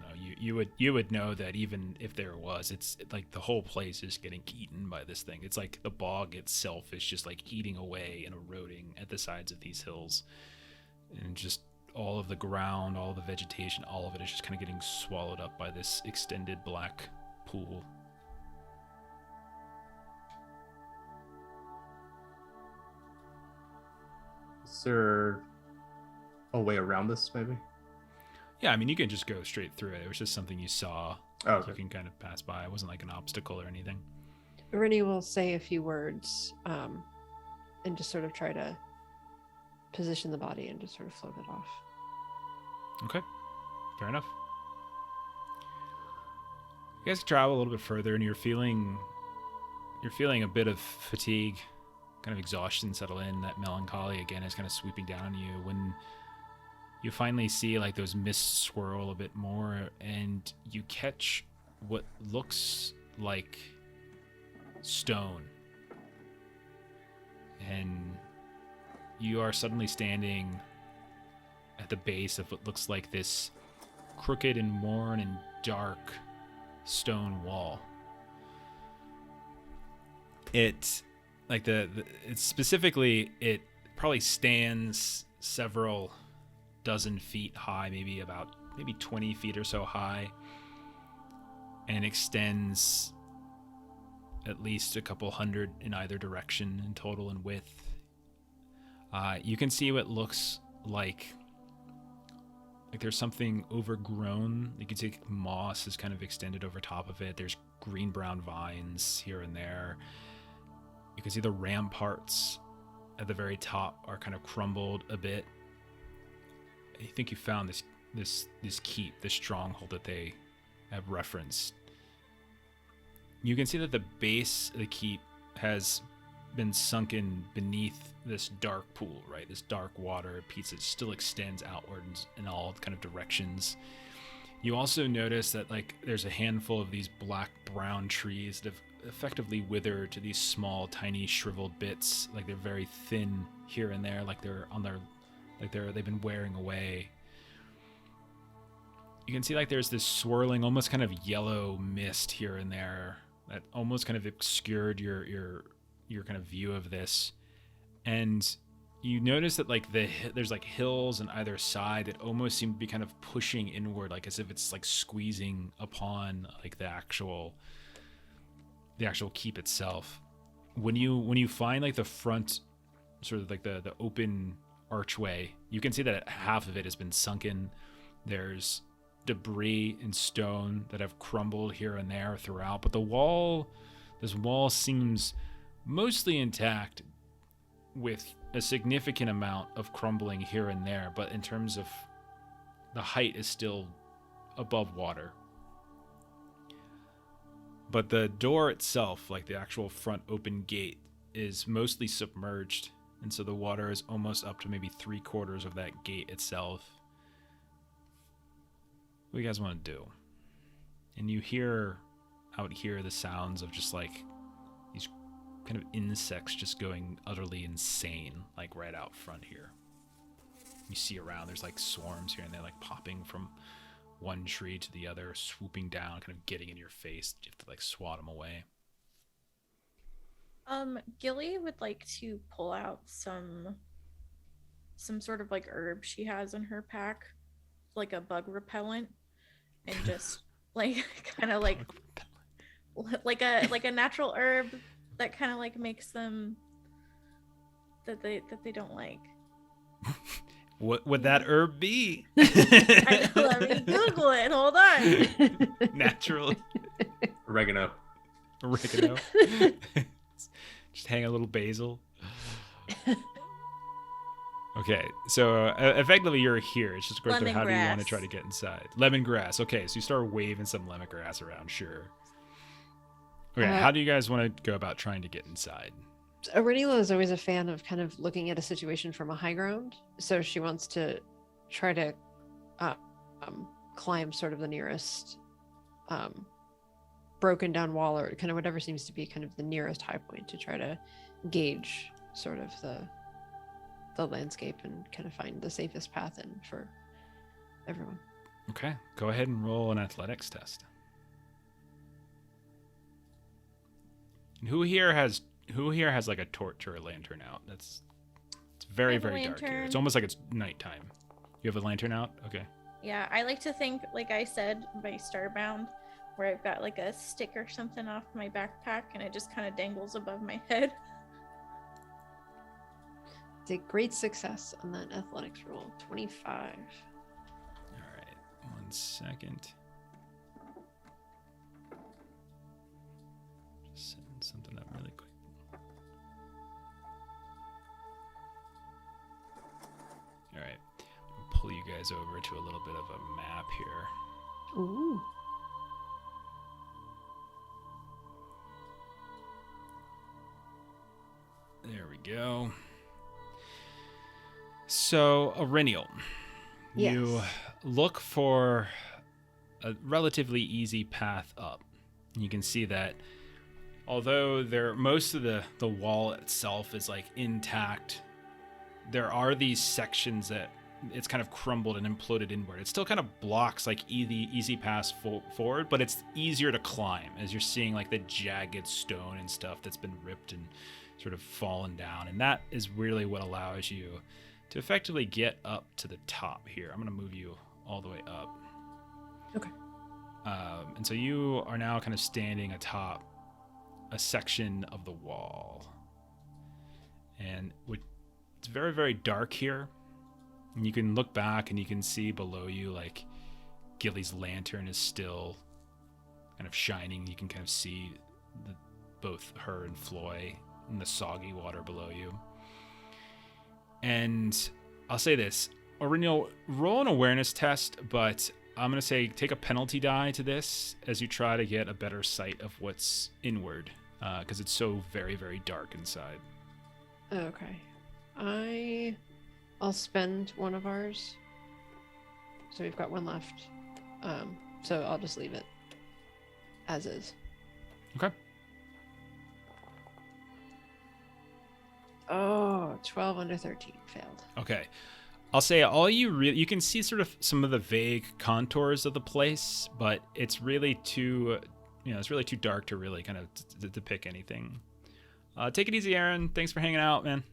You would know that even if there was, it's like the whole place is getting eaten by this thing. It's like the bog itself is just like eating away and eroding at the sides of these hills, and just all of the ground, all of the vegetation, all of it is just kind of getting swallowed up by this extended black pool. Is there a way around this, maybe? Yeah, I mean you can just go straight through it. It was just something you saw. Oh, You okay. can kind of pass by. It wasn't like an obstacle or anything. Rennie will say a few words and just sort of try to position the body and just sort of float it off. Okay, fair enough. You guys travel a little bit further, and you're feeling a bit of fatigue, kind of exhaustion settle in. That melancholy again is kind of sweeping down on you when you finally see like those mists swirl a bit more, and you catch what looks like stone, and you are suddenly standing at the base of what looks like this crooked and worn and dark stone wall. It like it's specifically, it probably stands several dozen feet high, maybe 20 feet or so high, and extends at least a couple hundred in either direction in total in width. You can see what looks like there's something overgrown. You can see moss is kind of extended over top of it. There's green-brown vines here and there. You can see the ramparts at the very top are kind of crumbled a bit. I think you found this keep, this stronghold that they have referenced. You can see that the base of the keep has been sunken beneath this dark pool, right? This dark water piece that still extends outwards in all kind of directions. You also notice that like there's a handful of these black-brown trees that have effectively withered to these small, tiny, shriveled bits. Like they're very thin here and there, like they've been wearing away. You can see like there's this swirling, almost kind of yellow mist here and there that almost kind of obscured your kind of view of this. And you notice that like there's like hills on either side that almost seem to be kind of pushing inward, like as if it's like squeezing upon like the actual keep itself. When you find like the front, sort of like the open archway, you can see that half of it has been sunken. There's debris and stone that have crumbled here and there throughout, but this wall seems mostly intact, with a significant amount of crumbling here and there, but in terms of the height is still above water. But the door itself, like the actual front open gate, is mostly submerged, and so the water is almost up to maybe 3/4 of that gate itself. What do you guys want to do? And you hear out here the sounds of just like these kind of insects just going utterly insane, like right out front here. You see around, there's like swarms here and they're like popping from one tree to the other, swooping down, kind of getting in your face. You have to like swat them away. Gilly would like to pull out some sort of like herb she has in her pack, like a bug repellent, and just like kind of like a natural herb that kind of like makes them that they don't like. What would that herb be? I know, let me Google it. Hold on. Natural Oregano. Just hang a little basil. Okay, so effectively you're here. It's just a question of how do you want to try to get inside? Lemongrass. Okay, so you start waving some lemongrass around. Sure. Okay, how do you guys want to go about trying to get inside? Arenila is always a fan of kind of looking at a situation from a high ground, so she wants to try to climb sort of the nearest broken down wall, or kind of whatever seems to be kind of the nearest high point, to try to gauge sort of the landscape and kind of find the safest path in for everyone. Okay, go ahead and roll an athletics test. And who here has like a torch or a lantern out? It's very dark here. It's almost like it's nighttime. You have a lantern out? Okay. Yeah, I like to think, like I said, by Starbound, where I've got like a stick or something off my backpack and it just kind of dangles above my head. It's a great success on that athletics roll. 25. All right, 1 second. Just setting something up really quick. All right, I'll pull you guys over to a little bit of a map here. Ooh. There we go. So, Aurenial, you look for a relatively easy path up. You can see that although most of the wall itself is like intact, there are these sections that it's kind of crumbled and imploded inward. It still kind of blocks like easy pass forward, but it's easier to climb as you're seeing like the jagged stone and stuff that's been ripped and sort of fallen down. And that is really what allows you to effectively get up to the top here. I'm going to move you all the way up. Okay. And so you are now kind of standing atop a section of the wall. And it's very, very dark here. And you can look back and you can see below you, like, Gilly's lantern is still kind of shining. You can kind of see both her and Floy in the soggy water below you. And I'll say this, Aurenial, roll an awareness test, but I'm going to say take a penalty die to this as you try to get a better sight of what's inward, because it's so very, very dark inside. Okay. I'll spend one of ours. So we've got one left. So I'll just leave it as is. Okay. Oh, 12 under 13 failed. Okay. I'll say you can see sort of some of the vague contours of the place, but it's really too dark to really kind of to pick anything. Take it easy, Aaron. Thanks for hanging out, man.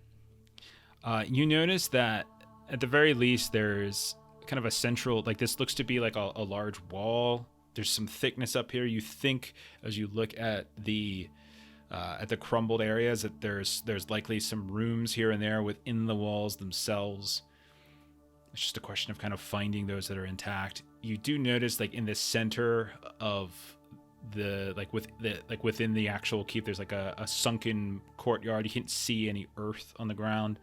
You notice that at the very least there's kind of a central, like this looks to be like a large wall. There's some thickness up here. You think as you look at the crumbled areas that there's likely some rooms here and there within the walls themselves. It's just a question of kind of finding those that are intact. You do notice, like in the center of within the actual keep, there's like a sunken courtyard. You can't see any earth on the ground.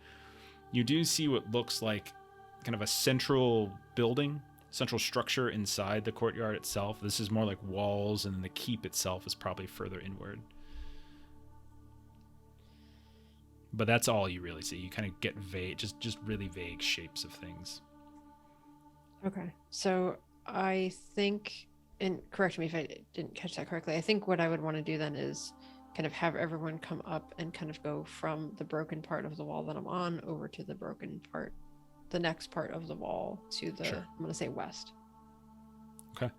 You do see what looks like kind of a central building, central structure inside the courtyard itself. This is more like walls, and the keep itself is probably further inward. But that's all you really see. You kind of get vague, just really vague shapes of things. Okay. So I think And correct me if I didn't catch that correctly. I think what I would want to do then is kind of have everyone come up and kind of go from the broken part of the wall that I'm on over to the broken part, the next part of the wall to the, Sure. I'm going to say west. Okay.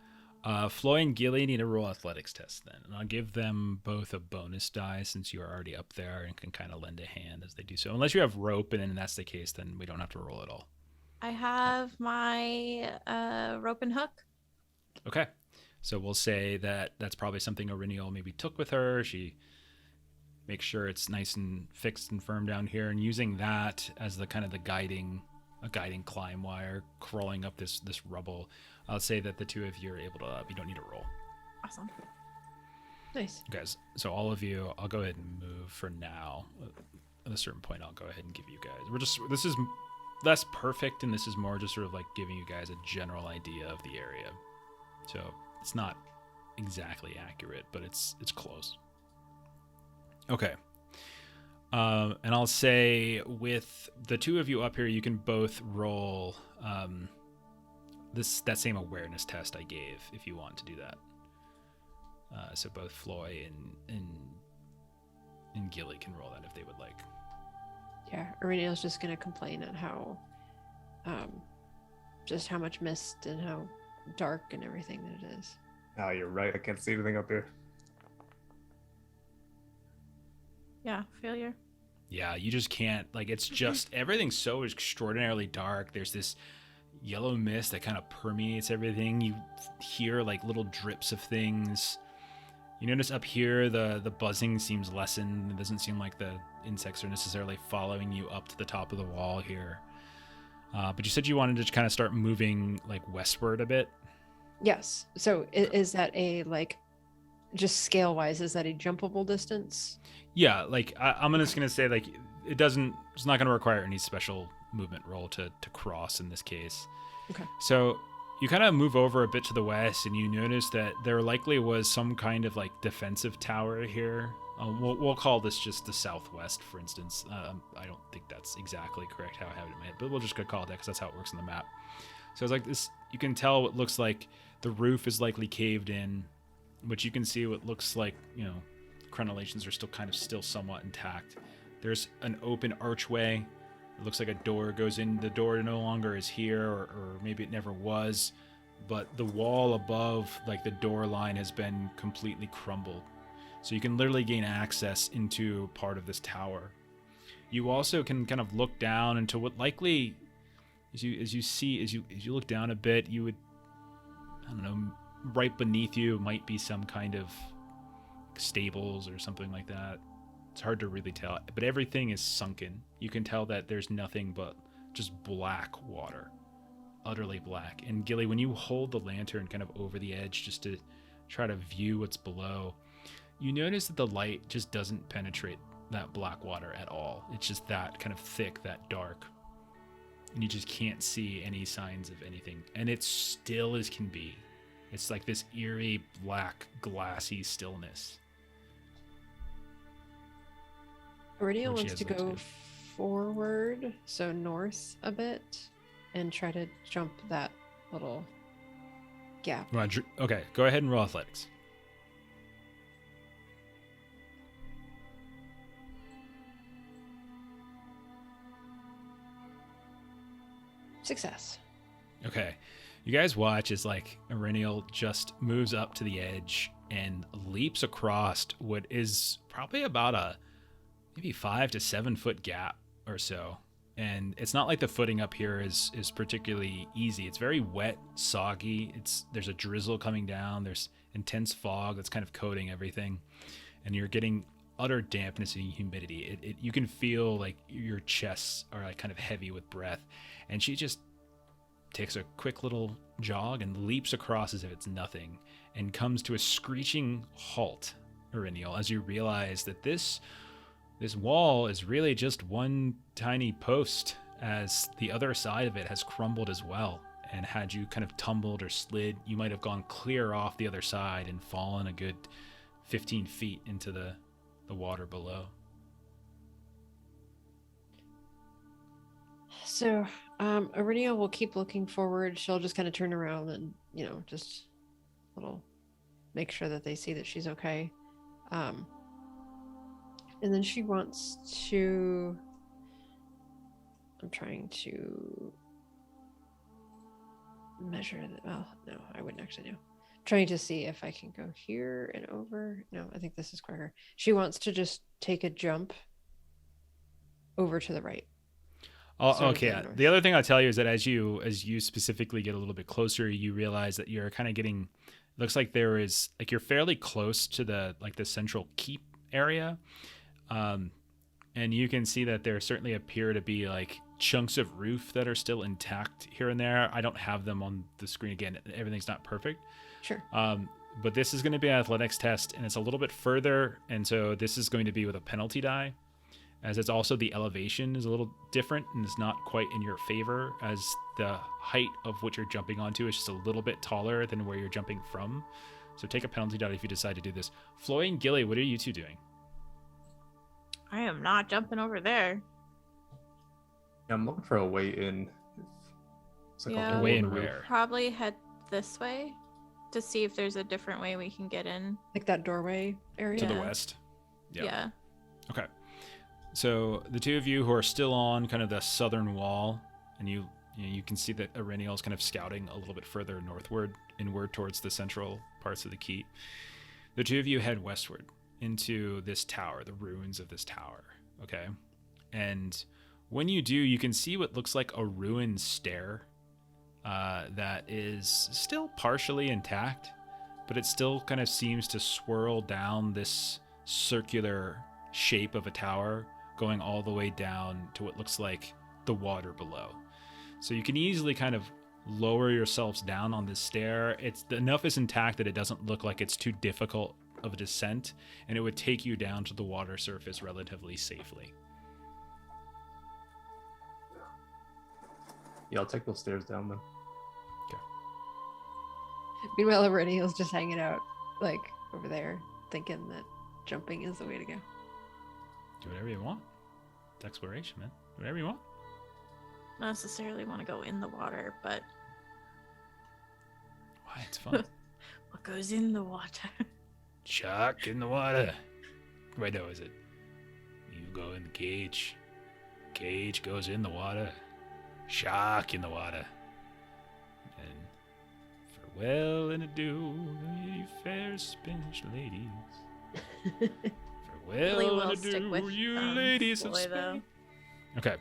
Floy and Gilly need a roll athletics test then. And I'll give them both a bonus die since you are already up there and can kind of lend a hand as they do so. Unless you have rope, and then that's the case, then we don't have to roll at all. I have my rope and hook. Okay. So we'll say that that's probably something Aurinial maybe took with her. She makes sure it's nice and fixed and firm down here, and using that as the kind of the guiding climb wire crawling up this rubble. I'll say that the two of you are able to, you don't need to roll. Awesome. Nice. Guys, so all of you, I'll go ahead and move for now. At a certain point, I'll go ahead and give you guys, this is less perfect, and this is more just sort of like giving you guys a general idea of the area. So it's not exactly accurate, but it's close. Okay. And I'll say with the two of you up here, you can both roll that same awareness test I gave if you want to do that. So both Floy and Gilly can roll that if they would like. Yeah, Aurelia's just going to complain at how, just how much mist and how dark and everything that it is. Oh, you're right. I can't see anything up here. Yeah, failure. Yeah, you just can't, like, it's just, everything's so extraordinarily dark. There's this yellow mist that kind of permeates everything. You hear, like, little drips of things. You notice up here, the buzzing seems lessened. It doesn't seem like the insects are necessarily following you up to the top of the wall here. But you said you wanted to kind of start moving, like, westward a bit? Yes. So is that a, like, just scale wise, is that a jumpable distance? Yeah, like I'm just gonna say, like, it's not gonna require any special movement roll to cross in this case. Okay. So you kind of move over a bit to the west, and you notice that there likely was some kind of like defensive tower here. We'll call this just the southwest, for instance. I don't think that's exactly correct how I have it in my head, but we'll just go call it that because that's how it works on the map. So it's like this. You can tell what looks like the roof is likely caved in, but you can see what looks like, crenellations are still somewhat intact. There's an open archway. It looks like a door goes in. The door no longer is here, or maybe it never was, but the wall above, like the door line, has been completely crumbled. So you can literally gain access into part of this tower. You also can kind of look down into what likely, as you look down a bit, you would, I don't know, right beneath you might be some kind of stables or something like that. It's hard to really tell, but everything is sunken. You can tell that there's nothing but just black water, utterly black. And Gilly, when you hold the lantern kind of over the edge just to try to view what's below, you notice that the light just doesn't penetrate that black water at all. It's just that kind of thick, that dark, and you just can't see any signs of anything. And it's still as can be. It's like this eerie, black, glassy stillness. Aurelia Which she wants has to looked go good. forward, so north a bit, and try to jump that little gap. Roger. Okay, go ahead and roll athletics. Success. Okay. You guys watch as like Aurinial just moves up to the edge and leaps across what is probably about a maybe 5 to 7 foot gap or so. And it's not like the footing up here is particularly easy. It's very wet, soggy. There's a drizzle coming down. There's intense fog that's kind of coating everything. And you're getting utter dampness and humidity. You can feel like your chests are like kind of heavy with breath. And she just takes a quick little jog and leaps across as if it's nothing and comes to a screeching halt, Aurinial, as you realize that this wall is really just one tiny post, as the other side of it has crumbled as well. And had you kind of tumbled or slid, you might have gone clear off the other side and fallen a good 15 feet into the water below. So, Aurelia will keep looking forward. She'll just kind of turn around and, just little, make sure that they see that she's okay. And then she wants to, I'm trying to measure that. Oh, no, I wouldn't actually know. Trying to see if I can go here and over. No, I think this is quicker. She wants to just take a jump over to the right. Oh, Sort of okay. heading north. The other thing I'll tell you is that as you specifically get a little bit closer, you realize that you're kind of getting. Looks like there is like you're fairly close to the central keep area, and you can see that there certainly appear to be like chunks of roof that are still intact here and there. I don't have them on the screen again. Everything's not perfect. Sure. But this is going to be an athletics test, and it's a little bit further, and so this is going to be with a penalty die, as it's also the elevation is a little different and it's not quite in your favor, as the height of what you're jumping onto is just a little bit taller than where you're jumping from. So take a penalty die if you decide to do this. Floy and Gilly, what are you two doing? I am not jumping over there. Yeah, I'm looking for a way in. It's like Yeah. a hole Way in in the roof. where? Probably head this way to see if there's a different way we can get in. Like that doorway area. To the Yeah. west? Yeah. Okay. So the two of you who are still on kind of the southern wall, and you can see that Ireniel's kind of scouting a little bit further northward, inward towards the central parts of the keep. The two of you head westward into this tower, the ruins of this tower. Okay. And when you do, you can see what looks like a ruined stair that is still partially intact, but it still kind of seems to swirl down this circular shape of a tower, going all the way down to what looks like the water below. So you can easily kind of lower yourselves down on this stair. It's enough is intact that it doesn't look like it's too difficult of a descent, and it would take you down to the water surface relatively safely. Yeah, I'll take those stairs down then. Meanwhile, Ireniel's just hanging out, like, over there, thinking that jumping is the way to go. Do whatever you want. It's exploration, man. Do whatever you want. Not necessarily want to go in the water, but Why? It's fun. what goes in the water? Shark in the water. Wait, no, is it? You go in the cage. Cage goes in the water. Shark in the water. And farewell and adieu, ye fair Spanish ladies. Really Farewell will and stick adieu, with you ladies of Floy, Spain. though. Okay,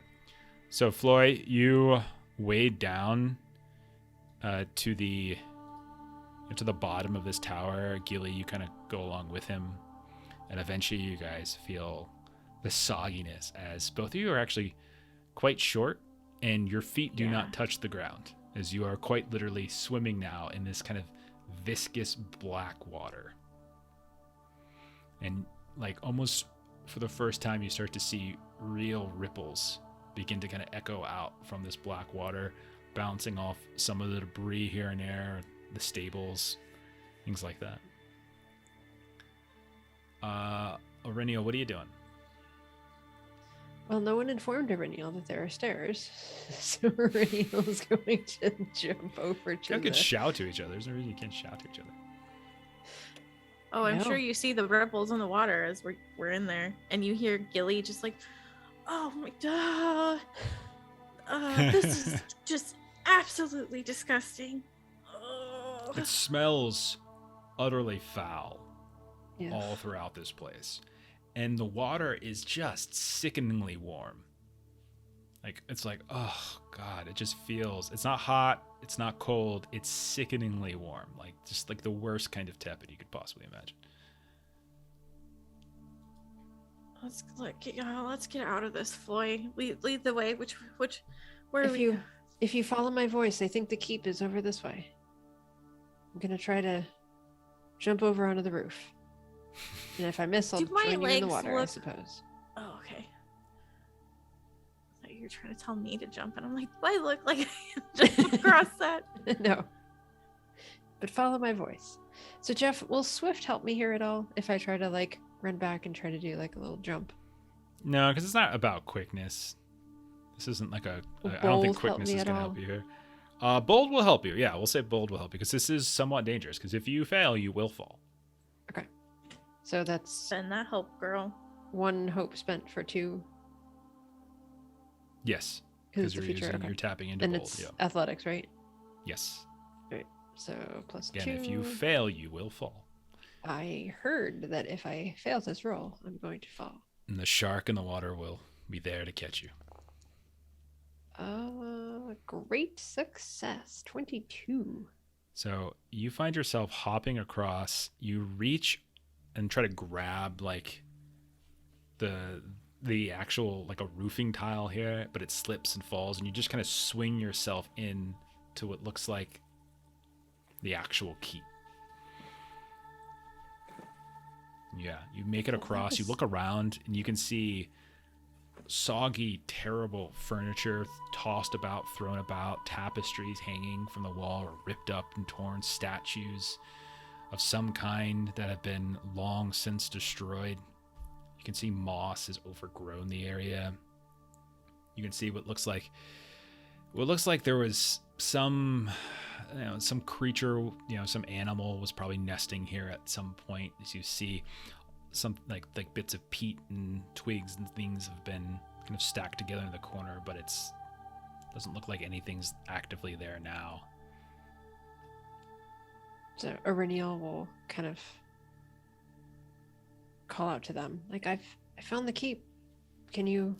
so Floy, you wade down to the bottom of this tower. Gilly, you kind of go along with him, and eventually you guys feel the sogginess, as both of you are actually quite short, and your feet do not touch the ground, as you are quite literally swimming now in this kind of viscous black water. And like almost for the first time, you start to see real ripples begin to kind of echo out from this black water, bouncing off some of the debris here and there, the stables, things like that. Ireniel, what are you doing? Well, no one informed Ireniel that there are stairs, so Ireniel is going to jump over to You could the... shout to each other. There's no reason you can't shout to each other. Oh, I'm No. sure you see the ripples in the water as we're in there, and you hear Gilly just like, "Oh my god, this is just absolutely disgusting." Oh. It smells utterly foul Yeah. all throughout this place. And the water is just sickeningly warm. Like, it's like, oh god, it just feels, it's not hot, it's not cold, it's sickeningly warm. Like, just like the worst kind of tepid you could possibly imagine. Let's get out of this, Floy. Lead the way. Where are If we? you follow my voice, I think the keep is over this way. I'm gonna try to jump over onto the roof. And if I miss, I'll Do my join you in the legs water, I look- suppose. Oh, okay. I thought you were trying to tell me to jump, and I'm like, do I look like I can jump across that? No. But follow my voice. So Jeff, will Swift help me here at all if I try to like run back and try to do like a little jump? No, because it's not about quickness. This isn't like Will I don't think bold help quickness me is at going to all? help you here. Bold will help you. Yeah, we'll say bold will help you because this is somewhat dangerous. Because if you fail, you will fall. Okay. So that's Spend that hope, girl. 1 hope spent for 2. Yes, Because because it's the feature. Okay. you're tapping into And bold. it's Yeah. athletics, right? Yes. So plus Again, 2. if you fail, you will fall. I heard that if I fail this roll, I'm going to fall. And the shark in the water will be there to catch you. Great success. 22. So you find yourself hopping across. You reach and try to grab like the actual like a roofing tile here, but it slips and falls, and you just kind of swing yourself in to what looks like the actual keep. Yeah, you make it across. You look around, and you can see soggy, terrible furniture tossed about, thrown about, tapestries hanging from the wall or ripped up and torn, statues of some kind that have been long since destroyed. You can see moss has overgrown the area. You can see what looks like there was some creature, some animal was probably nesting here at some point. As you see some like bits of peat and twigs and things have been kind of stacked together in the corner, but doesn't look like anything's actively there now. So Auriniel will kind of call out to them, like, I found the keep. Can you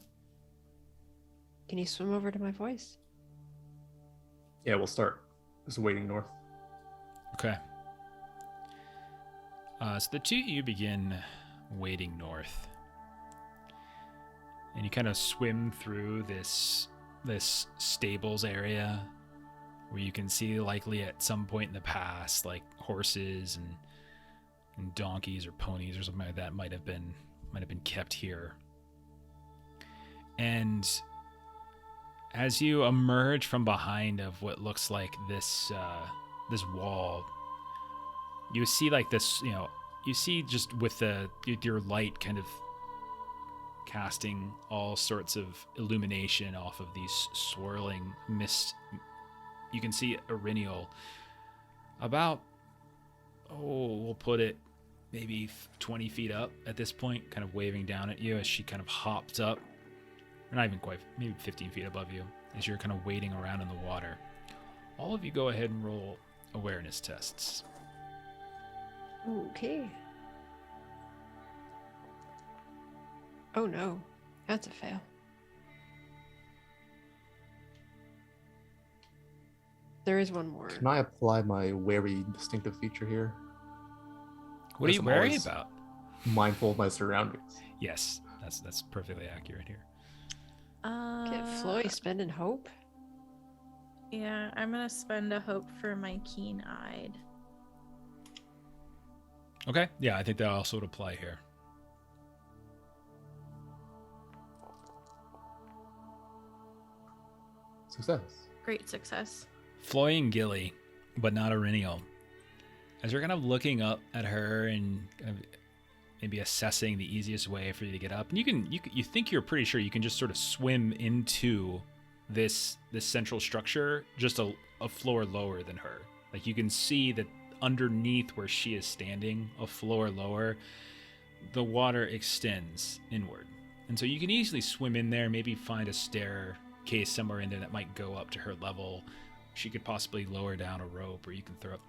swim over to my voice? Yeah, we'll start. Just waiting north. Okay. So the two of you begin wading north, and you kind of swim through this stables area where you can see likely at some point in the past, like horses and donkeys or ponies or something like that might have been kept here. And as you emerge from behind of what looks like this wall, you see like this, you see just with your light kind of casting all sorts of illumination off of these swirling mist. You can see Auriniel about, we'll put it maybe 20 feet up at this point, kind of waving down at you as she kind of hops up. Or not even quite, maybe 15 feet above you as you're kind of wading around in the water. All of you go ahead and roll awareness tests. Okay. Oh no, that's a fail. There is one more. Can I apply my wary distinctive feature here? What are Yes, you I'm wary always about? Mindful of my surroundings. Yes, that's perfectly accurate here. Get Floy spending hope. Yeah, I'm gonna spend a hope for my keen-eyed. Okay, yeah, I think that also would apply here. Success. Great success. Floy and Gilly, but not Auriniel. As you're kind of looking up at her and kind of maybe assessing the easiest way for you to get up, and you think you're pretty sure you can just sort of swim into this central structure, just a floor lower than her. Like you can see that underneath where she is standing, a floor lower, the water extends inward, and so you can easily swim in there. Maybe find a staircase somewhere in there that might go up to her level. She could possibly lower down a rope, or you can throw up.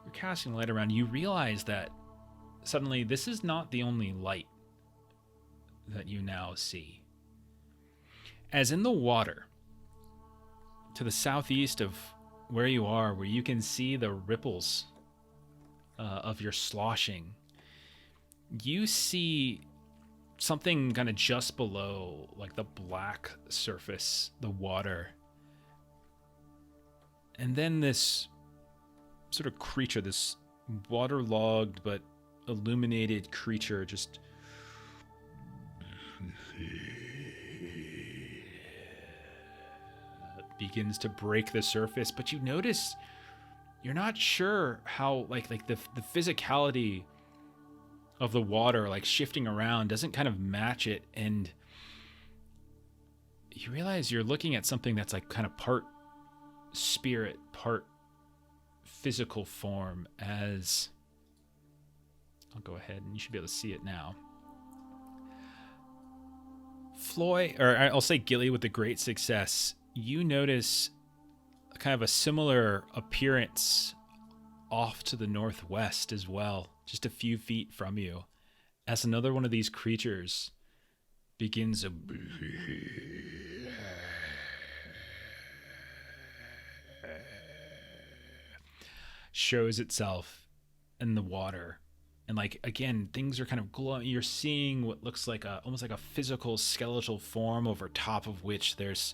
You're casting light around. You realize that suddenly this is not the only light that you now see. As in the water, to the southeast of where you are, where you can see the ripples of your sloshing, you see something kind of just below, like the black surface, the water. And then this sort of creature, this waterlogged but illuminated creature, just begins to break the surface. But you notice you're not sure how like the physicality of the water like shifting around doesn't kind of match it, and you realize you're looking at something that's like kind of part spirit, part physical form as... I'll go ahead and you should be able to see it now. Floy, or I'll say Gilly with the great success, you notice kind of a similar appearance off to the northwest as well, just a few feet from you, as another one of these creatures begins a shows itself in the water. And like, again, things are kind of glowing. You're seeing what looks like almost like a physical skeletal form over top of which there's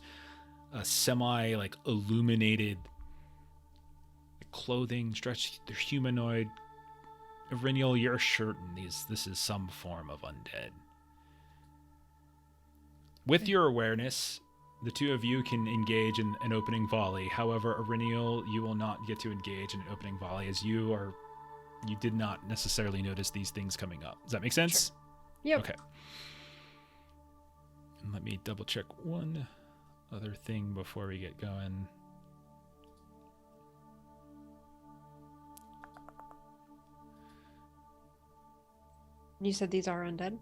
a semi like illuminated clothing stretched. They're humanoid. Irinial, you're certain this is some form of undead. With your awareness, the two of you can engage in an opening volley. However, Irinial, you will not get to engage in an opening volley as you did not necessarily notice these things coming up. Does that make sense? Sure. Yep. Okay. And let me double check one other thing before we get going. You said these are undead?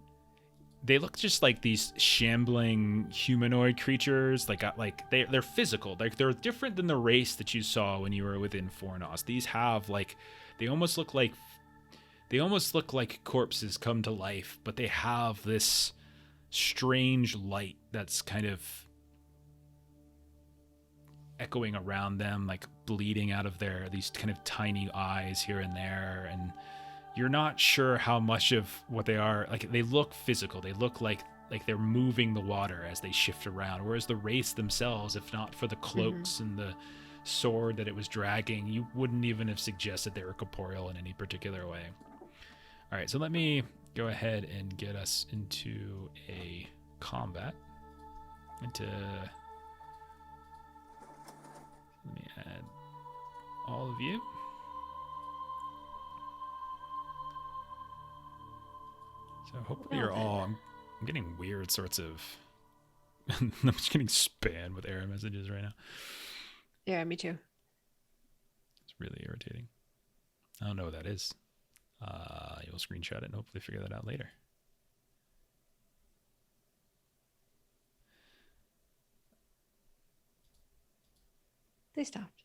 They look just like these shambling humanoid creatures. Like they're physical. Like they're different than the race that you saw when you were within Fornos. These have like they almost look like corpses come to life, but they have this strange light that's kind of echoing around them, like bleeding out of these kind of tiny eyes here and there, and you're not sure how much of what they are. Like they look physical. They look like they're moving the water as they shift around, whereas the wraiths themselves, if not for the cloaks and the sword that it was dragging, you wouldn't even have suggested they were corporeal in any particular way. All right, so let me go ahead and get us into a combat. Let me add all of you. So hopefully you're all... I'm getting weird sorts of... I'm just getting spammed with error messages right now. Yeah, me too. It's really irritating. I don't know what that is. You'll screenshot it and hopefully figure that out later. They stopped.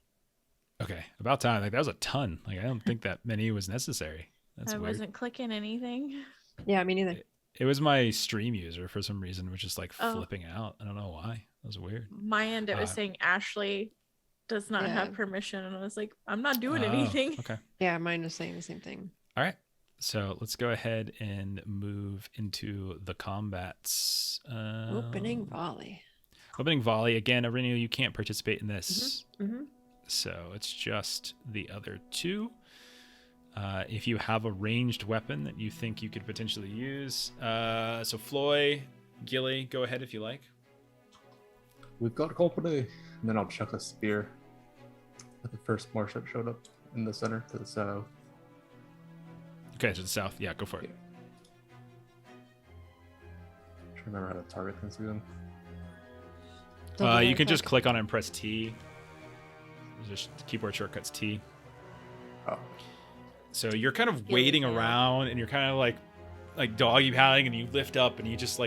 Okay, about time. Like that was a ton. Like I don't think that many was necessary. That's I weird. wasn't clicking anything. Yeah, me neither. It was my stream user for some reason, was just like flipping out. I don't know why. That was weird. My end, it was saying Ashley does not have permission, and I was like, I'm not doing Oh, anything. Okay. Yeah, mine was saying the same thing. All right. So let's go ahead and move into the combats. Opening volley. Opening volley. Again, Aurelio, you can't participate in this. Mm-hmm. So it's just the other two. If you have a ranged weapon that you think you could potentially use. So Floy, Gilly, go ahead if you like. We've got company. And then I'll chuck a spear at the first marshal showed up in the center to the south. Okay, to the south. Yeah, go for it. I'm trying to remember how to target this again. You can just click on it and press T. Just keyboard shortcuts T. Oh. So you're kind of waiting around, and you're kind of like doggy paddling, and you lift up, and it's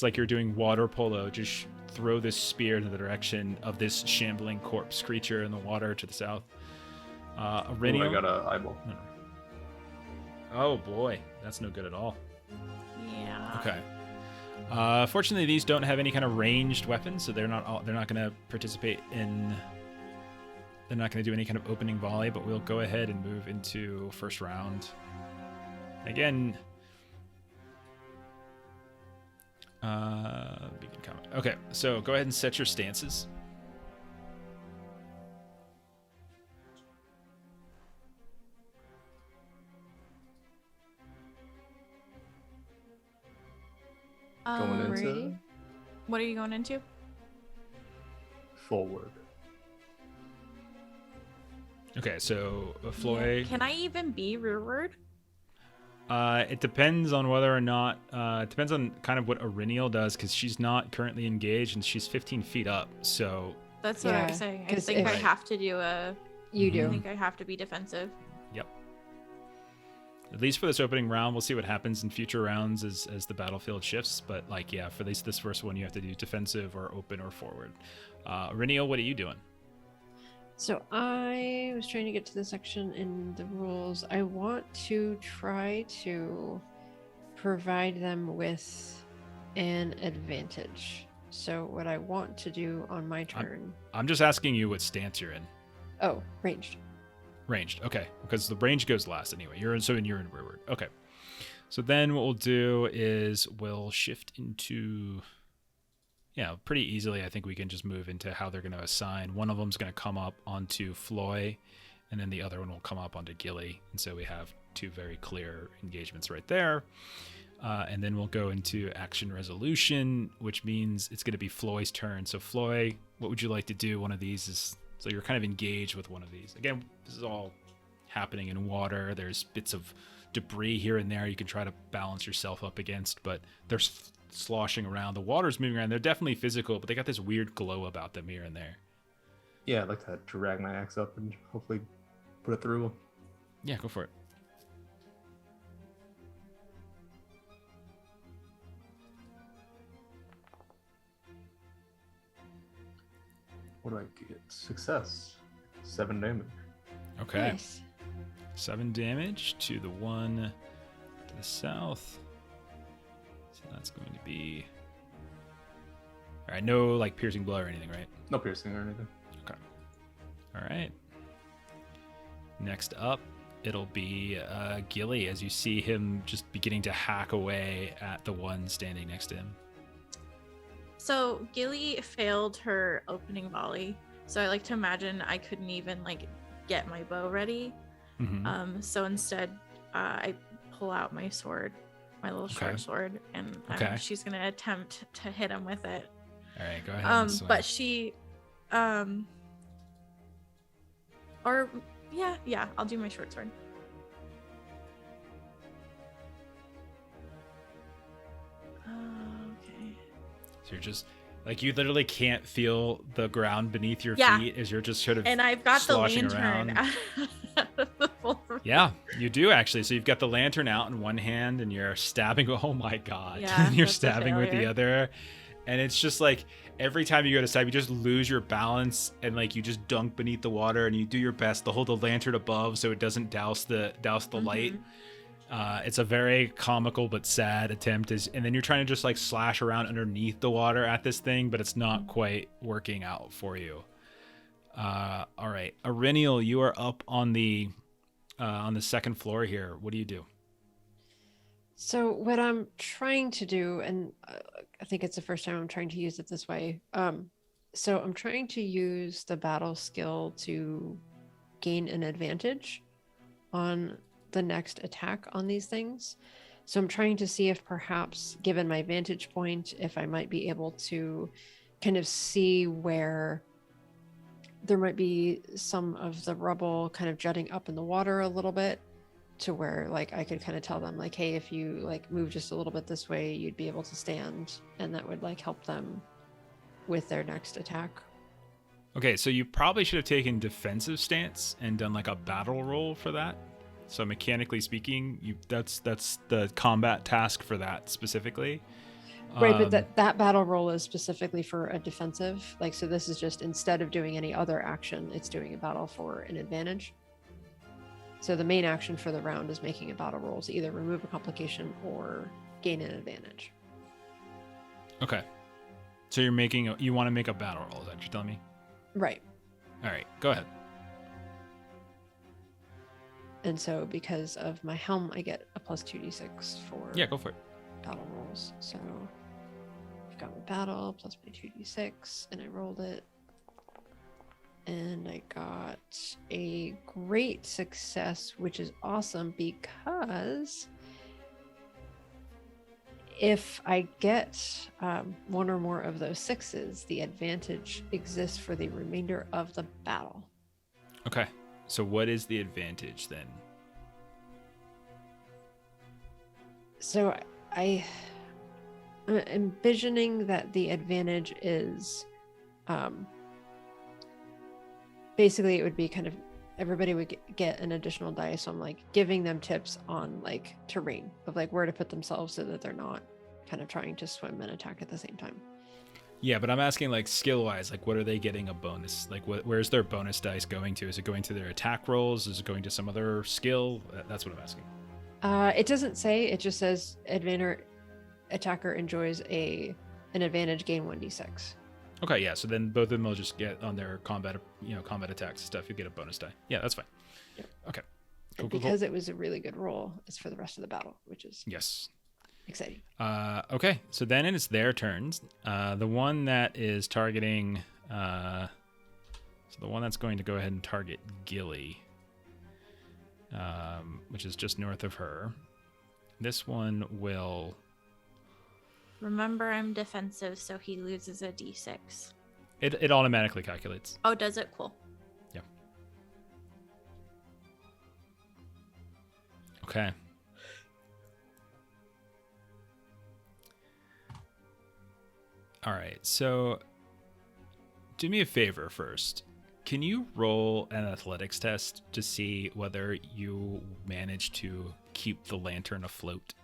like you're doing water polo. Just throw this spear in the direction of this shambling corpse creature in the water to the south. Aurelio. I got an eyeball. No. Oh boy, that's no good at all. Yeah. Okay. Fortunately, these don't have any kind of ranged weapons, so they're not going to participate in. They're not going to do any kind of opening volley, but we'll go ahead and move into first round. Again, begin combat. Okay, so go ahead and set your stances. Going into Ready? What are you going into? forward. Okay, so Floy. Can I even be rearward? It depends on whether or not. It depends on kind of what Aurinial does, because she's not currently engaged and she's 15 feet up. So That's what I was Yeah, saying. I 'cause think I if- have to do a. You Mhm. I do. think I have to be defensive. Yep. At least for this opening round, we'll see what happens in future rounds as the battlefield shifts. But like, yeah, for this first one, you have to do defensive or open or forward. Reniel, what are you doing? So I was trying to get to the section in the rules. I want to try to provide them with an advantage. So what I want to do on my turn. I'm just asking you what stance you're in. Oh, ranged. Ranged, okay, because the range goes last anyway. You're in rearward. Okay, so then what we'll do is we'll shift into, yeah, pretty easily. I think we can just move into how they're going to assign. One of them's going to come up onto Floy, and then the other one will come up onto Gilly. And so we have two very clear engagements right there. And then we'll go into action resolution, which means it's going to be Floy's turn. So Floy, what would you like to do? One of these is, so you're kind of engaged with one of these. Again, this is all happening in water. There's bits of debris here and there you can try to balance yourself up against, but they're sloshing around. The water's moving around. They're definitely physical, but they got this weird glow about them here and there. Yeah, I'd like to drag my axe up and hopefully put it through. Yeah, go for it. What do I get? Success. 7 damage. Okay. Nice. 7 damage to the one to the south. So that's going to be... All right, no like piercing blow or anything, right? No piercing or anything. All right. Next up, it'll be Gilly as you see him just beginning to hack away at the one standing next to him. So Gilly failed her opening volley. So I like to imagine I couldn't even like get my bow ready. Mhm. So instead, I pull out my sword, my little short sword, and Okay. she's gonna attempt to hit him with it. All right, go ahead. And swing. But she, or yeah, I'll do my short sword. Okay. So you're just like, you literally can't feel the ground beneath your Yeah. feet as you're just sort of And I've got the sloshing lantern around. out of the full Yeah, you do actually. So you've got the lantern out in one hand and you're stabbing. Oh my God. Yeah, and you're that's a stabbing with the failure. other. And it's just like every time you go to stab, you just lose your balance and like you just dunk beneath the water and you do your best to hold the lantern above so it doesn't douse the light. It's a very comical but sad attempt, and then you're trying to just like slash around underneath the water at this thing, but it's not quite working out for you. All right, Arenial, you are up on the second floor here. What do you do? So what I'm trying to do, and I think it's the first time I'm trying to use it this way. So I'm trying to use the battle skill to gain an advantage on the next attack on these things. So I'm trying to see if perhaps, given my vantage point, if I might be able to kind of see where there might be some of the rubble kind of jutting up in the water a little bit, to where like I could kind of tell them like, hey, if you like move just a little bit this way, you'd be able to stand, and that would like help them with their next attack. Okay, so you probably should have taken defensive stance and done like a battle roll for that. So mechanically speaking, that's the combat task for that specifically. Right, but that battle roll is specifically for a defensive. Like, so this is just, instead of doing any other action, it's doing a battle for an advantage. So the main action for the round is making a battle roll to either remove a complication or gain an advantage. Okay. So you want to make a battle roll, is that what you're telling me? Right. All right, go ahead. And so because of my helm, I get a plus 2d6 for Yeah, go for it. battle rolls. So I've got my battle plus my 2d6, and I rolled it. And I got a great success, which is awesome because if I get one or more of those sixes, the advantage exists for the remainder of the battle. Okay. So what is the advantage then? So I'm envisioning that the advantage is basically it would be kind of everybody would get an additional dice. So I'm like giving them tips on like terrain of like where to put themselves so that they're not kind of trying to swim and attack at the same time. Yeah, but I'm asking like skill wise, like what are they getting a bonus? Like where's their bonus dice going to? Is it going to their attack rolls? Is it going to some other skill? That's what I'm asking. It doesn't say, it just says attacker enjoys an advantage, gain 1d6. Okay, yeah. So then both of them will just get on their combat attacks and stuff. You get a bonus die. Yeah, that's fine. Yep. Okay. And because it was a really good roll, it's for the rest of the battle, which is yes, exciting. Okay. So then it's their turns. The one that is targeting, so the one that's going to go ahead and target Gilly, which is just north of her. This one will. Remember, I'm defensive, so he loses a d6. It automatically calculates. Oh, does it? Cool. Yeah. Okay. All right. So, do me a favor first. Can you roll an athletics test to see whether you manage to keep the lantern afloat?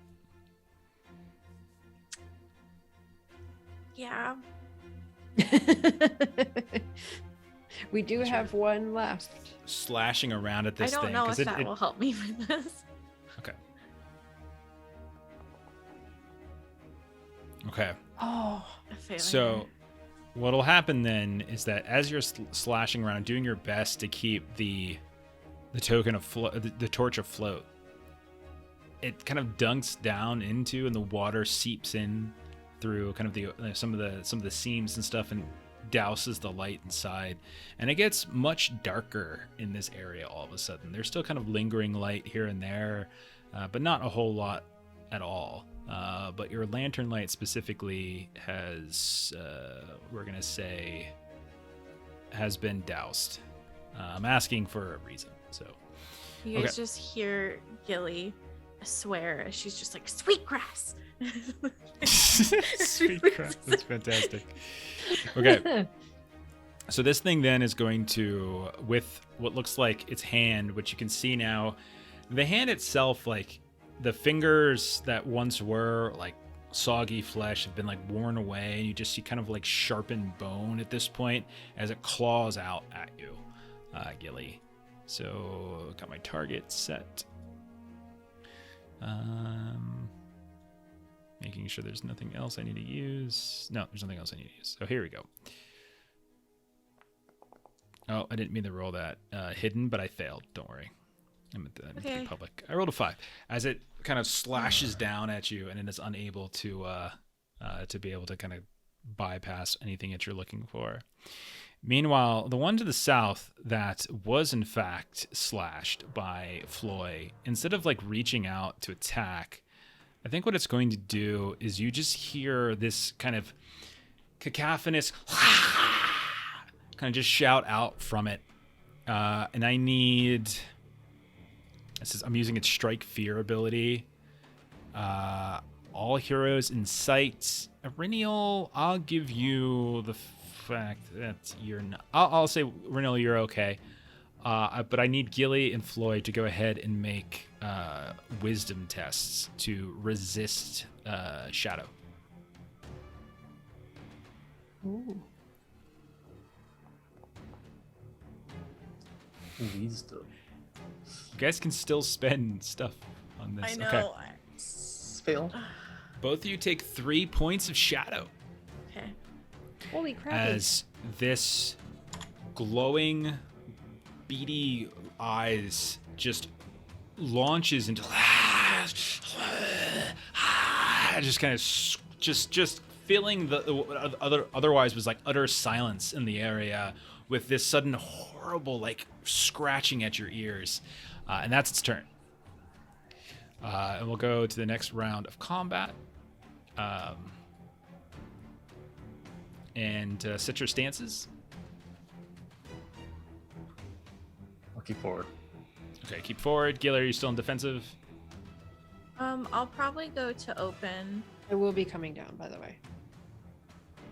Yeah. We do have one left. Slashing around at I this don't thing. know if 'cause that will help me with this. Okay. Okay. Oh, A failure. So, what'll happen then is that as you're slashing around, doing your best to keep the token of the torch afloat, it kind of dunks down into, and the water seeps in through kind of the some of the seams and stuff, and douses the light inside, and it gets much darker in this area all of a sudden. There's still kind of lingering light here and there, but not a whole lot at all. But your lantern light specifically has, we're gonna say, has been doused. I'm asking for a reason. So You guys just hear Gilly swear as she's just like, sweet grass. sweet crap, that's fantastic. Okay. So this thing then is going to, with what looks like its hand, which you can see now, the hand itself, like the fingers that once were like soggy flesh have been like worn away, and you just see kind of like sharpened bone at this point as it claws out at you, Gilly. So got my target set. Making sure there's nothing else I need to use. No, there's nothing else I need to use. So here we go. Oh, I didn't mean to roll that hidden, but I failed. Don't worry. I meant to be public. I rolled a 5. As it kind of slashes down at you, and it is unable to be able to kind of bypass anything that you're looking for. Meanwhile, the one to the south that was in fact slashed by Floy, instead of like reaching out to attack, I think what it's going to do is you just hear this kind of cacophonous kind of just shout out from it. And I need... I'm using its Strike Fear ability. All heroes in sight. Renial, I'll give you the fact that you're not... I'll say, Renial, you're okay. But I need Gilly and Floyd to go ahead and make wisdom tests to resist Shadow. Ooh. Wisdom. You guys can still spend stuff on this. I know. Okay. Fail. Both of you take 3 points of Shadow. Okay. Holy crap. As this glowing, beady eyes just launches into just kind of just filling the otherwise was like utter silence in the area with this sudden horrible like scratching at your ears, and that's its turn. And we'll go to the next round of combat. And set your stances. I'll keep forward. Okay, keep forward. Gil, are you still in defensive? I'll probably go to open. I will be coming down, by the way.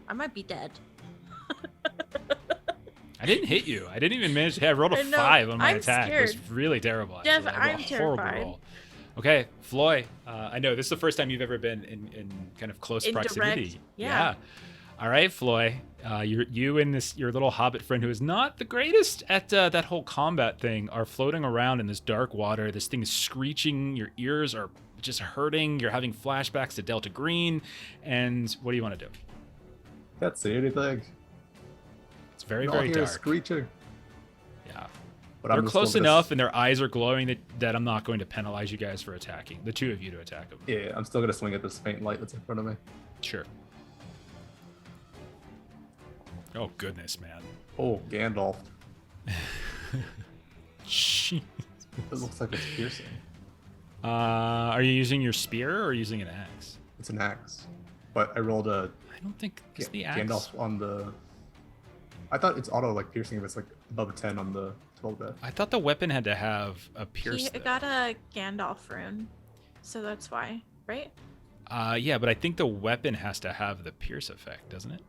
I might be dead. I didn't hit you. I didn't even manage to. I rolled a I know. 5 on my I'm attack. It was scared. really terrible. Jeff, Actually. I rolled I'm a horrible terrified. roll. Okay, Floy. I know this is the first time you've ever been in kind of close In proximity. direct, yeah. All right, Floy. You and your little hobbit friend, who is not the greatest at that whole combat thing, are floating around in this dark water. This thing is screeching. Your ears are just hurting. You're having flashbacks to Delta Green. And what do you want to do? Can't see anything. It's very, All very here is dark. screeching. Yeah. But They're I'm just close still gonna enough and their eyes are glowing that I'm not going to penalize you guys for attacking. The two of you to attack them. Yeah, I'm still gonna swing at this faint light that's in front of me. Sure. Oh, goodness, man. Oh, Gandalf. Jeez. It looks like it's piercing. Are you using your spear or using an axe? It's an axe. But I rolled a I don't think it's the axe. Gandalf on the... I thought it's auto like piercing if it's like above a 10 on the 12 death. I thought the weapon had to have a pierce. He though. got a Gandalf rune, so that's why, right? Yeah, but I think the weapon has to have the pierce effect, doesn't it?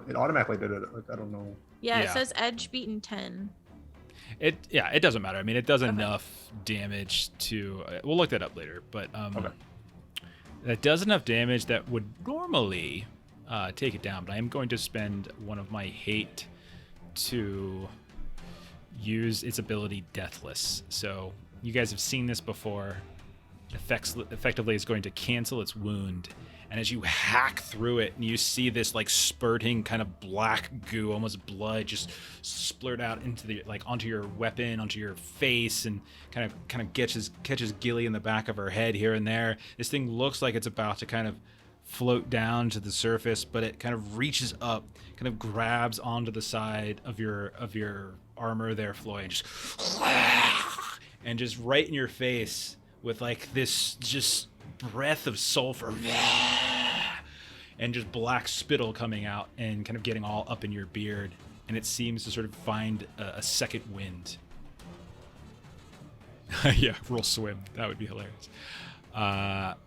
It automatically did it. Like, I don't know. Yeah, it Yeah. says edge beaten 10. It doesn't matter. I mean, it does Okay. enough damage to. We'll look that up later, but Okay. that does enough damage that would normally take it down. But I am going to spend one of my hate to use its ability Deathless. So you guys have seen this before. Effectively, it's going to cancel its wound. And as you hack through it, and you see this like spurting kind of black goo, almost blood, just splurt out into the onto your weapon, onto your face, and kind of catches Gilly in the back of her head here and there. This thing looks like it's about to kind of float down to the surface, but it kind of reaches up, kind of grabs onto the side of your armor there, Floyd, and just right in your face with like this just breath of sulfur and just black spittle coming out and kind of getting all up in your beard, and it seems to sort of find a second wind. Yeah, roll swim. That would be hilarious.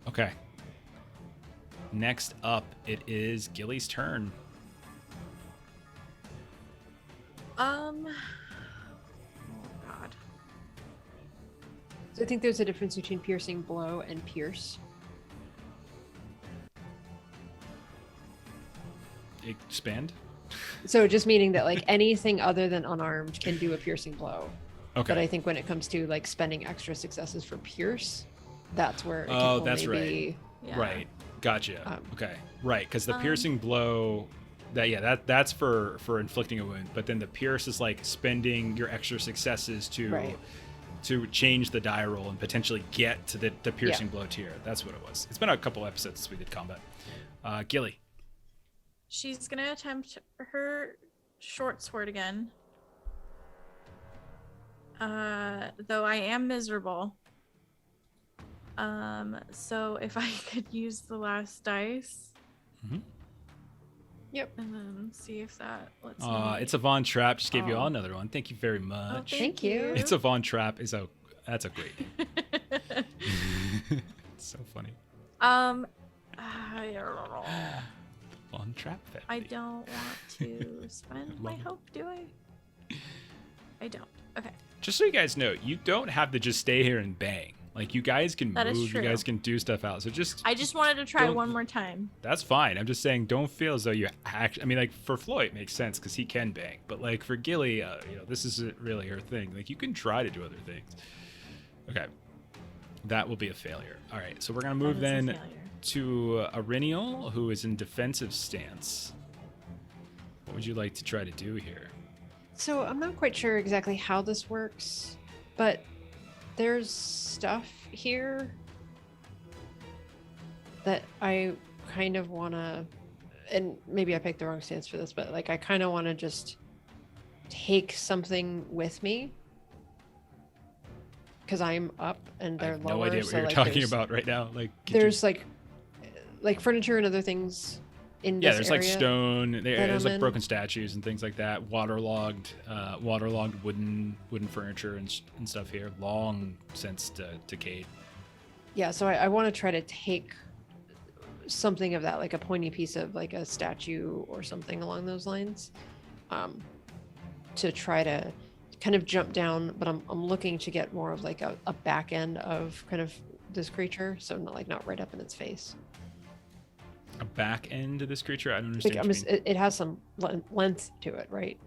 Okay. Next up, it is Gilly's turn. Oh god. So I think there's a difference between piercing blow and pierce. Expand. So just meaning that like anything other than unarmed can do a piercing blow. Okay. But I think when it comes to like spending extra successes for pierce, that's where it can Oh, only that's right. be. Yeah. Right. Gotcha. Um, Okay. Right, because the Um, piercing blow, that's for inflicting a wound. But then the pierce is like spending your extra successes to Right. to change the die roll and potentially get to the piercing blow tier. That's what it was. It's been a couple episodes since we did combat. Gilly. She's gonna attempt her short sword again. Though I am miserable. So if I could use the last dice. Mhm. Yep. And then see if that lets me. It's a Von Trapp. Just gave you Oh. all another one. Thank you very much. Thank you. It's a Von Trapp. That's a great. It's so funny. I don't know. Von Trapp family. I don't want to spend my love it. hope, do I? I don't. Okay. Just so you guys know, you don't have to just stay here and bang. Like, you guys can That is move, you true. guys can do stuff out. So just, I just wanted to try Don't- one more time. that's fine. I'm just saying, don't feel as though you actually, I mean, like, for Floyd, it makes sense because he can bang. But, like, for Gilly, this isn't really her thing. Like, you can try to do other things. Okay. That will be a failure. All right, so we're going to move That is a then failure. to Arinial, who is in defensive stance. What would you like to try to do here? So I'm not quite sure exactly how this works, but there's stuff here that I kind of want to, and maybe I picked the wrong stance for this, but like I kind of want to just take something with me because I'm up and I they're have lower. no idea what so, you're like, talking there's- about right now. Like, could you- There's like furniture and other things in yeah, this there's like area. stone. There's I'm like in. broken statues and things like that. Waterlogged wooden furniture and stuff here. Long since decayed. Yeah, so I want to try to take something of that, like a pointy piece of like a statue or something along those lines, to try to kind of jump down. But I'm looking to get more of like a back end of kind of this creature, so not right up in its face. A back end of this creature? I don't Like, understand. What you mean. it has some length to it, right?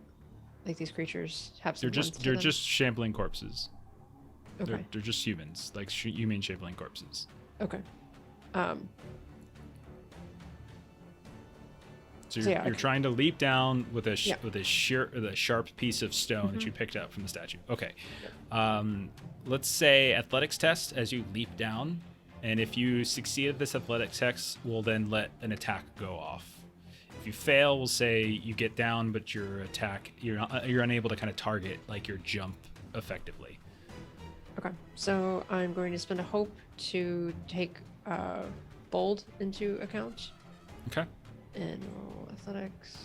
Like these creatures have some. They're just shambling corpses. Okay. They're just humans, like human shambling corpses. Okay. So So you're, yeah, you're okay. trying to leap down with a Yeah. sharp piece of stone that Mhm. you picked up from the statue. Okay. Let's say athletics test as you leap down, and if you succeed at this athletics test, we'll then let an attack go off. If you fail, we'll say you get down, but your attack you're unable to kind of target like your jump effectively. Okay. So I'm going to spend a hope to take bold into account Okay. and roll athletics.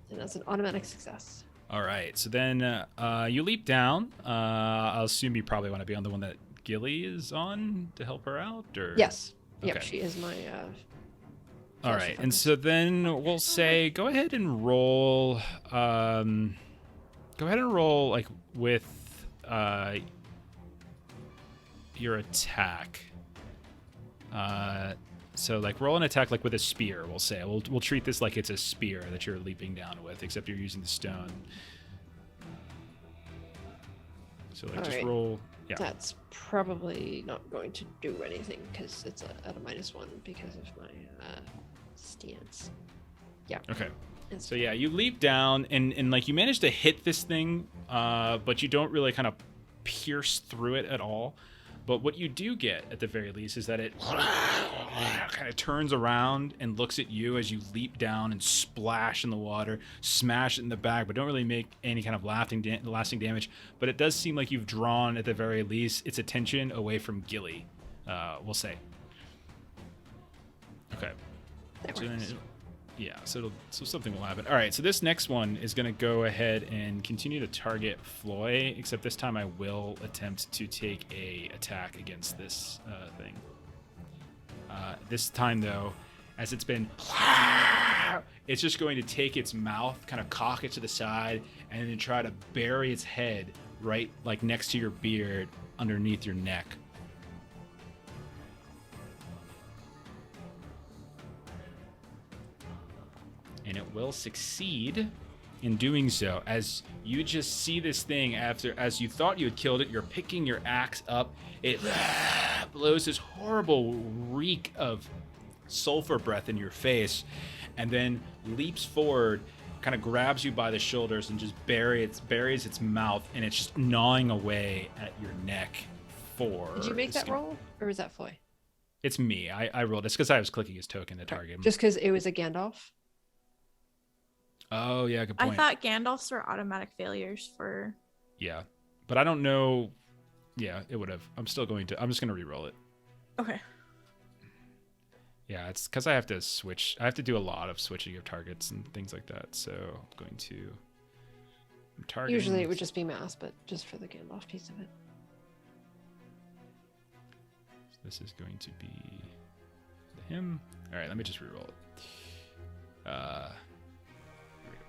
And that's an automatic success. All right. So then you leap down. I'll assume you probably want to be on the one that Gilly is on to help her out, or Yes. Yep, Okay. she is my All right, and so then we'll say go ahead and roll. Go ahead and roll like with your attack. So like roll an attack like with a spear. We'll say we'll treat this like it's a spear that you're leaping down with, except you're using the stone. So like All just right. roll. Yeah. That's probably not going to do anything because it's at a -1 because of my stance. Yeah. Okay. It's So yeah, you leap down and like you manage to hit this thing, but you don't really kind of pierce through it at all. But what you do get at the very least is that it kind of turns around and looks at you as you leap down and splash in the water, smash it in the back, but don't really make any kind of lasting damage. But it does seem like you've drawn at the very least its attention away from Gilly, we'll say. Okay. that So then works. yeah, so something will happen. All right, so this next one is going to go ahead and continue to target Floy, except this time I will attempt to take a attack against this thing. This time, though, as it's been, it's just going to take its mouth, kind of cock it to the side, and then try to bury its head right like next to your beard underneath your neck. And it will succeed in doing so. As you just see this thing as you thought you had killed it, you're picking your axe up. It blows this horrible reek of sulfur breath in your face, and then leaps forward, kind of grabs you by the shoulders, and just buries its mouth, and it's just gnawing away at your neck. Did you make that roll, or was that Floy? It's me. I rolled. It's because I was clicking his token to target him. Just because it was a Gandalf. Oh yeah, good I point. thought Gandalfs were automatic failures for. Yeah, but I don't know. Yeah, it would have. I'm just going to re-roll it. Okay. Yeah, it's because I have to switch. I have to do a lot of switching of targets and things like that. So I'm going to. I'm targeting. Usually it would just be mass, but just for the Gandalf piece of it. This is going to be him. All right, let me just re-roll it. Here we go.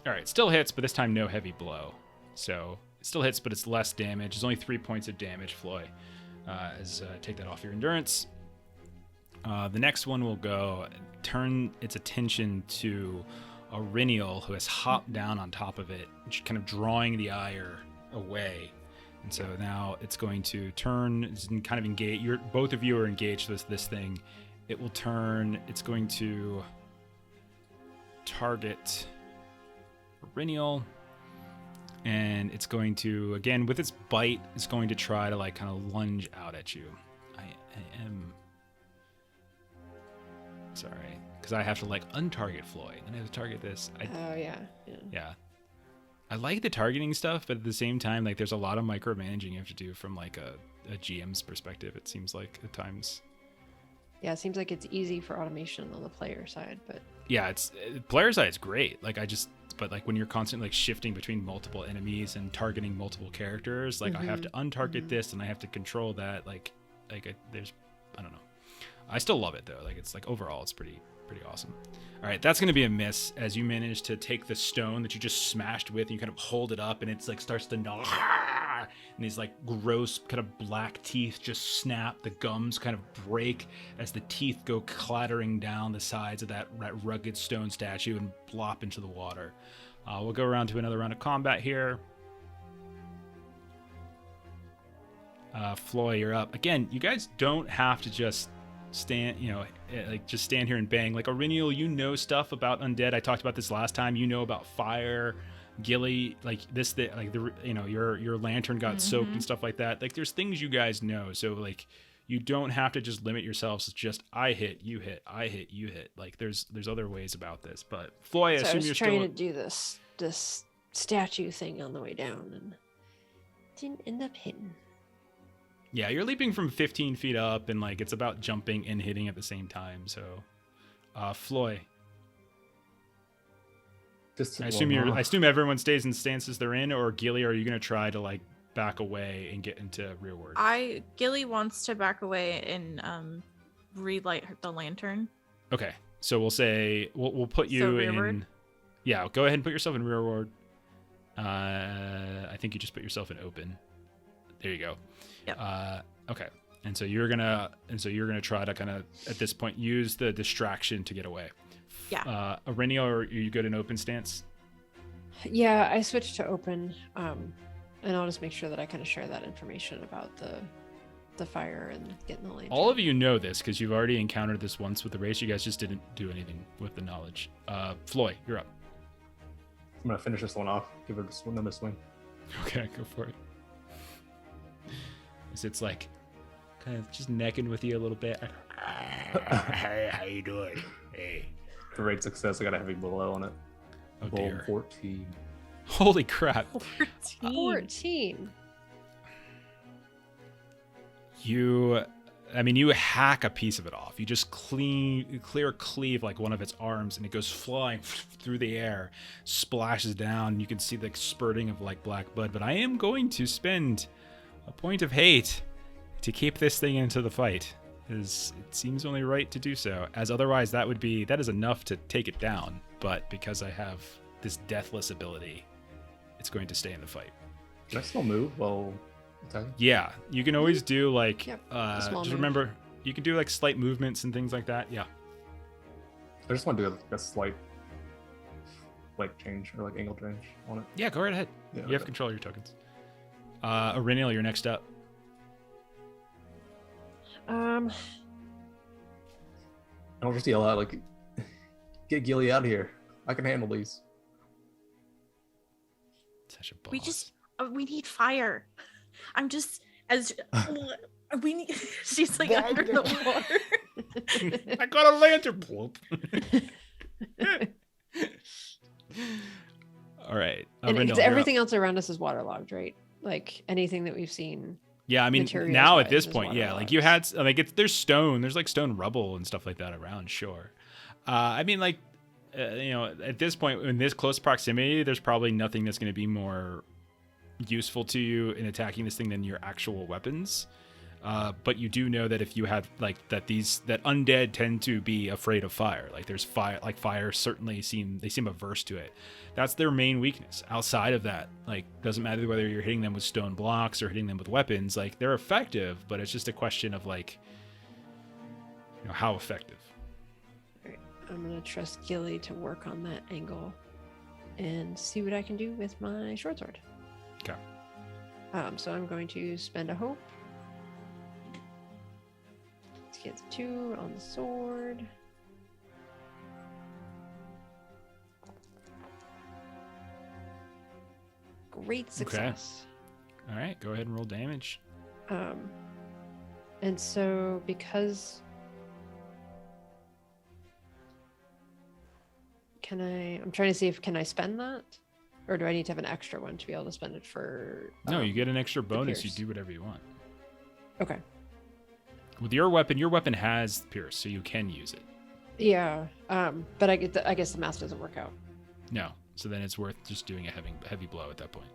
All right, still hits, but this time no heavy blow. So it still hits, but it's less damage. There's only 3 points of damage, Floy. Take that off your endurance. The next one will go turn its attention to Aurinial, who has hopped down on top of it, kind of drawing the ire away. And so now it's going to turn, it's kind of engage. Both of you are engaged with this thing. It will turn. It's going to target Aurinial, and it's going to, again, with its bite, it's going to try to like kind of lunge out at you. I am sorry, because I have to like untarget Floyd, and I have to target this. Oh yeah. Yeah. I like the targeting stuff, but at the same time, like there's a lot of micromanaging you have to do from like a GM's perspective. It seems like at times. Yeah, it seems like it's easy for automation on the player side, but Yeah, it's player side is great. Like but like when you're constantly like shifting between multiple enemies and targeting multiple characters, like I have to untarget this and I have to control that. There's, I don't know. I still love it though. Like it's like overall, it's pretty awesome. All right, that's going to be a miss as you manage to take the stone that you just smashed with and you kind of hold it up and it's like starts to gnaw. And these like gross kind of black teeth just snap. The gums kind of break as the teeth go clattering down the sides of that rugged stone statue and plop into the water. We'll go around to another round of combat here. Floy, you're up. Again, you guys don't have to just stand, just stand here and bang. Like Aurinial, you know stuff about undead. I talked about this last time. You know about fire. Gilly, your lantern got soaked and stuff like that. Like there's things you guys know. So like you don't have to just limit yourselves to just I hit, you hit, I hit, you hit. Like there's other ways about this. But Floy, I assume you're trying to do this statue thing on the way down and didn't end up hitting. Yeah, you're leaping from 15 feet up and like it's about jumping and hitting at the same time. So Floy. I assume everyone stays in stances they're in, or Gilly, are you gonna try to like back away and get into rearward? Gilly wants to back away and relight the lantern. Okay, so we'll say we'll put you in. Yeah, go ahead and put yourself in rearward. I think you just put yourself in open. There you go. Yep. Okay, and so you're gonna try to kind of at this point use the distraction to get away. Yeah. Aurinial, are you good in open stance? Yeah, I switched to open, and I'll just make sure that I kind of share that information about the fire and getting the lantern. All of you know this because you've already encountered this once with the race. You guys just didn't do anything with the knowledge. Floy, you're up. I'm gonna finish this one off. Give it another swing. Okay, go for it. It's like kind of just necking with you a little bit. Hey, how you doing? Hey. Great success. I got a heavy blow on it. Oh Roll dear. 14. Holy crap. 14. You hack a piece of it off. You just clear cleave like one of its arms and it goes flying through the air, splashes down. You can see the spurting of like black blood, but I am going to spend a point of hate to keep this thing into the fight. It seems only right to do so, as otherwise that is enough to take it down. But because I have this deathless ability, it's going to stay in the fight. Can I still move while attacking? Yeah, you can always do like just move. remember you can do like slight movements and things like that. Yeah. I just want to do a slight like change or like angle change on it. Yeah, go right ahead. Yeah, you have control of your tokens. Aurinial, you're next up. I'll just yell out like, "Get Gilly out of here! I can handle these." Such a boss. We need fire. I'm just as we need. She's like under the water. I got a lantern. Plop. All right. And everything else around us is waterlogged, right? Like anything that we've seen. Yeah, I mean, now at this point, yeah, like you had, like there's stone, there's like stone rubble and stuff like that around, sure. I mean, like, at this point, in this close proximity, there's probably nothing that's going to be more useful to you in attacking this thing than your actual weapons. But you do know that if you have like that undead tend to be afraid of fire. Like there's fire, like fire certainly seem averse to it. That's their main weakness. Outside of that, like doesn't matter whether you're hitting them with stone blocks or hitting them with weapons. Like they're effective, but it's just a question of like, how effective. All right, I'm gonna trust Gilly to work on that angle and see what I can do with my short sword. Okay. So I'm going to spend a hope. Let's get 2 on the sword. Great success. Okay. All right, go ahead and roll damage. And so because I'm trying to see can I spend that? Or do I need to have an extra one to be able to spend it for... No, you get an extra bonus. You pierce. do whatever you want. Okay. With your weapon has pierce, so you can use it. Yeah. But I guess the math doesn't work out. No. So then it's worth just doing a heavy blow at that point.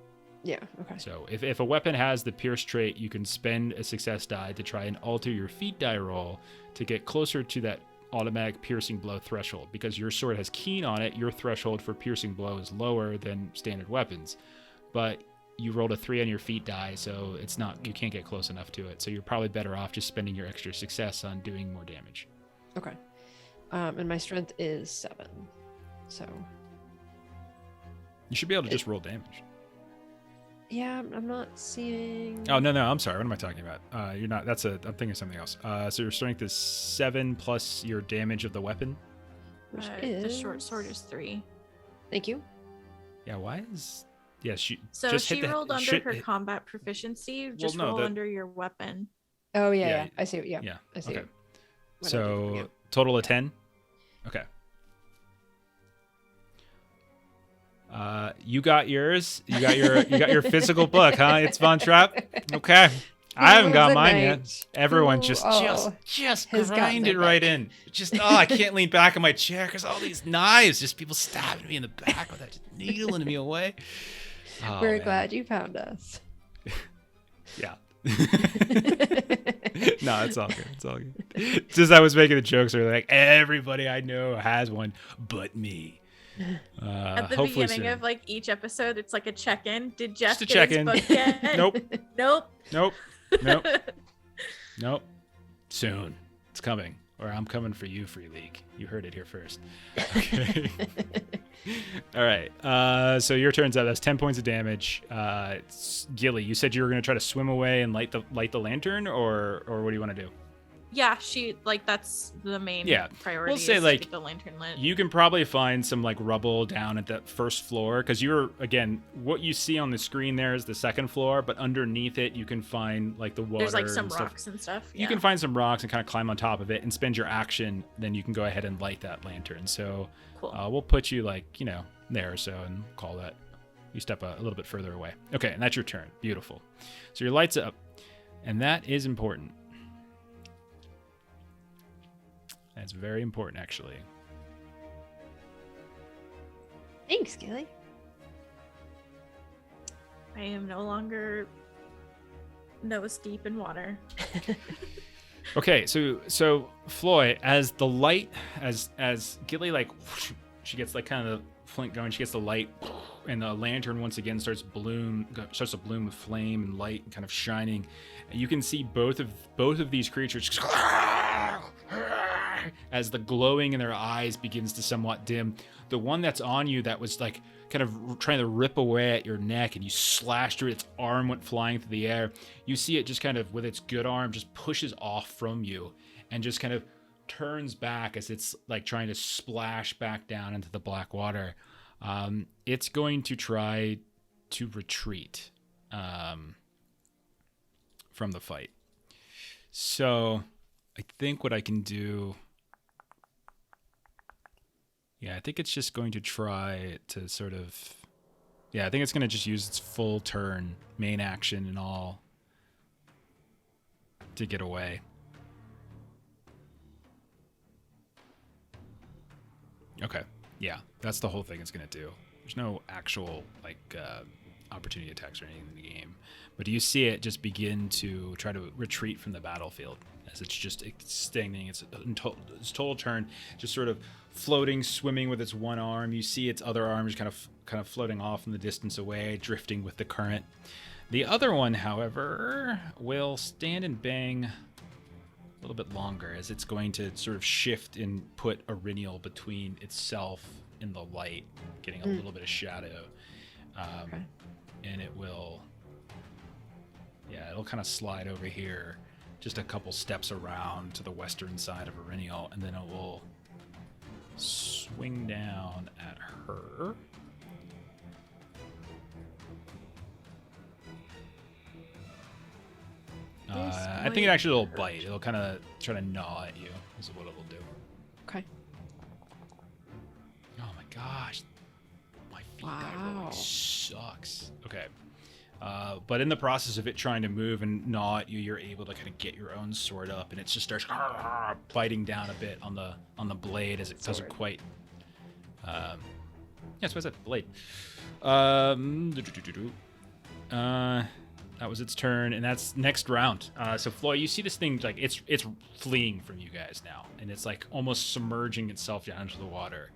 Yeah. Okay. So if a weapon has the pierce trait, you can spend a success die to try and alter your feat die roll to get closer to that automatic piercing blow threshold. Because your sword has keen on it, your threshold for piercing blow is lower than standard weapons. But you rolled a 3 on your feat die, so you can't get close enough to it. So you're probably better off just spending your extra success on doing more damage. Okay. And my strength is 7. So. You should be able to just roll damage. Yeah, I'm not seeing. Oh, no, I'm sorry. What am I talking about? You're not. I'm thinking of something else. So your strength is 7 plus your damage of the weapon. Which The is. short sword is 3. Thank you. Yeah, why is. Yeah, she. So just she hit rolled under her hit- combat proficiency. Just no, roll that- under your weapon. Oh, yeah. Yeah, yeah. I see it. Yeah. Yeah. I see Okay. it. What I did, So yeah. total of 10? Okay. You got yours. You got your physical book, huh? It's Von Trapp. Okay. I haven't got mine yet. Everyone just has grind gotten it their right book. in. Just I can't lean back in my chair because all these knives, just people stabbing me in the back with that, just needling me away. Oh, We're man. glad you found us. Yeah. No, it's all good. It's all good. Just I was making the jokes where like everybody I know has one, but me. At the Hopefully beginning soon. of like each episode, it's like a check-in. Did Jeff Just a get his check-in. book yet? Nope. Nope. Nope. Nope. Soon. It's coming. Or I'm coming for you, Free League. You heard it here first. Okay. All right. So your turn's up. That's 10 points of damage. Gilly, you said you were going to try to swim away and light the lantern, or what do you want to do? Yeah, that's the main priority. We'll say, is to like, get the lantern lit. You can probably find some like rubble down at that first floor because what you see on the screen there is the second floor, but underneath it you can find like the water. There's like some and stuff. rocks and stuff. You can find some rocks and kind of climb on top of it and spend your action. Then you can go ahead and light that lantern. So Cool. we'll put you like there or so and call that. You step a little bit further away. Okay, and that's your turn. Beautiful. So your light's up, and that is important. That's very important, actually. Thanks, Gilly. I am no longer nose deep in water. Okay, so Floy, as the light, as Gilly like, whoosh, she gets like kind of the flint going. She gets the light, and the lantern once again starts to bloom with flame and light and kind of shining. And you can see both of these creatures as the glowing in their eyes begins to somewhat dim. The one that's on you that was like kind of trying to rip away at your neck and you slashed through it, its arm went flying through the air. You see it just kind of with its good arm just pushes off from you and just kind of turns back as it's like trying to splash back down into the black water. It's going to try to retreat from the fight. So I think what I can do... Yeah, I think it's just going to try to sort of... Yeah, I think it's going to just use its full turn, main action and all, to get away. Okay, yeah, that's the whole thing it's going to do. There's no actual, like, opportunity attacks or anything in the game. But do you see it just begin to try to retreat from the battlefield as it's just extending its total turn, just sort of floating, swimming with its one arm. You see its other arm just kind of floating off in the distance away, drifting with the current. The other one, however, will stand and bang a little bit longer as it's going to sort of shift and put Aurinial between itself and the light, getting a little bit of shadow. Okay. And it will, it'll kind of slide over here just a couple steps around to the western side of Aurinial, and then it will swing down at her. I think it actually will bite. It'll kind of try to gnaw at you is what it will do. Okay. Oh my gosh. My feet Wow. really sucks. Okay. But in the process of it trying to move and gnaw at you, you're able to kind of get your own sword up, and it just starts biting down a bit on the blade as it doesn't quite. That's what I said, blade. That was its turn, and that's next round. So Floy, you see this thing like it's fleeing from you guys now, and it's like almost submerging itself down into the water.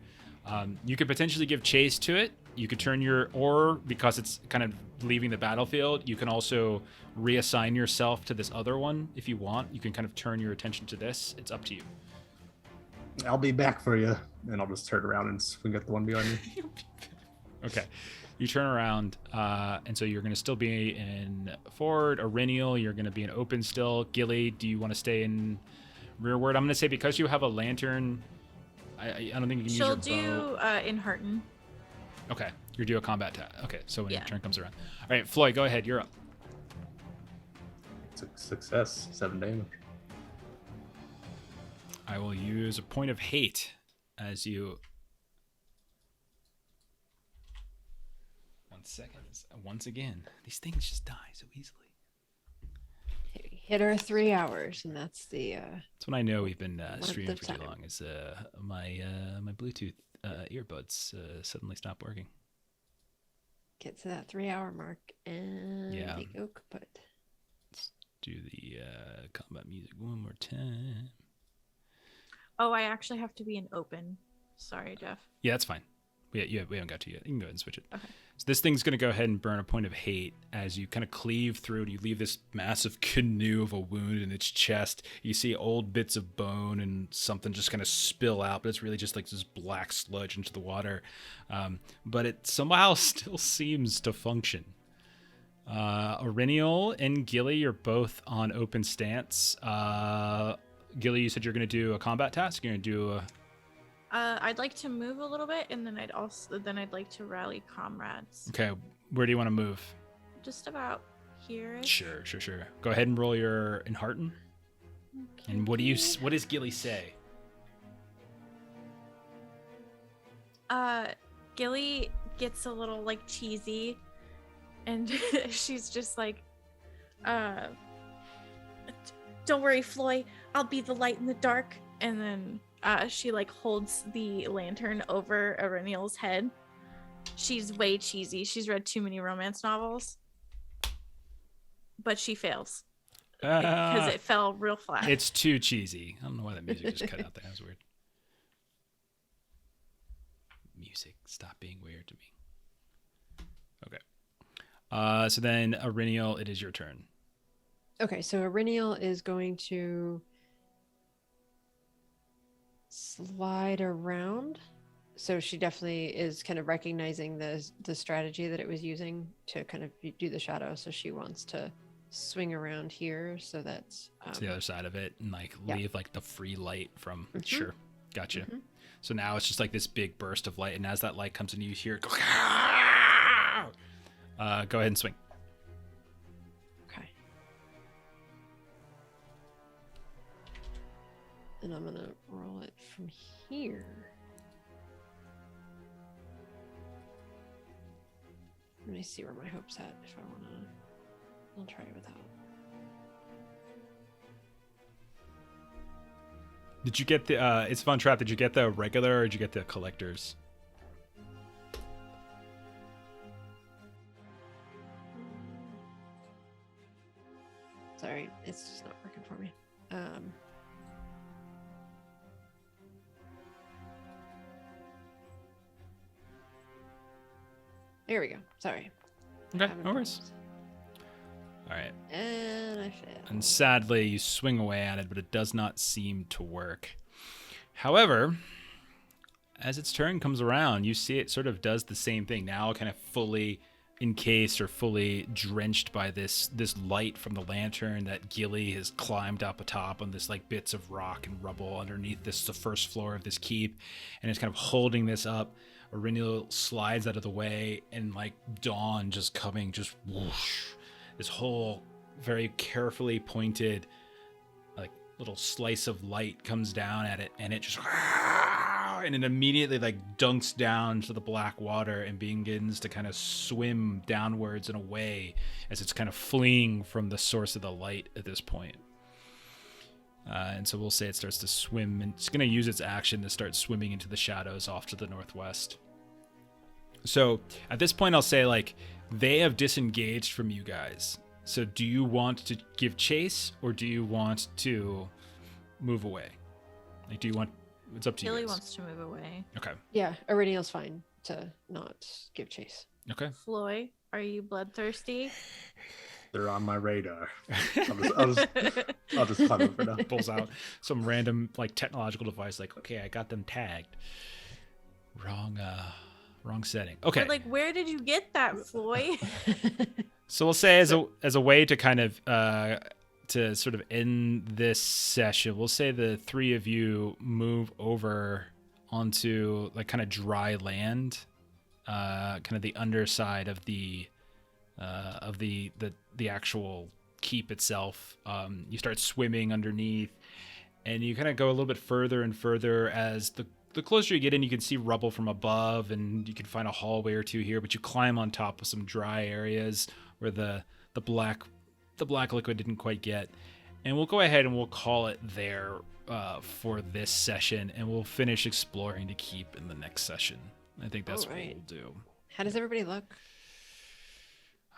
You could potentially give chase to it. You could turn or because it's kind of leaving the battlefield, you can also reassign yourself to this other one if you want. You can kind of turn your attention to this. It's up to you. I'll be back for you, and I'll just turn around and swing at the one behind me. Okay. You turn around, and so you're going to still be in forward. Aurenial, you're going to be in open still. Gilly, do you want to stay in rearward? I'm going to say because you have a lantern, I don't think you can She'll use your bow. do in Hearten. Okay, you do a combat attack. Okay, so when Yeah. your turn comes around. All right, Floyd, go ahead. You're up. It's a success. 7 damage. I will use a point of hate as you... 1 second. Once again, these things just die so easily. Hit our 3 hours, and that's the. That's when I know we've been of streaming the for too time. long. Is my Bluetooth earbuds suddenly stop working? Get to that 3-hour mark, and Yeah. they go kaput. Let's do the combat music one more time. Oh, I actually have to be in open. Sorry, Jeff. Yeah, that's fine. We haven't got to yet. You can go ahead and switch it. Okay. So this thing's going to go ahead and burn a point of hate as you kind of cleave through and you leave this massive canoe of a wound in its chest. You see old bits of bone and something just kind of spill out, but it's really just like this black sludge into the water. But it somehow still seems to function. Aurenial and Gilly, you're both on open stance. Gilly, you said you're going to do a combat task. You're going to do a... I'd like to move a little bit, and then I'd like to rally comrades. Okay, where do you want to move? Just about here. Sure. Go ahead and roll your Enhearten. And what does Gilly say? Gilly gets a little like cheesy, and she's just like, "Don't worry, Floy. I'll be the light in the dark." And then she like holds the lantern over Aurenial's head. She's way cheesy. She's read too many romance novels, but she fails because it fell real flat. It's too cheesy. I don't know why that music just cut out there. That was weird. Music, stop being weird to me. Okay. So then, Aurenial, it is your turn. Okay, so Aurenial is going to slide around. So she definitely is kind of recognizing the strategy that it was using to kind of do the shadow. So she wants to swing around here so that's To the other side of it and like yeah. leave like the free light from... Mhm. Sure. Gotcha. Mhm. So now it's just like this big burst of light, and as that light comes in, you hear it go... Go ahead and swing. Okay. And I'm gonna roll it from here. Let me see where my hope's at if I wanna. I'll try it without. Did you get the... it's Fun Trap. Did you get the regular or did you get the collectors? Sorry, it's just not working for me. Here we go. Sorry. Okay, Having no worries. problems. All right. And I failed. And sadly, you swing away at it, but it does not seem to work. However, as its turn comes around, you see it sort of does the same thing. Now kind of fully encased or fully drenched by this light from the lantern that Gilly has climbed up atop on this like bits of rock and rubble underneath this, the first floor of this keep, and it's kind of holding this up. Aurenial slides out of the way, and like dawn just coming, just whoosh. This whole very carefully pointed like little slice of light comes down at it, and it just and it immediately like dunks down to the black water and begins to kind of swim downwards and away as it's kind of fleeing from the source of the light at this point. And so we'll say it starts to swim, and it's going to use its action to start swimming into the shadows off to the northwest. So at this point, I'll say like they have disengaged from you guys. So do you want to give chase, or do you want to move away? Like, do you want? It's up to Gilly you guys. wants to move away. Okay. Yeah, Aureliel's fine to not give chase. Okay. Floy, are you bloodthirsty? They're on my radar. I'll just climb over now. Pulls out some random like technological device. Like, okay, I got them tagged. Wrong setting. Okay. Or, like, where did you get that, Floy? So we'll say as a way to kind of to sort of end this session, we'll say the three of you move over onto like kind of dry land, kind of the underside of the actual keep itself. You start swimming underneath, and you kind of go a little bit further and further as the closer you get in, you can see rubble from above, and you can find a hallway or two here, but you climb on top of some dry areas where the black liquid didn't quite get. And we'll go ahead and we'll call it there for this session, and we'll finish exploring to keep in the next session. I think that's what we'll do. How does everybody look?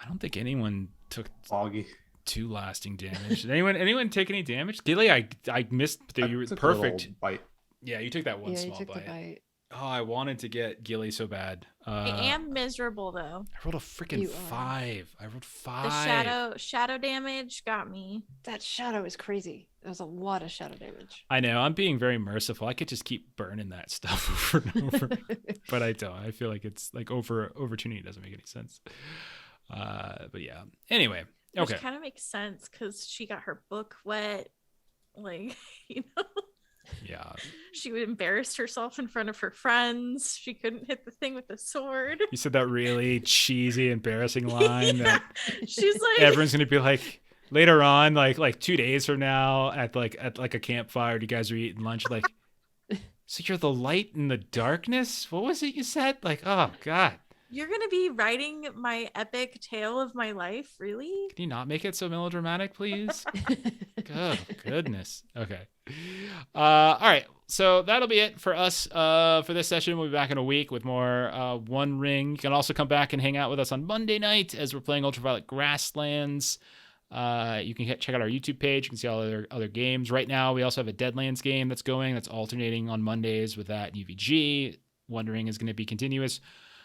I don't think anyone took Foggy. too lasting damage. Did anyone take any damage? Gilly, I missed. You were took a perfect. little bite. Yeah, you took that one Yeah, you small took the bite. bite. Oh, I wanted to get Gilly so bad. I am miserable, though. I rolled a freaking You are. 5. I rolled 5. The shadow damage got me. That shadow is crazy. That was a lot of shadow damage. I know. I'm being very merciful. I could just keep burning that stuff over and over, but I don't. I feel like it's like overtuning. It doesn't make any sense. But yeah. Anyway. Okay. Which kind of makes sense because she got her book wet. Like, you know. Yeah. She embarrassed herself in front of her friends. She couldn't hit the thing with the sword. You said that really cheesy, embarrassing line that She's like, everyone's gonna be like later on, like 2 days from now at a campfire. You guys are eating lunch, like, so you're the light in the darkness. What was it you said? Like, oh god. you're gonna be writing my epic tale of my life, really? Can you not make it so melodramatic, please? Oh, goodness. Okay. All right. So that'll be it for us for this session. We'll be back in a week with more One Ring. You can also come back and hang out with us on Monday night as we're playing Ultraviolet Grasslands. You can check out our YouTube page. You can see all other games. Right now, we also have a Deadlands game that's going. That's alternating on Mondays with that and UVG. One Ring is going to be continuous.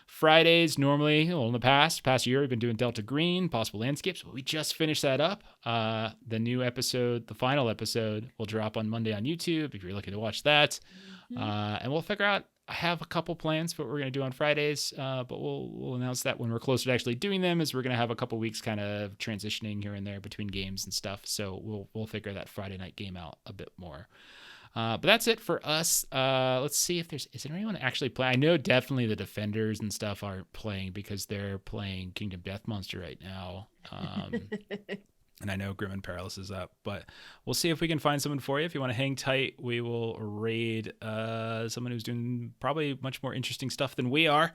Fridays, normally, in the past year, we've been doing Delta Green, Possible Landscapes. But we just finished that up. The new episode, the final episode, will drop on Monday on YouTube if you're looking to watch that. And we'll figure out, I have a couple plans for what we're going to do on Fridays, but we'll announce that when we're closer to actually doing them, as we're going to have a couple weeks kind of transitioning here and there between games and stuff. So we'll figure that Friday night game out a bit more. But that's it for us. Let's see if is there anyone actually playing? I know definitely the Defenders and stuff aren't playing because they're playing Kingdom Death Monster right now. And I know Grim and Perilous is up, but we'll see if we can find someone for you. If you want to hang tight, we will raid someone who's doing probably much more interesting stuff than we are.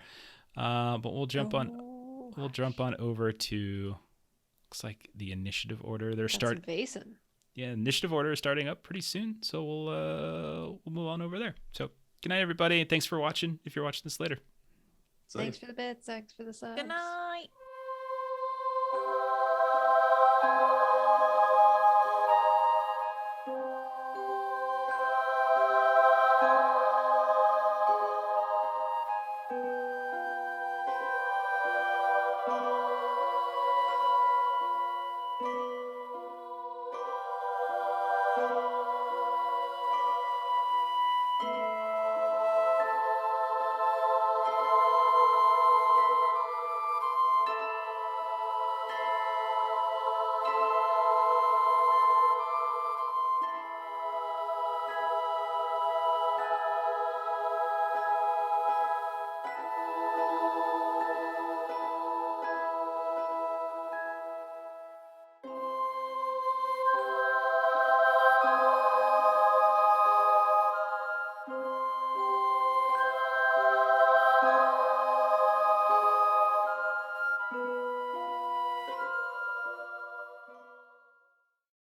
But we'll jump on over to, looks like the initiative order. They're starting. Basin. Yeah, initiative order is starting up pretty soon, so we'll move on over there. So good night, everybody. Thanks for watching. If you're watching this later. Thanks for the bits. Thanks for the subs. Good night.